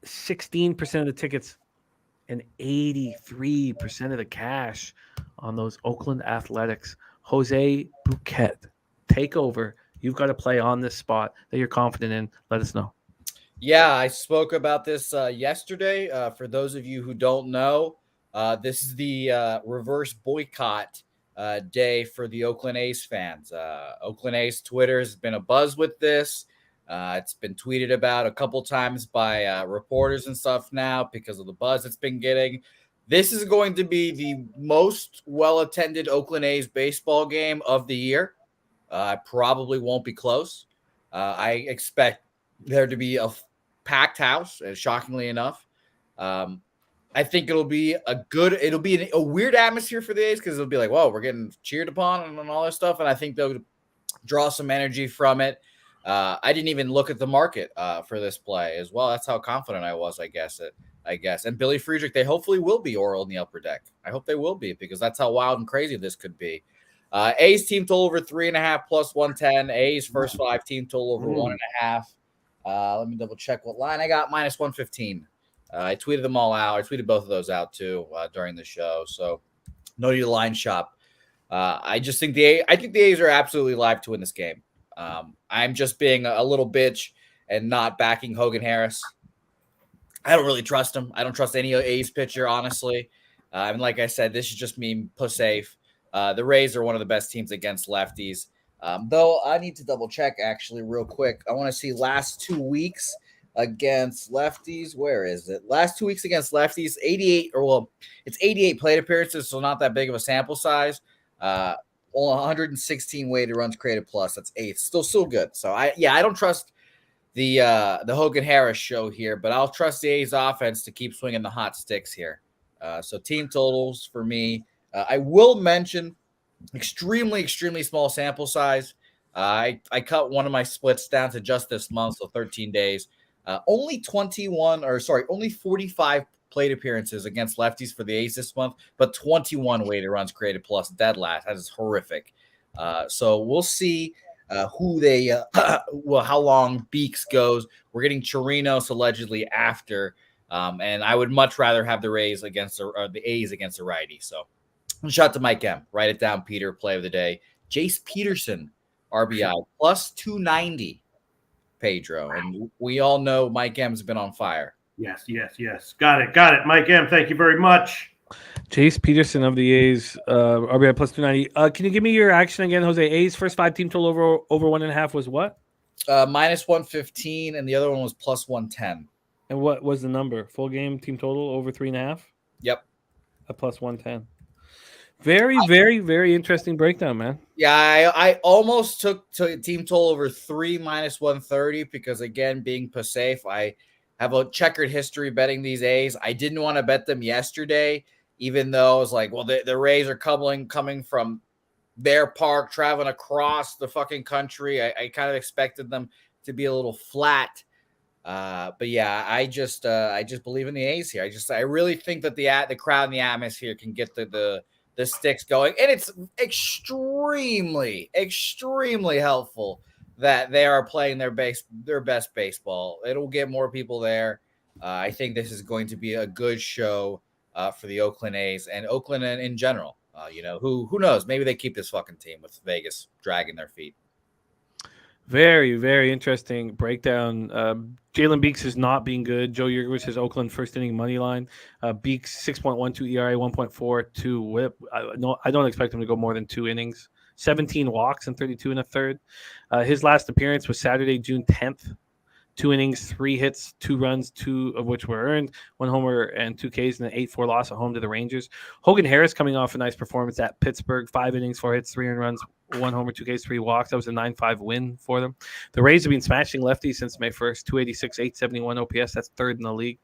16% of the tickets and 83% of the cash on those Oakland Athletics. Jose Bouquet, take over. You've got to play on this spot that you're confident in. Let us know. Yeah, I spoke about this yesterday. For those of you who don't know, this is the reverse boycott day for the Oakland A's fans. Oakland A's Twitter has been abuzz with this. It's been tweeted about a couple times by reporters and stuff now because of the buzz it's been getting. This is going to be the most well-attended Oakland A's baseball game of the year. Probably won't be close. I expect there to be a packed house, shockingly enough. I think it'll be a weird atmosphere for the A's because it'll be like, whoa, we're getting cheered upon and all that stuff. And I think they'll draw some energy from it. I didn't even look at the market for this play as well. That's how confident I was, I guess. And Billy Friedrich, they hopefully will be Oriole in the upper deck. I hope they will be because that's how wild and crazy this could be. A's team total over 3.5 plus 110. A's first 5 team total over 1.5. Let me double check what line I got. Minus 115. I tweeted them all out. I tweeted both of those out too during the show. So no need to line shop. I think the A's are absolutely live to win this game. I'm just being a little bitch and not backing Hogan Harris. I don't really trust him. I don't trust any A's pitcher, honestly. And like I said, this is just me puss safe. The Rays are one of the best teams against lefties. Though I need to double check actually real quick. I want to see last 2 weeks against lefties. Where is it? Last 2 weeks against lefties, it's 88 plate appearances, so not that big of a sample size. Only 116 weighted runs created plus. That's 8th. Still good. So I don't trust the Hogan Harris show here, but I'll trust the A's offense to keep swinging the hot sticks here. So team totals for me. I will mention extremely small sample size. I cut one of my splits down to just this month, so 13 days. Only 45 plate appearances against lefties for the A's this month, but 21 weighted runs created plus, dead last. That is horrific. So we'll see how long Beeks goes. We're getting Chirinos allegedly after, and I would much rather have the Rays against the A's against a righty. So shout out to Mike M. Write it down, Peter. Play of the day. Jace Peterson, RBI plus 290. Pedro, and we all know Mike M's been on fire. Yes. Got it. Mike M, thank you very much. Jace Peterson of the A's, RBI plus 290. Can you give me your action again, Jose? A's first 5 team total over 1.5 was what? Minus 115, and the other one was plus 110. And what was the number? Full game team total over 3.5? Yep. A plus 110. Very interesting breakdown, man. Yeah, I almost took team total over 3 minus 130 because, again, being safe, I have a checkered history betting these A's. I didn't want to bet them yesterday, even though I was like, well, the Rays are coming from their park, traveling across the fucking country. I kind of expected them to be a little flat. But yeah, I just believe in the A's here. I really think that the crowd and the atmosphere can get the sticks going, and it's extremely helpful that they are playing their best baseball. It'll get more people there. I think this is going to be a good show for the Oakland A's and Oakland in general. Who knows? Maybe they keep this fucking team with Vegas dragging their feet. Very interesting breakdown. Jalen Beeks is not being good. Joe Yergowitz says Oakland first inning money line. Beeks 6.12 ERA, 1.42 WHIP. I don't expect him to go more than 2 innings. 17 walks and 32 1/3. His last appearance was Saturday, June 10th. 2 innings, 3 hits, 2 runs, 2 of which were earned, 1 homer and 2 Ks, and an 8-4 loss at home to the Rangers. Hogan Harris coming off a nice performance at Pittsburgh, 5 innings, 4 hits, 3 earned runs, 1 homer, 2 Ks, 3 walks. That was a 9-5 win for them. The Rays have been smashing lefties since May 1st, 286, 871 OPS. That's third in the league.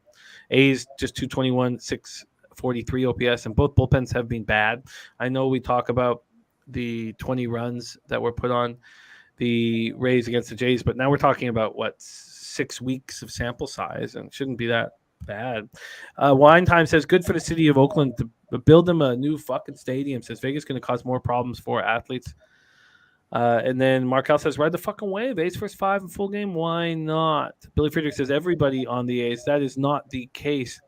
A's just 221, 643 OPS, and both bullpens have been bad. I know we talk about the 20 runs that were put on the Rays against the Jays, but now we're talking about 6 weeks of sample size, and it shouldn't be that bad. Wine Time says, good for the city of Oakland to build them a new fucking stadium. Says Vegas going to cause more problems for athletes. And then Markel says, ride the fucking wave. A's first 5 in full game. Why not? Billy Friedrich says, everybody on the A's. That is not the case.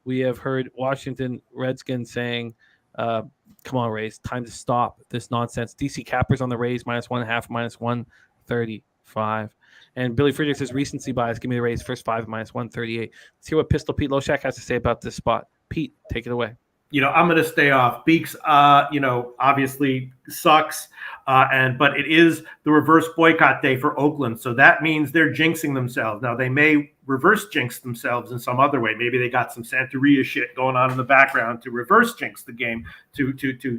We have heard Washington Redskins saying, come on, Rays, time to stop this nonsense. DC Cappers on the Rays, -1.5, -135. And Billy Friedrich says, recency bias, give me the Rays first 5, -138. Let's hear what Pistol Pete Loshak has to say about this spot. Pete, take it away. I'm going to stay off. Beeks, obviously sucks, but it is the reverse boycott day for Oakland, so that means they're jinxing themselves. Now, they may reverse jinx themselves in some other way. Maybe they got some Santeria shit going on in the background to reverse jinx the game, to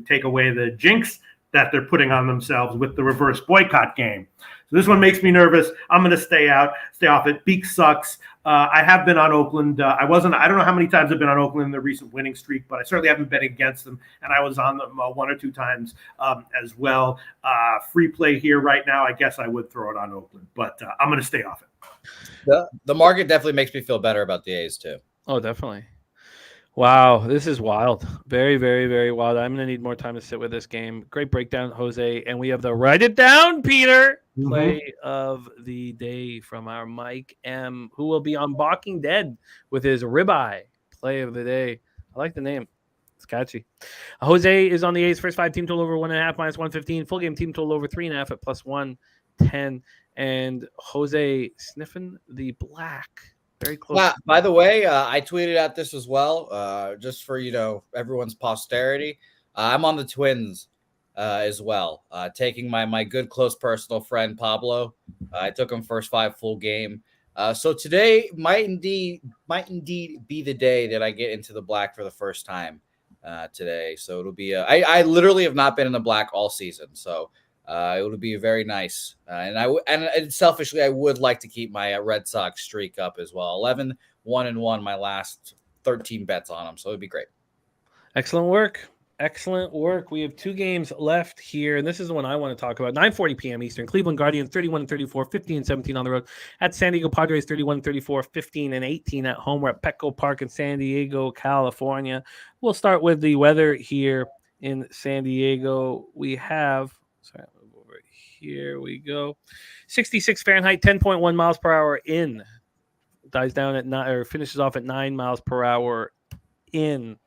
take away the jinx that they're putting on themselves with the reverse boycott game. So this one makes me nervous. I'm going to stay off it. Beeks sucks. I have been on Oakland. I don't know how many times I've been on Oakland in the recent winning streak, but I certainly haven't bet against them. And I was on them 1 or 2 times as well. Free play here right now. I guess I would throw it on Oakland, but I'm going to stay off it. The market definitely makes me feel better about the A's too. Oh, definitely. Wow, this is wild. Very, very, very wild. I'm going to need more time to sit with this game. Great breakdown, Jose. And we have the write it down, Peter, play of the day from our Mike M, who will be on Walking Dead with his ribeye play of the day. I like the name. It's catchy. Jose is on the A's first 5, team total over 1.5, -115. Full game team total over 3.5 at +110. And Jose sniffing the black. Very close. By the way, I tweeted out this as well, just for everyone's posterity. I'm on the Twins as well, taking my good close personal friend Pablo. I took him first 5 full game. So today might indeed be the day that I get into the black for the first time today. So it'll be I literally have not been in the black all season, so it would be very nice. And selfishly, I would like to keep my Red Sox streak up as well. 11-1-1, my last 13 bets on them. So it'd be great. Excellent work. Excellent work. We have 2 games left here, and this is the one I want to talk about. 9:40 p.m. Eastern. Cleveland Guardians 31-34, 15-17 on the road. At San Diego Padres 31-34, 15-18 at home. We're at Petco Park in San Diego, California. We'll start with the weather here in San Diego. We have here we go. 66 Fahrenheit, 10.1 miles per hour in. Dies down at 9, or finishes off at 9 miles per hour in.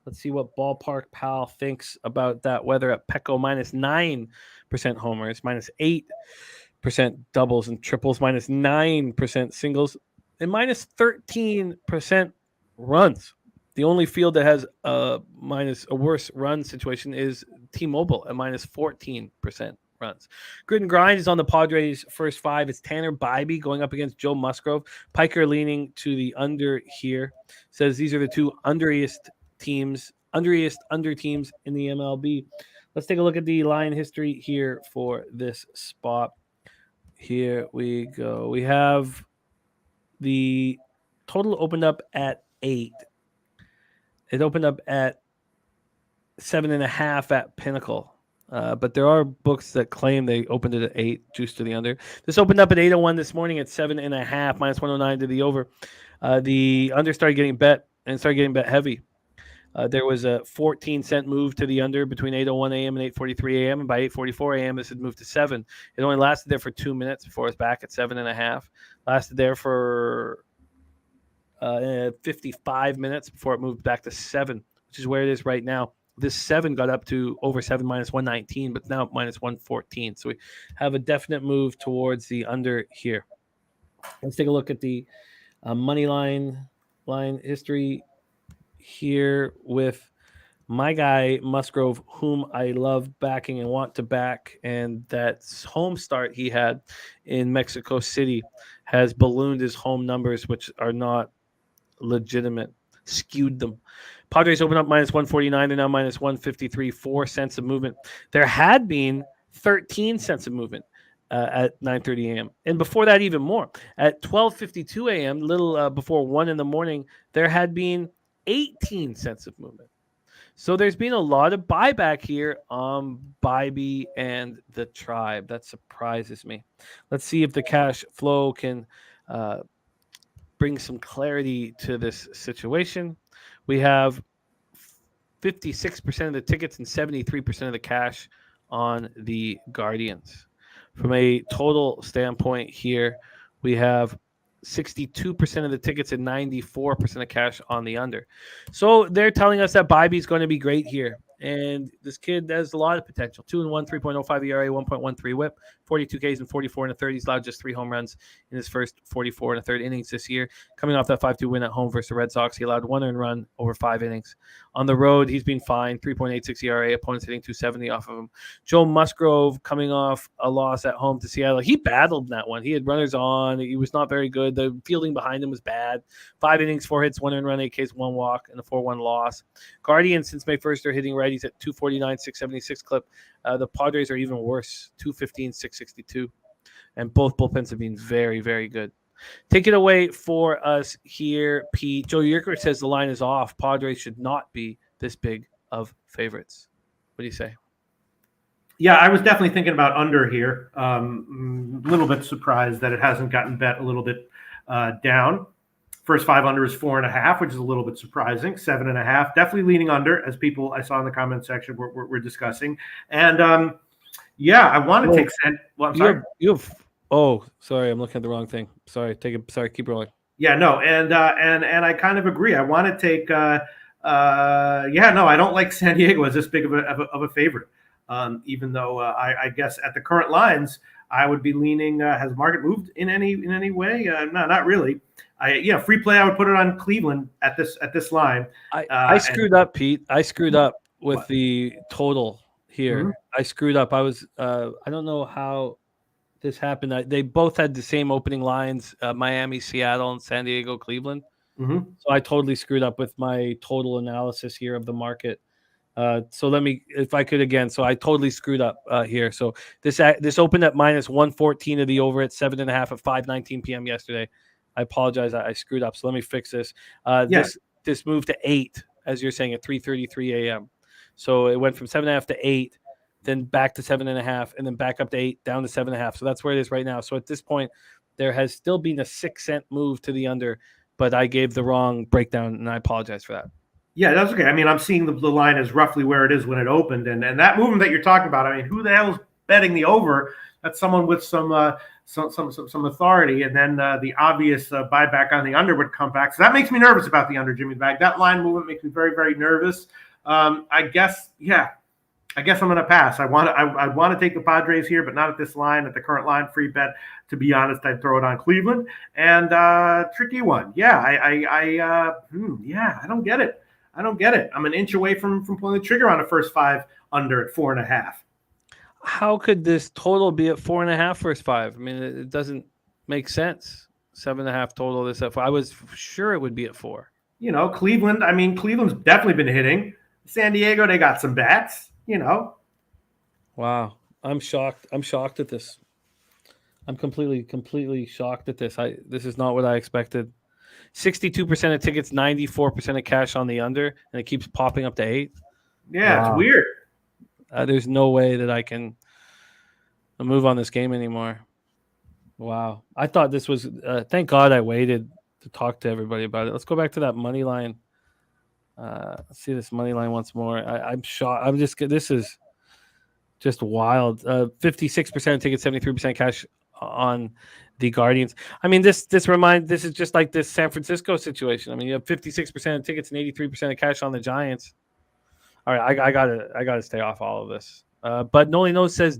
Let's see what Ballpark Pal thinks about that weather at Petco. -9% homers, -8% doubles and triples, -9% singles, and -13% runs. The only field that has a worse run situation is T-Mobile at -14% runs. Grid and grind is on the Padres' first 5. It's Tanner Bybee going up against Joe Musgrove. Piker leaning to the under here. Says these are the 2 underest teams in the MLB. Let's take a look at the line history here for this spot. Here we go. We have the total opened up at 8. It opened up at 7.5 at Pinnacle. But there are books that claim they opened it at 8, juice to the under. This opened up at 8:01 this morning at 7.5, -109 to the over. The under started getting bet heavy. There was a 14-cent move to the under between 8:01 a.m. and 8:43 a.m. And by 8:44 a.m., this had moved to 7. It only lasted there for 2 minutes before it was back at 7.5. Lasted there for 55 minutes before it moved back to 7, which is where it is right now. This 7 got up to over 7 -119, but now -114. So we have a definite move towards the under here. Let's take a look at the money line history here with my guy Musgrove, whom I love backing and want to back, and that home start he had in Mexico City has ballooned his home numbers, which are not legitimate, skewed them. Padres open up minus 149. They're now minus 153, 4 cents of movement. There had been 13 cents of movement at 9:30 a.m. And before that, even more. At 12:52 a.m., little before 1 in the morning, there had been 18 cents of movement. So there's been a lot of buyback here on Bybee and the Tribe. That surprises me. Let's see if the cash flow can bring some clarity to this situation. We have 56% of the tickets and 73% of the cash on the Guardians. From a total standpoint here, we have 62% of the tickets and 94% of cash on the under. So they're telling us that Bybee is going to be great here. And this kid has a lot of potential. 2-1, 3.05 ERA, 1.13 whip, 42 Ks and 44 and a third. He's allowed just 3 home runs in his first 44 and a third innings this year. Coming off that 5-2 win at home versus the Red Sox, he allowed 1 earned run over 5 innings. On the road, he's been fine. 3.86 ERA, opponents hitting 270 off of him. Joe Musgrove coming off a loss at home to Seattle. He battled in that one. He had runners on. He was not very good. The fielding behind him was bad. 5 innings, 4 hits, 1 earned run, 8 Ks, 1 walk, and a 4-1 loss. Guardians, since May 1st, are hitting righties at 249, 676 clip. The Padres are even worse, 215, 662. And both bullpens have been very, very good. Take it away for us here, Pete. Joe Yerker says the line is off. Padres should not be this big of favorites. What do you say? Yeah, I was definitely thinking about under here. A little bit surprised that it hasn't gotten bet a little bit down. First 5 under is 4.5, which is a little bit surprising. 7.5, definitely leaning under, as people I saw in the comment section were discussing. And yeah, I want to take. Well, I'm sorry. You have. Oh, sorry, I'm looking at the wrong thing. Sorry, keep rolling. Yeah, no, and I kind of agree. I want to take. Yeah, no, I don't like San Diego as this big of a favorite. Even though I guess at the current lines, I would be leaning. Has the market moved in any way? No, not really. Free play. I would put it on Cleveland at this line. I screwed up, Pete. I screwed up with the total here. Mm-hmm. I screwed up. I was. I don't know how this happened. They both had the same opening lines: Miami, Seattle, and San Diego, Cleveland. Mm-hmm. So I totally screwed up with my total analysis here of the market. So let me, if I could again. So I totally screwed up here. So this opened at minus 114 of the over at 7.5 at 5:19 p.m. yesterday. I apologize. I screwed up. So let me fix this. This moved to 8, as you're saying, at 3:33 a.m. So it went from 7.5 to 8, then back to 7.5, and then back up to 8, down to 7.5. So that's where it is right now. So at this point, there has still been a 6-cent move to the under, but I gave the wrong breakdown, and I apologize for that. Yeah, that's okay. I mean, I'm seeing the line is roughly where it is when it opened, and that movement that you're talking about. I mean, who the hell is betting the over? That's someone with some authority, and then the obvious buyback on the under would come back. So that makes me nervous about the under, Jimmy Bag. That line movement makes me very, very nervous. I guess I'm going to pass. I want to take the Padres here, but not at this line, at the current line. Free bet. To be honest, I'd throw it on Cleveland. And tricky one. Yeah, I don't get it. I'm an inch away from pulling the trigger on the first 5 under at 4.5. How could this total be at 4.5 first 5? I mean, it doesn't make sense. 7.5 total. This at 4. I was sure it would be at 4. Cleveland. I mean, Cleveland's definitely been hitting. San Diego, they got some bats. Wow, I'm shocked. I'm shocked at this. I'm completely shocked at this. This is not what I expected. 62% of tickets, 94% of cash on the under, and it keeps popping up to 8. Yeah, Wow. It's weird. There's no way that I can move on this game anymore. Wow. I thought this was thank God I waited to talk to everybody about it. Let's go back to that money line. Let's see this money line once more. I'm shocked. This is just wild. 56% of tickets, 73% cash on the Guardians. I mean, this is just like this San Francisco situation. I mean, you have 56% of tickets and 83% of cash on the Giants. All right, I gotta stay off all of this. But Noli Knows has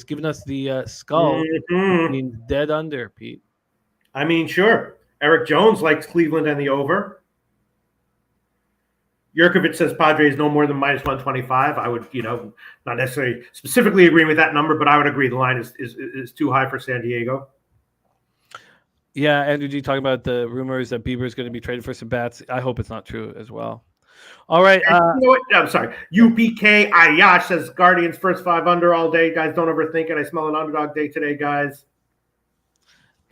given us the skull being dead under, Pete. I mean, sure. Eric Jones likes Cleveland and the over. Yurkovich says Padres no more than minus 125. I would, not necessarily specifically agree with that number, but I would agree the line is too high for San Diego. Yeah, Andrew G talking about the rumors that Bieber is going to be traded for some bats. I hope it's not true as well. All right. You know what? I'm sorry. UPK Ayash says Guardians first 5 under all day. Guys, don't overthink it. I smell an underdog day today, guys.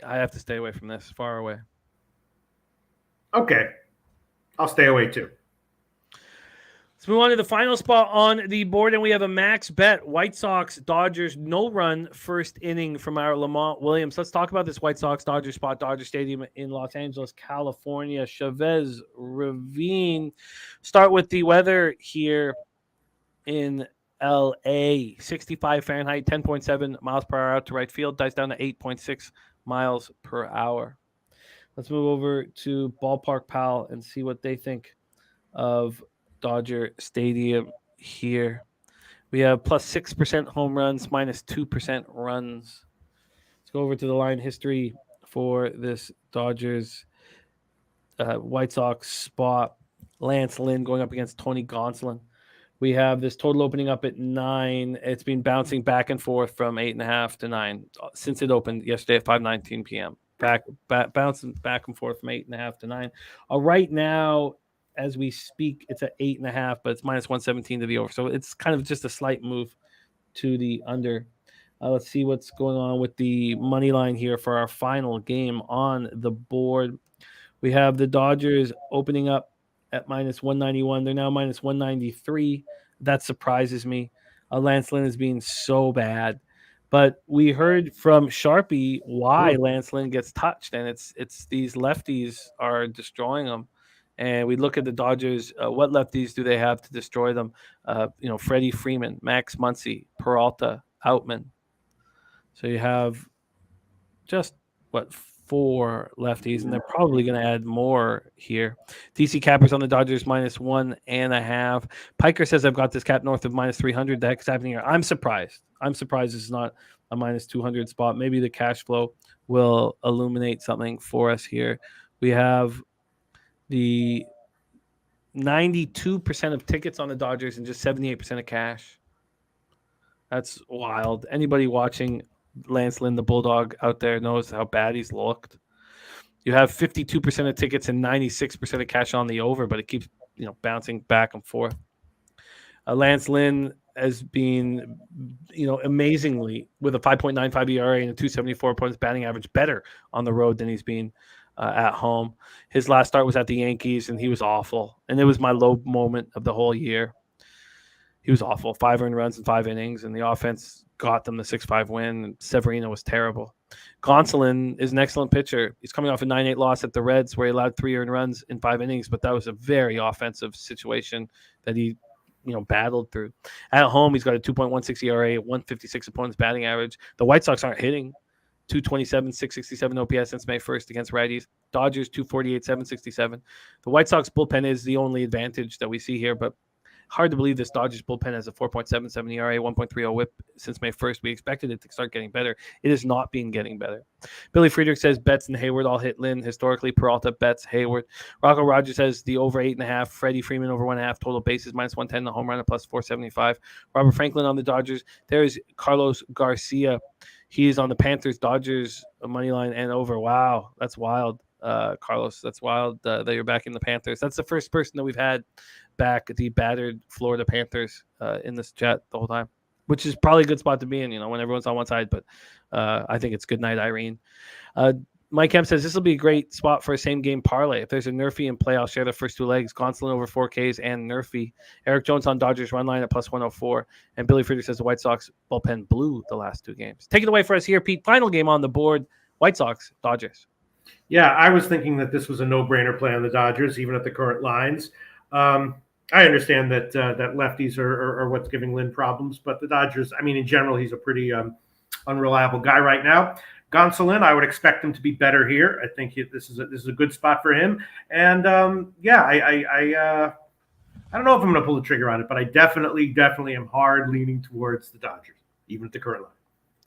I have to stay away from this. Far away. Okay. I'll stay away too. Let's move on to the final spot on the board, and we have a max bet. White Sox, Dodgers, no run first inning from our Lamont Williams. Let's talk about this White Sox Dodgers spot, Dodger Stadium in Los Angeles, California. Chavez Ravine. Start with the weather here in LA. 65 Fahrenheit, 10.7 miles per hour out to right field. Dice down to 8.6 miles per hour. Let's move over to Ballpark Pal and see what they think of Dodger Stadium here. We have plus 6% home runs, minus 2% runs. Let's go over to the line history for this Dodgers White Sox spot. Lance Lynn going up against Tony Gonsolin. We have this total opening up at 9. It's been bouncing back and forth from 8.5 to 9 since it opened yesterday at 5:19 p.m. Bouncing back and forth from 8.5 to 9. Right now, as we speak, it's at 8.5, but it's minus 117 to the over. So it's kind of just a slight move to the under. Let's see what's going on with the money line here for our final game on the board. We have the Dodgers opening up at minus 191. They're now minus 193. That surprises me. Lance Lynn is being so bad. But we heard from Sharpie why Lance Lynn gets touched, and it's these lefties are destroying them. And we look at the Dodgers. What lefties do they have to destroy them? Freddie Freeman, Max Muncy, Peralta, Outman. So you have just 4 lefties, and they're probably going to add more here. DC Cappers on the Dodgers minus 1.5. Piker says I've got this cap north of minus 300. The heck's happening here? I'm surprised. This is not a minus 200 spot. Maybe the cash flow will illuminate something for us here. We have the 92% of tickets on the Dodgers and just 78% of cash. That's wild. Anybody watching Lance Lynn, the Bulldog, out there knows how bad he's looked. You have 52% of tickets and 96% of cash on the over, but it keeps bouncing back and forth. Lance Lynn has been, amazingly with a 5.95 ERA and a 274 points batting average, better on the road than he's been at home. His last start was at the Yankees, and he was awful. And it was my low moment of the whole year. He was awful. 5 earned runs in 5 innings, and the offense got them the 6-5 win. And Severino was terrible. Gonsolin is an excellent pitcher. He's coming off a 9-8 loss at the Reds, where he allowed 3 earned runs in 5 innings, but that was a very offensive situation that he battled through. At home, he's got a 2.16 ERA, 156 opponent's batting average. The White Sox aren't hitting. 227, 667 OPS since May 1st against righties. Dodgers 248, 767. The White Sox bullpen is the only advantage that we see here, but hard to believe this Dodgers bullpen has a 4.77 ERA, 1.30 whip since May 1st. We expected it to start getting better. It has not been getting better. Billy Friedrich says Betts and Hayward all hit Lynn. Historically, Peralta, Betts, Hayward. Rocco Rogers says the over 8.5. Freddie Freeman over 1.5. Total bases minus 110. The home run at plus 475. Robert Franklin on the Dodgers. There is Carlos Garcia. He is on the Panthers, Dodgers money line and over. Wow, that's wild, Carlos. That's wild that you're back in the Panthers. That's the first person that we've had back the battered Florida Panthers in this chat the whole time, which is probably a good spot to be in, when everyone's on one side. But I think it's good night, Irene. Mike Kemp says this will be a great spot for a same game parlay. If there's a Nerfy in play, I'll share the first 2 legs. Gonsolin over 4Ks and Nerfy. Eric Jones on Dodgers run line at plus 104. And Billy Friedrich says the White Sox bullpen blew the last 2 games. Take it away for us here, Pete. Final game on the board. White Sox, Dodgers. Yeah, I was thinking that this was a no-brainer play on the Dodgers, even at the current lines. I understand that that lefties are what's giving Lynn problems, but the Dodgers, in general, he's a pretty unreliable guy right now. Gonsolin, I would expect him to be better here. I think this is a good spot for him. And I don't know if I'm going to pull the trigger on it, but I definitely am hard leaning towards the Dodgers, even at the current line.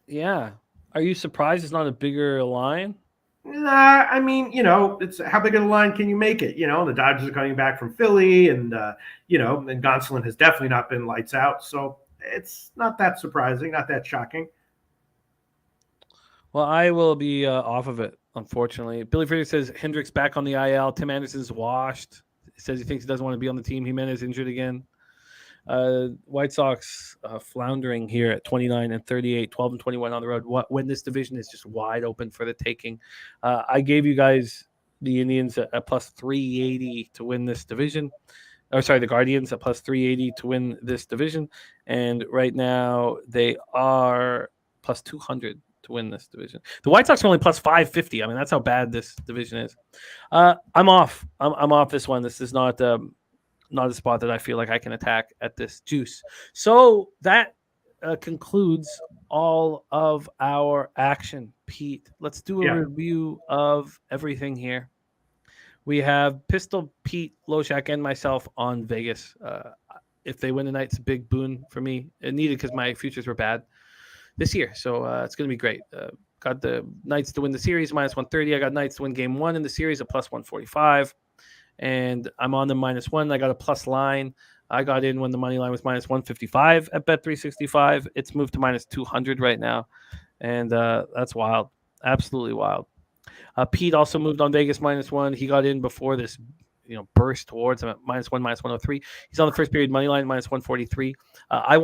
Yeah. Are you surprised it's not a bigger line? Nah, I mean, it's how big of a line can you make it? The Dodgers are coming back from Philly, and and Gonsolin has definitely not been lights out, so it's not that surprising, not that shocking. Well, I will be off of it, unfortunately. Billy Friedrich says Hendricks back on the IL. Tim Anderson's washed. He says he thinks he doesn't want to be on the team. Jimenez injured again. White Sox floundering here at 29 and 38, 12 and 21 on the road. When this division is just wide open for the taking. I gave you guys the Indians at plus 380 to win this division. The Guardians at plus 380 to win this division. And right now they are plus 200 to win this division. The White Sox are only plus 550. I mean, that's how bad this division is. I'm off. I'm off this one. This is not a spot that I feel like I can attack at this juice. So that concludes all of our action. Pete, let's do a review of everything here. We have Pistol, Pete, Loshak, and myself on Vegas. If they win tonight, it's a big boon for me. It needed because my futures were bad this year. So it's going to be great. Got the Knights to win the series, minus 130. I got Knights to win game 1 in the series at plus 145. And I'm on the -1. I got a plus line. I got in when the money line was minus 155 at Bet365. It's moved to minus 200 right now. And that's wild. Absolutely wild. Pete also moved on Vegas -1. He got in before this burst towards him at -1, minus 103. He's on the first period money line, minus 143. I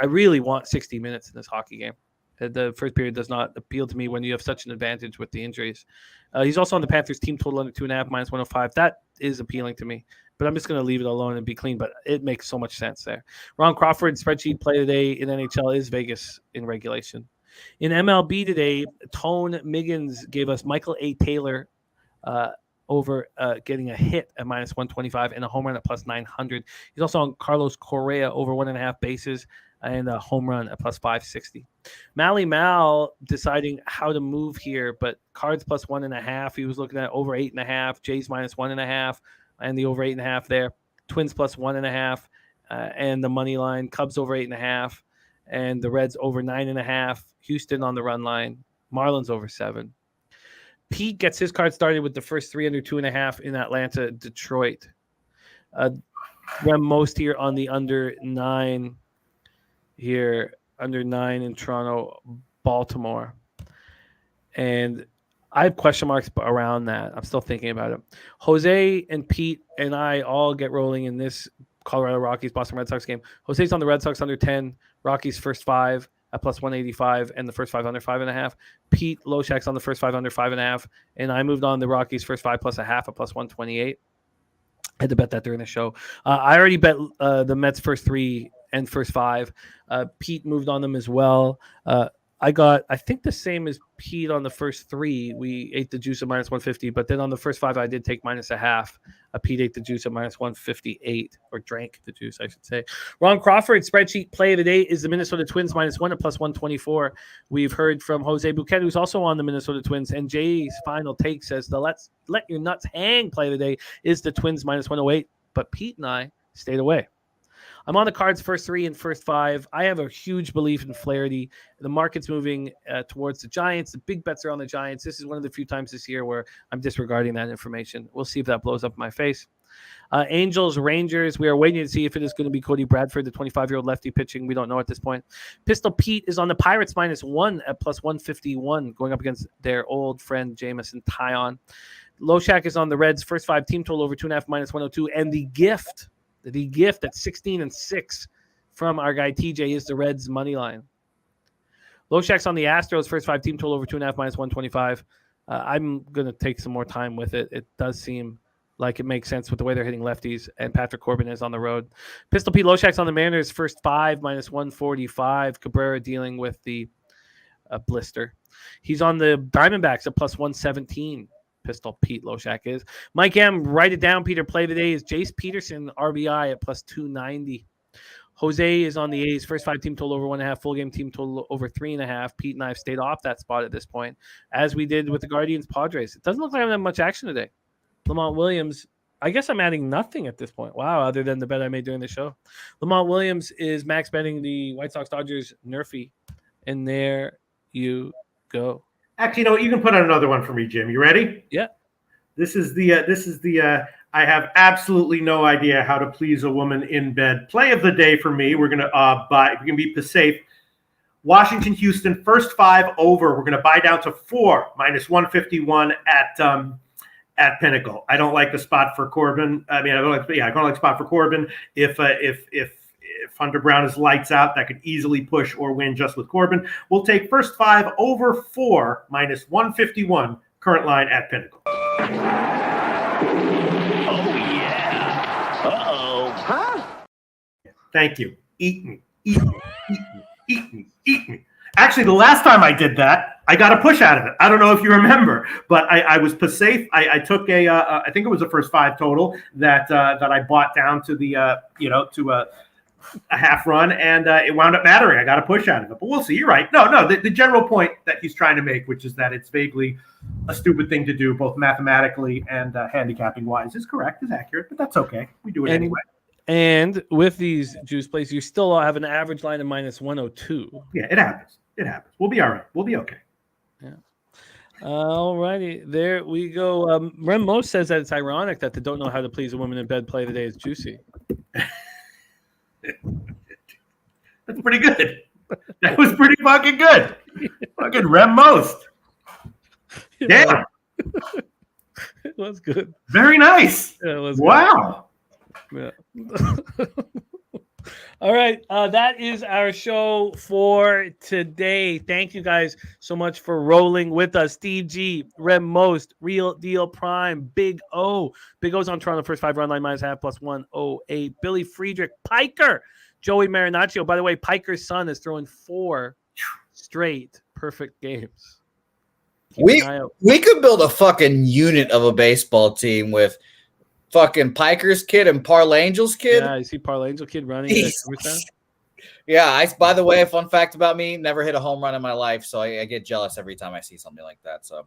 really want 60 minutes in this hockey game. The first period does not appeal to me when you have such an advantage with the injuries. He's also on the Panthers team total under 2.5, minus 105. That is appealing to me, but I'm just going to leave it alone and be clean. But it makes so much sense there. Ron Crawford spreadsheet play today in NHL is Vegas in regulation. In MLB today, Tone Miggins gave us Michael A. Taylor over getting a hit at minus 125 and a home run at plus 900. He's also on Carlos Correa over 1.5 bases and a home run at plus 560. Mally Mal deciding how to move here, but Cards plus 1.5. He was looking at over 8.5. Jays minus 1.5 and the over 8.5 there. Twins plus 1.5 and the money line. Cubs over 8.5 and the Reds over 9.5. Houston on the run line. Marlins over 7. Pete gets his card started with the first 3 under 2.5 in Atlanta, Detroit. Rem Most here on the under 9 here, under 9 in Toronto, Baltimore. And I have question marks around that. I'm still thinking about it. Jose and Pete and I all get rolling in this Colorado Rockies, Boston Red Sox game. Jose's on the Red Sox under 10, Rockies first 5 at plus 185 and the first 5 under 5.5. Pete Loshak's on the first 5 under 5.5, and I moved on the Rockies first 5 plus a half at plus 128. I had to bet that during the show. I already bet the Mets first 3 and first 5. Pete moved on them as well. I got, I think, the same as Pete on the first 3. We ate the juice at minus 150, but then on the first 5, I did take minus a half. Pete ate the juice at minus 158, or drank the juice, I should say. Ron Crawford spreadsheet play of the day is the Minnesota Twins -1 at plus 124. We've heard from Jose Bouquet, who's also on the Minnesota Twins, and Jay's final take says the let your nuts hang play of the day is the Twins -108, but Pete and I stayed away. I'm on the Cards first 3 and first 5. I have a huge belief in Flaherty. The market's moving towards the Giants. The big bets are on the Giants. This is one of the few times this year where I'm disregarding that information. We'll see if that blows up in my face. Angels, Rangers. We are waiting to see if it is going to be Cody Bradford, the 25-year-old lefty pitching. We don't know at this point. Pistol Pete is on the Pirates -1 at plus 151, going up against their old friend Jamison Tyon. Loshak is on the Reds first 5 team total over 2.5 minus 102, and the gift at 16-6 from our guy TJ is the Reds money line. Loshak's on the Astros first 5 team total over 2.5 minus 125. I'm going to take some more time with it. It does seem like it makes sense with the way they're hitting lefties, and Patrick Corbin is on the road. Pistol Pete Loshak's on the Mariners first 5 minus 145. Cabrera dealing with the blister. He's on the Diamondbacks at plus 117. Pistol Pete Loshak is. Mike M, write it down, Peter. Play of the day is Jace Peterson, RBI at plus 290. Jose is on the A's first 5 team total over 1.5, full game team total over 3.5. Pete and I have stayed off that spot at this point, as we did with the Guardians Padres. It doesn't look like I'm having much action today. Lamont Williams, I guess I'm adding nothing at this point. Wow, other than the bet I made during the show. Lamont Williams is max betting the White Sox Dodgers Nerfy, and there you go. Actually, no, you can put out another one for me, Jim. You ready? Yeah. This is the I have absolutely no idea how to please a woman in bed play of the day for me. We're gonna buy. We can be safe. Washington, Houston, first 5 over. We're gonna buy down to 4 minus 151 at Pinnacle. I don't like the spot for Corbin. I don't like the spot for Corbin. If Hunter Brown is lights out, that could easily push or win just with Corbin. We'll take first 5 over 4 minus 151 current line at Pinnacle. Oh, yeah. Uh-oh. Huh? Thank you. Eat me. Eat me. Eat me. Eat me. Eat me. Actually, the last time I did that, I got a push out of it. I don't know if you remember, but I was safe. I took I think it was the first 5 total that I bought down to the to a half run, and it wound up mattering. I got a push out of it, but we'll see. You're right. No, the general point that he's trying to make, which is that it's vaguely a stupid thing to do, both mathematically and handicapping wise, is correct, is accurate, but that's okay. We do it anyway. And with these juice plays, you still have an average line of minus 102. Yeah, it happens. It happens. We'll be all right. We'll be okay. Yeah. All righty. There we go. Rem Most says that it's ironic that the don't know how to please a woman in bed play today is juicy. That's pretty good. That was pretty fucking good. Fucking Rem Most. Damn. It was good. Very nice. Yeah, it was wow. Good. Yeah. All right. That is our show for today. Thank you guys so much for rolling with us. Steve G, Rem Most, Real Deal Prime, Big O. Big O's on Toronto first 5 run line minus half plus 108. Billy Friedrich, Piker, Joey Marinaccio. By the way, Piker's son is throwing 4 straight perfect games. We could build a fucking unit of a baseball team with fucking Piker's kid and Parlangel's kid. Yeah, you see Parlangel's kid running. Yeah, by the way, fun fact about me, never hit a home run in my life, so I get jealous every time I see something like that. So,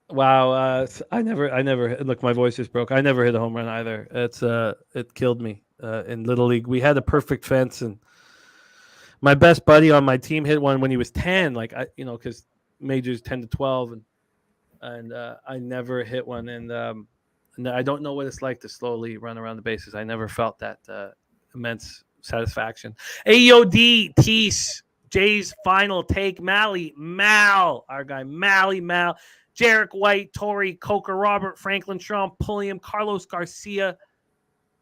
wow, I never look. My voice just broke. I never hit a home run either. It killed me in Little League. We had a perfect fence, and my best buddy on my team hit one when he was 10. Because majors 10 to 12, and I never hit one, and I don't know what it's like to slowly run around the bases. I never felt that immense satisfaction. AOD, Tease, Jay's final take, Mal, our guy, Mal, Jarek White, Torrey, Coker, Robert, Franklin, Sean Pulliam, Carlos Garcia,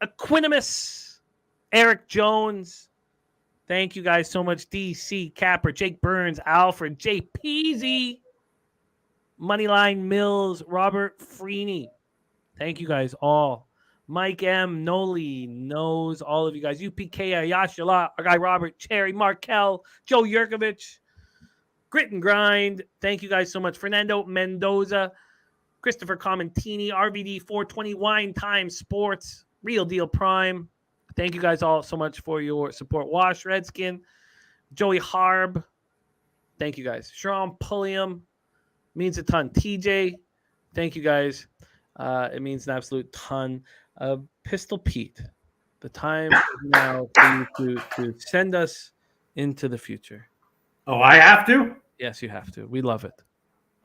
Equinimus, Eric Jones. Thank you guys so much. DC, Capper, Jake Burns, Alfred, Jay Peasy, Moneyline Mills, Robert Freeney. Thank you guys all. Mike M. Noli knows all of you guys. UPK, Yashala, our guy Robert Cherry, Markel, Joe Yurkovich, Grit and Grind. Thank you guys so much. Fernando Mendoza, Christopher Commentini, RVD 420, Wine Time Sports, Real Deal Prime. Thank you guys all so much for your support. Wash Redskin, Joey Harb. Thank you guys. Sean Pulliam means a ton. TJ, thank you guys. It means an absolute ton. Pistol Pete, the time is now for you to send us into the future. Oh, I have to? Yes, you have to. We love it.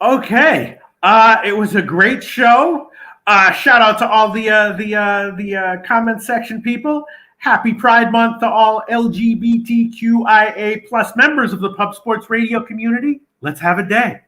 Okay. It was a great show. Shout out to all the comment section people. Happy Pride Month to all LGBTQIA+ members of the Pub Sports Radio community. Let's have a day.